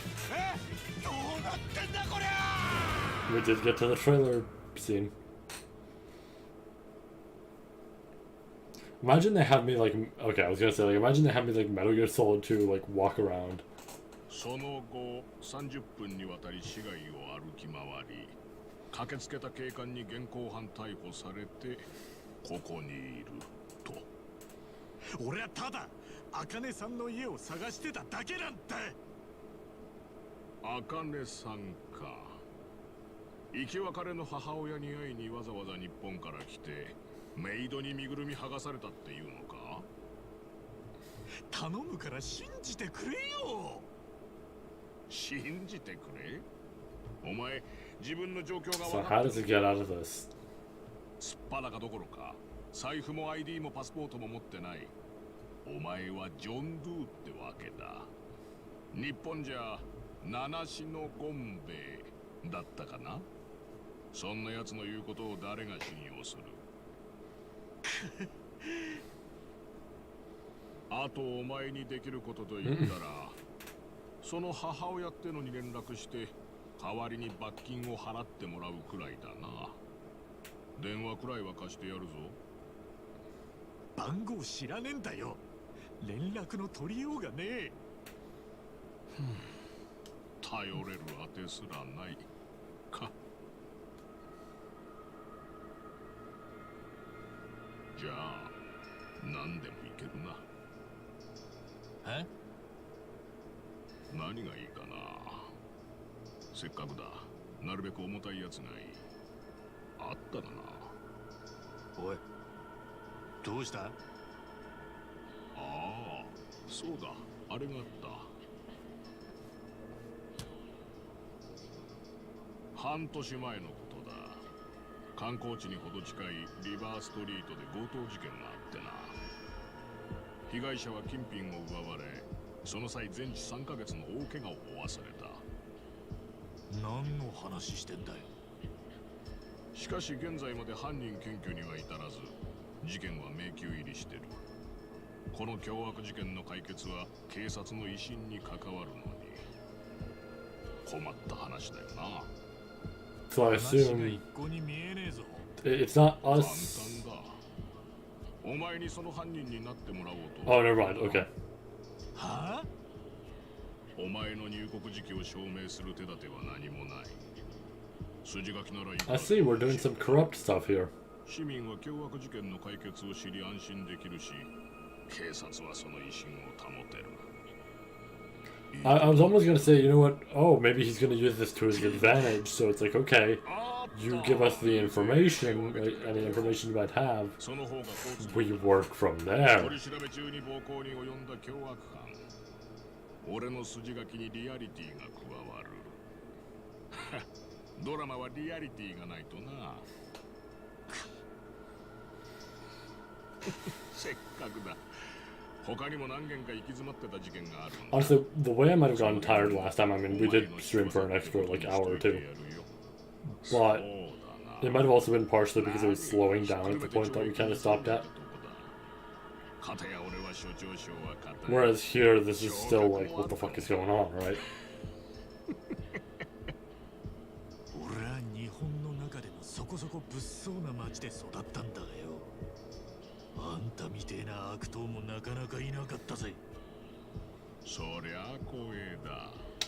We did get to the trailer scene. Imagine they have me like, okay, I was gonna say like, imagine they have me like Metal Gear Solid 2 like walk around. その後30分にわたり市街を歩き回り、駆けつけた警官に現行犯逮捕されてここにいると。俺はただ茜さんの家を探してただけなんだ。茜さんか。生き別れの母親に会いにわざわざ日本から来てメイドに身ぐるみ剥がされたっていうのか？頼むから信じてくれよ。信じてくれ？お前自分の状況が So 分 how かっ does て he get out of this? すっぱらかどころか財布も ID もパスポートも持ってない。お前はジョン・ドゥってわけだ。日本じゃ七種のゴンベイだったかな。そんな奴の言うことを誰が信用する？あとお前にできることと言ったら、その母親ってのに連絡して代わりに罰金を払ってもらうくらいだな。電話くらいは貸してやるぞ。番号知らねえんだよ。連絡の取りようがねえ。頼れるあてすらないか。じゃあ何でもいけるな。え？何がいいかな。せっかくだ。なるべく重たいやつがいい。あったらな。おい、どうした？ああ、そうだ。あれがあった。半年前のことだ。観光地にほど近いリバーストリートで強盗事件があってな。被害者は金品を奪われ、その際全治3ヶ月の大怪我を負わされた。何の話してんだよ。しかし現在まで犯人検挙には至らず、事件は迷宮入りしてる。この凶悪事件の解決は警察の威信に関わるのに。困った話だよな。So I assume it's not us. 簡単だ。お前にその犯人になってもらおうと。Oh, never mind. Okay. はあ？お前の入国時期を証明する手立ては何もない。筋書きならいい。I see. We're doing some corrupt stuff here. 市民は凶悪事件の解決を知り安心できるし、警察はその威信を保てる。I was almost gonna say, you know what? Oh, maybe he's gonna use this to his advantage. So it's like, okay, you give us the information, any information you might have. We work from there. 取り調べ中に暴行に及んだ凶悪犯。俺の筋書きにリアリティが加わる。ドラマはリアリティがないとな。Honestly, the way I might have gotten tired last time, I mean, we did stream for an extra, like, hour or two. But it might have also been partially because it was slowing down at the point that we kind of stopped at. Whereas here, this is still like, what the fuck is going on, right?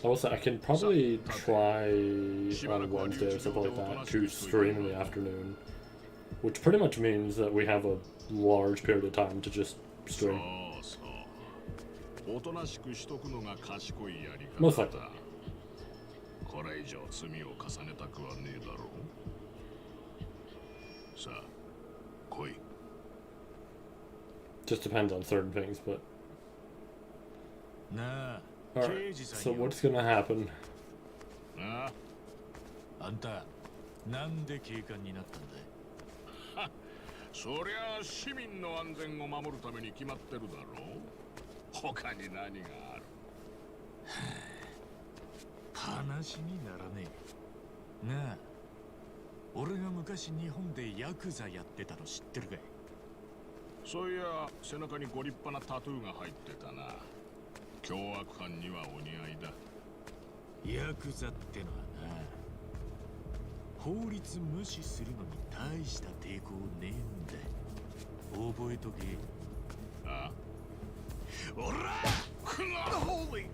Also, I can probably try on Wednesday or something like that to stream in the afternoon, which pretty much means that we have a large period of time to just stream. Most likely. Just depends on certain things, but... Alright, so what's gonna happen? Holy!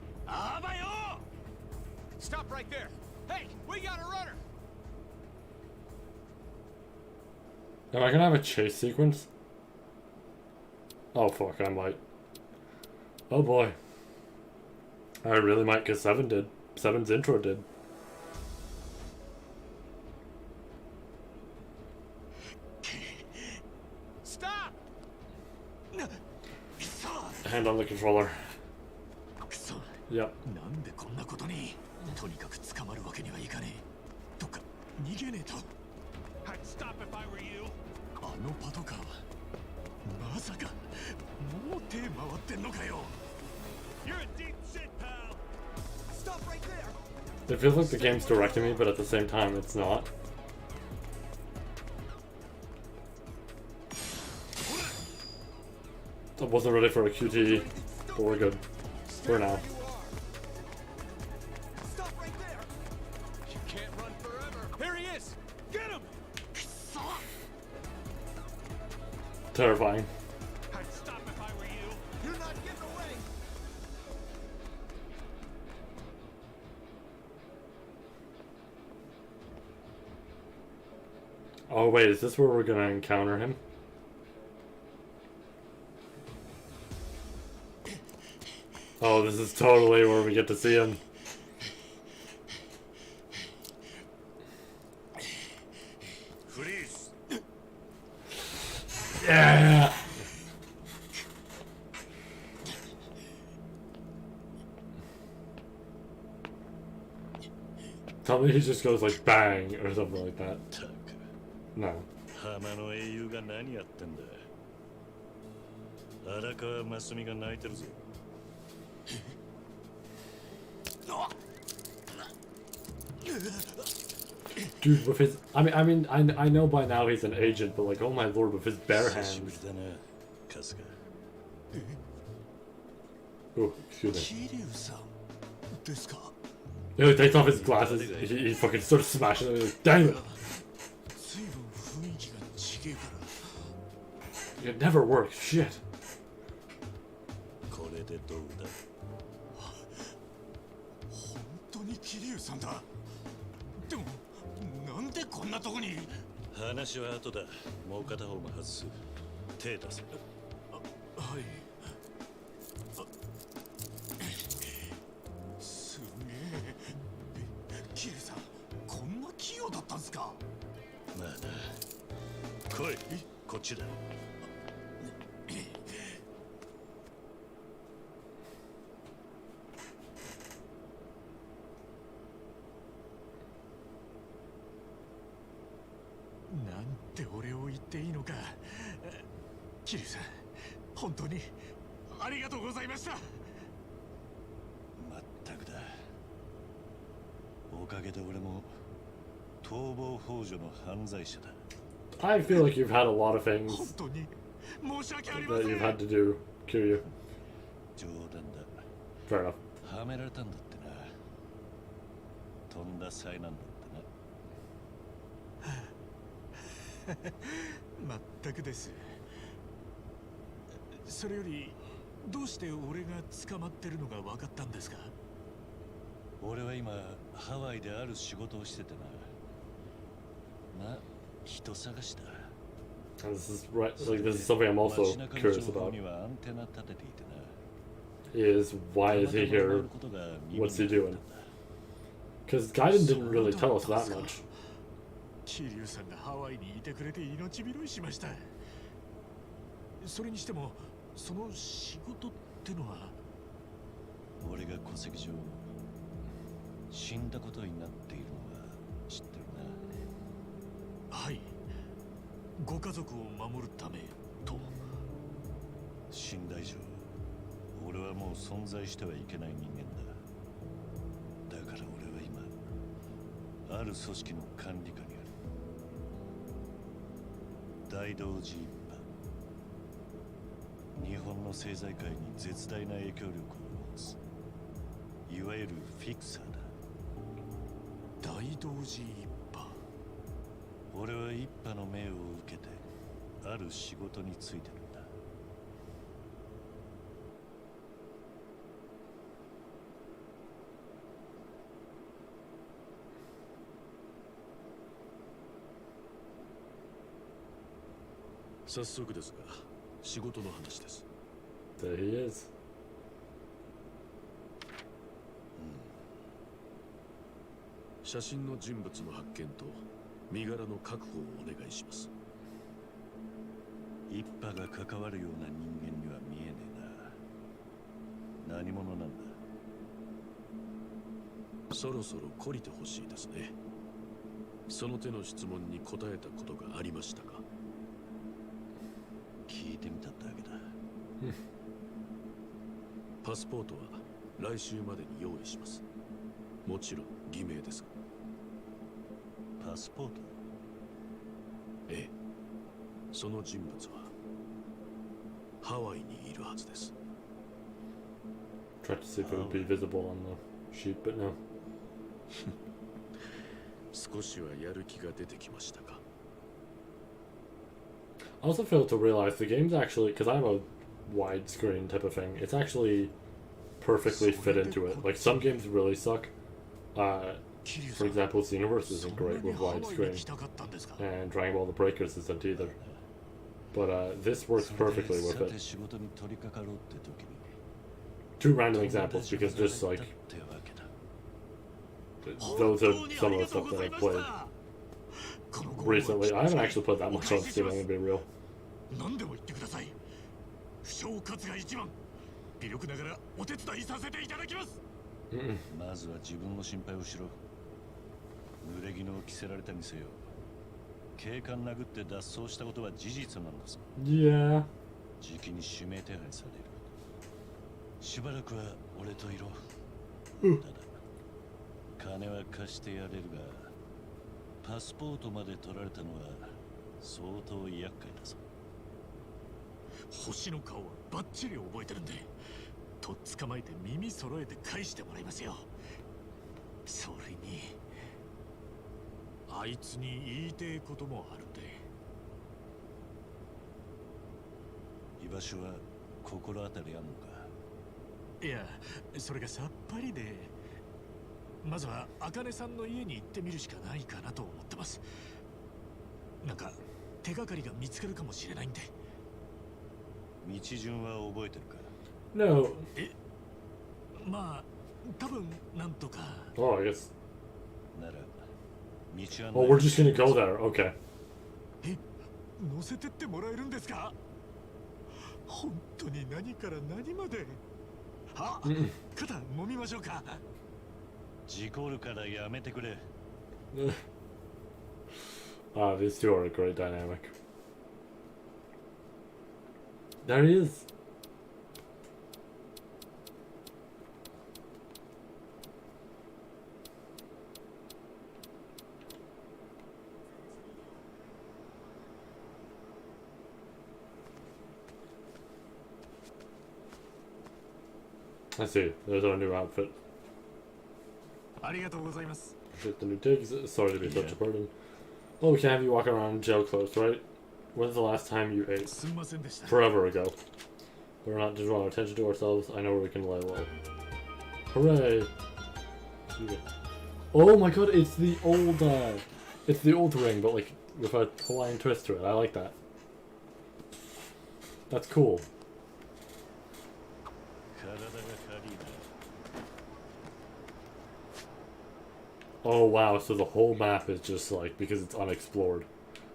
Stop right there! Hey, we got a runner! Am I gonna have a chase sequence? Oh fuck, I might. Oh boy. I really might, because 7 did. 7's intro did. Stop! Hand on the controller. Yep. I'd stop if I were you. You're a deep shit, pal. Stop right there. It feels like the game's directing me, but at the same time, it's not. I wasn't ready for a QTE, but we're good. For now. Stop right there. You can't run forever. Here he is. Get him. Terrifying. I'd stop if I were you. You're not getting away. Oh wait, is this where we're gonna encounter him? Oh, this is totally where we get to see him. Freeze. Yeah! Tell me he just goes like bang or something like that. No. Dude, with his, I know by now he's an agent, but like, oh my lord, with his bare hands. Oh, excuse me. He takes off his glasses, he fucking starts smashing them, like, damn it! It never works, shit. 本当にありがとうございました。まったくだ。おかげで俺も逃亡幇助の犯罪者だ。 I feel like you've had a lot of things 本当に申し訳ありませ that ん。 you've had to do, Kiryu. 冗談だ。 Fair enough. はめられたんだってな。とんだ災難だったな。まったくです。それよりどうして俺が捕まってるのが分かったんですか？俺は今ハワイである仕事をしててな。まあ人探しだ。 And this is right. Like this is something I'm also 街中の curious 情報 about. にはアンテナ立てていてな。 Is why is he here? What's he doing? Because Gaiden didn't really tell us that much. 桐生さんがハワイにいてくれて命拾いしました。それにしてもその仕事ってのは。俺が戸籍上死んだことになっているのは知ってるな。はい。ご家族を守るためと。死んだ以上俺はもう存在してはいけない人間だ。だから俺は今ある組織の管理下にある。大同時一派。日本の政財界に絶大な影響力を持つ、いわゆるフィクサーだ。大同時一派。俺は一派の命を受けてある仕事に就いてるんだ。早速ですが、仕事の話です。There he is. 写真の人物の発見と身柄の確保をお願いします。一派が関わるような人間には見えねえな。何者なんだ？そろそろ懲りてほしいですね。その手の質問に答えたことがありましたか？聞いてみただけだ。パスポートは来週までに用意します。もちろん偽名ですが。パスポート？ええ。その人物はハワイにいるはずです。Tried to see if it would be visible on the sheet, but no. 少しはやる気が出てきましたか？ I also failed to realize the game's actually, because I have a widescreen type of thing, it's actually perfectly fit into it. Like some games really suck. For example, the Universe isn't great with widescreen, and Dragon Ball The Breakers isn't either. But this works perfectly with it. Two random examples, because just like those are some of the stuff that I've played recently. I haven't actually played that much on Steam, I'm gonna be real. 何でも言ってください。不祥活が一番。微力ながらお手伝いさせていただきます。まずは自分の心配をしろ。濡れ衣を着せられたにせよ。警官殴って脱走したことは事実なんだぞ。Yeah. じきに指名手配される。しばらくは俺といろ。ただ、金は貸してやれるが、パスポートまで取られたのは相当厄介だぞ。星の顔はバッチリ覚えてるんで、とっ捕まえて耳揃えて返してもらいますよ。それにあいつに言いてえこともあるんで。居場所は心当たりあんのか？いや、それがさっぱりで、まずは茜さんの家に行ってみるしかないかなと思ってます。なんか手がかりが見つかるかもしれないんで。道順は覚えてるか？ No. まあ、多分なんとか。Oh, I guess. なら、道案内。 Oh, we're just gonna go there. Okay. 乗せてってもらえるんですか？本当に何から何まで。あ、肩揉みましょうか。事故るからやめてくれ。These two are a great dynamic. There he is. I see. There's our new outfit. ありがとうございます。 Shit, the new digs. Sorry to be such a burden. Oh, we can have you walk around in jail clothes, right? When's the last time you ate? すみませんでした。 Forever ago. We're not to draw attention to ourselves. I know where we can lay low. Hooray! Oh my god, it's the old ring, but like with a Hawaiian twist to it. I like that. That's cool. Oh wow, so the whole map is just like, because it's unexplored.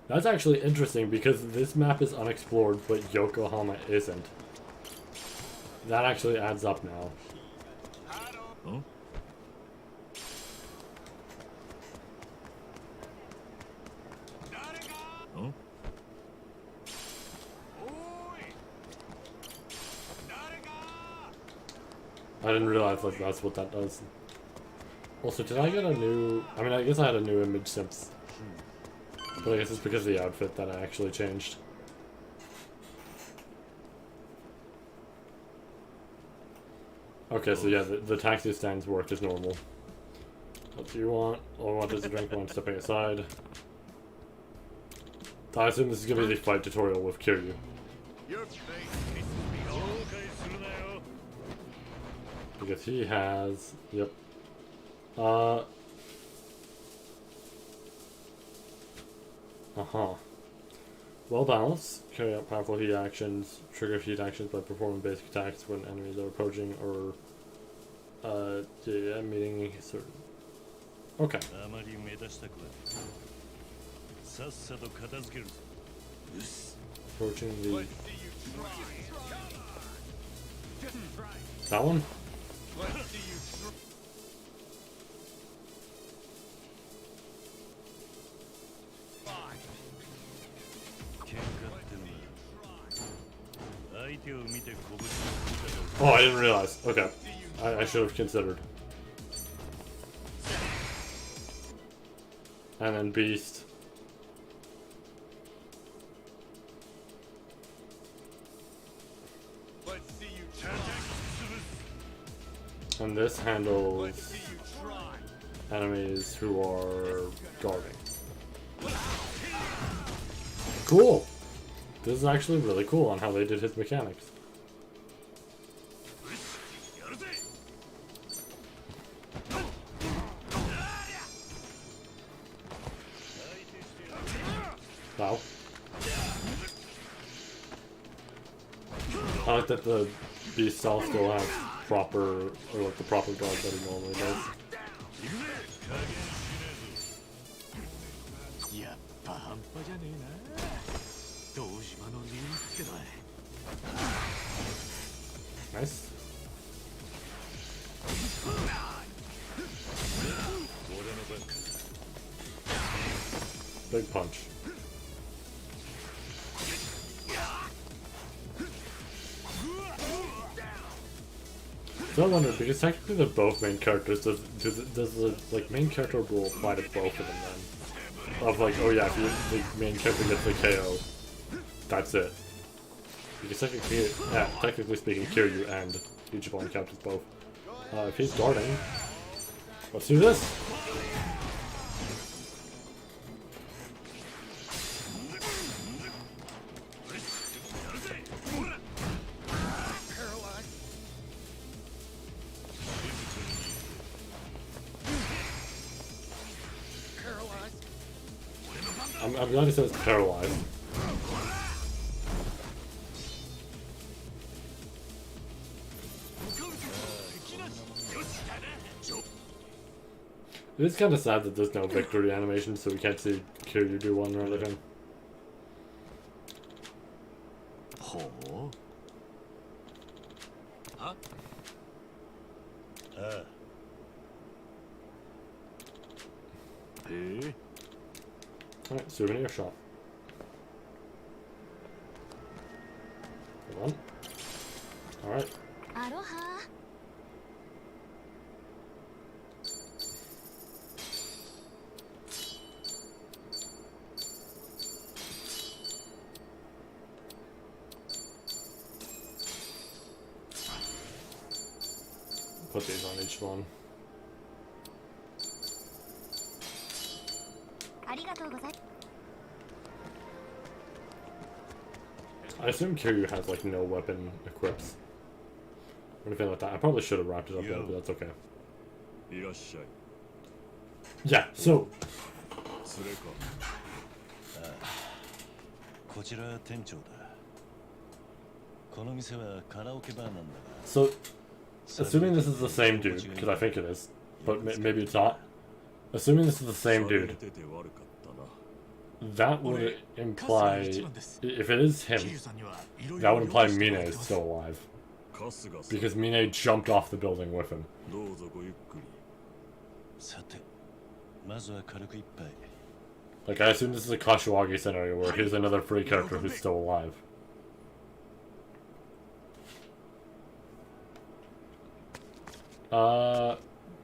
That's actually interesting because this map is unexplored, but Yokohama isn't. That actually adds up now. Huh? Huh? I didn't realize like that's what that does. Also, did I get a new... I mean, I guess I had a new image since. But I guess it's because of the outfit that I actually changed. Okay, so yeah, the taxi stands work as normal. What do you want? All I want is a drink while I'm stepping aside. I assume this is going to be the fight tutorial with Kiryu. Because he has... Yep. Uh-huh. Well balanced. Carry out powerful heat actions. Trigger heat actions by performing basic attacks when enemies are approaching or... yeah, meeting certain... Okay. Approaching the... That one? Oh, I didn't realize. Okay. I should have considered. And then Beast. And this handles enemies who are guarding. Cool! This is actually really cool on how they did his mechanics. Wow. I like that the beast self still has proper, or like the proper guard that he normally does. Nice. Big punch. So I wonder, because technically they're both main characters, does the like main character rule apply to both of them then? Of like, oh yeah, if you, the main character gets the KO, that's it. Because technically, yeah, technically speaking, Kiryu and Ichiban captures both. If he's guarding, let's do this! I'm glad he says paralyzed. It is kind of sad that there's no victory animation, so we can't see Kiryu do one or anything. Alright, souvenir shop. Hold on. Alright. Aloha. Put these on each one. I assume Kiryu has like no weapon equips or anything like that. I probably should have wrapped it up there, but that's okay. Yeah, so こちら店長だ。この店はカラオケバーなんだが。 So assuming this is the same dude, because I think it is, but maybe it's not. Assuming this is the same dude, that would imply, if it is him, that would imply Mine is still alive. Because Mine jumped off the building with him. さて、まずは軽く一杯。 Like, I assume this is a Kashiwagi scenario where here's another free character who's still alive.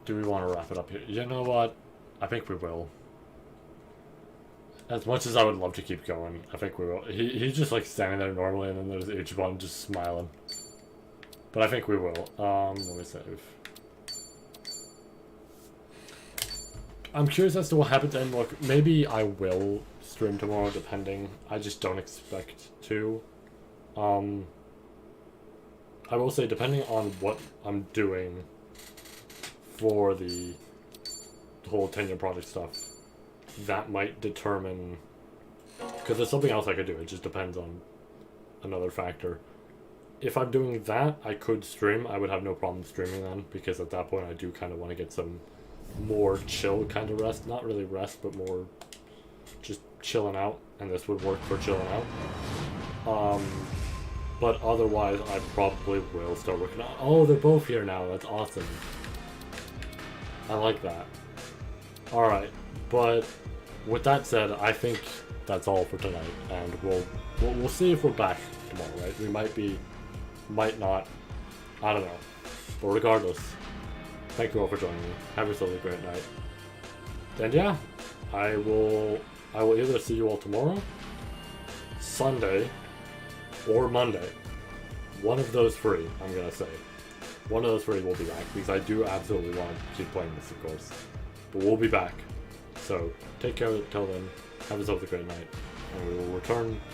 Do we want to wrap it up here? You know what? I think we will. As much as I would love to keep going, I think we will. He's just like standing there normally, and then there's Ichiban just smiling. But I think we will. Let me save. I'm curious as to what happens, and look, maybe I will stream tomorrow, depending. I just don't expect to. I will say, depending on what I'm doing for the whole 10-year project stuff, that might determine, because there's something else I could do, it just depends on another factor. If I'm doing that, I could stream. I would have no problem streaming then, because at that point I do kind of want to get some more chill kind of rest. Not really rest, but more just chilling out, and this would work for chilling out. But otherwise I probably will start working on— oh, they're both here now, that's awesome. I like that. Alright, but with that said, I think that's all for tonight, and we'll see if we're back tomorrow, right? We might be, might not, I don't know. But regardless, thank you all for joining me. Have yourselves a great night. And yeah, I will either see you all tomorrow, Sunday, or Monday. One of those three, I'm gonna say. One of those three will be back, because I do absolutely want to keep playing this, of course. But we'll be back. So, take care till then, have yourselves a great night, and we will return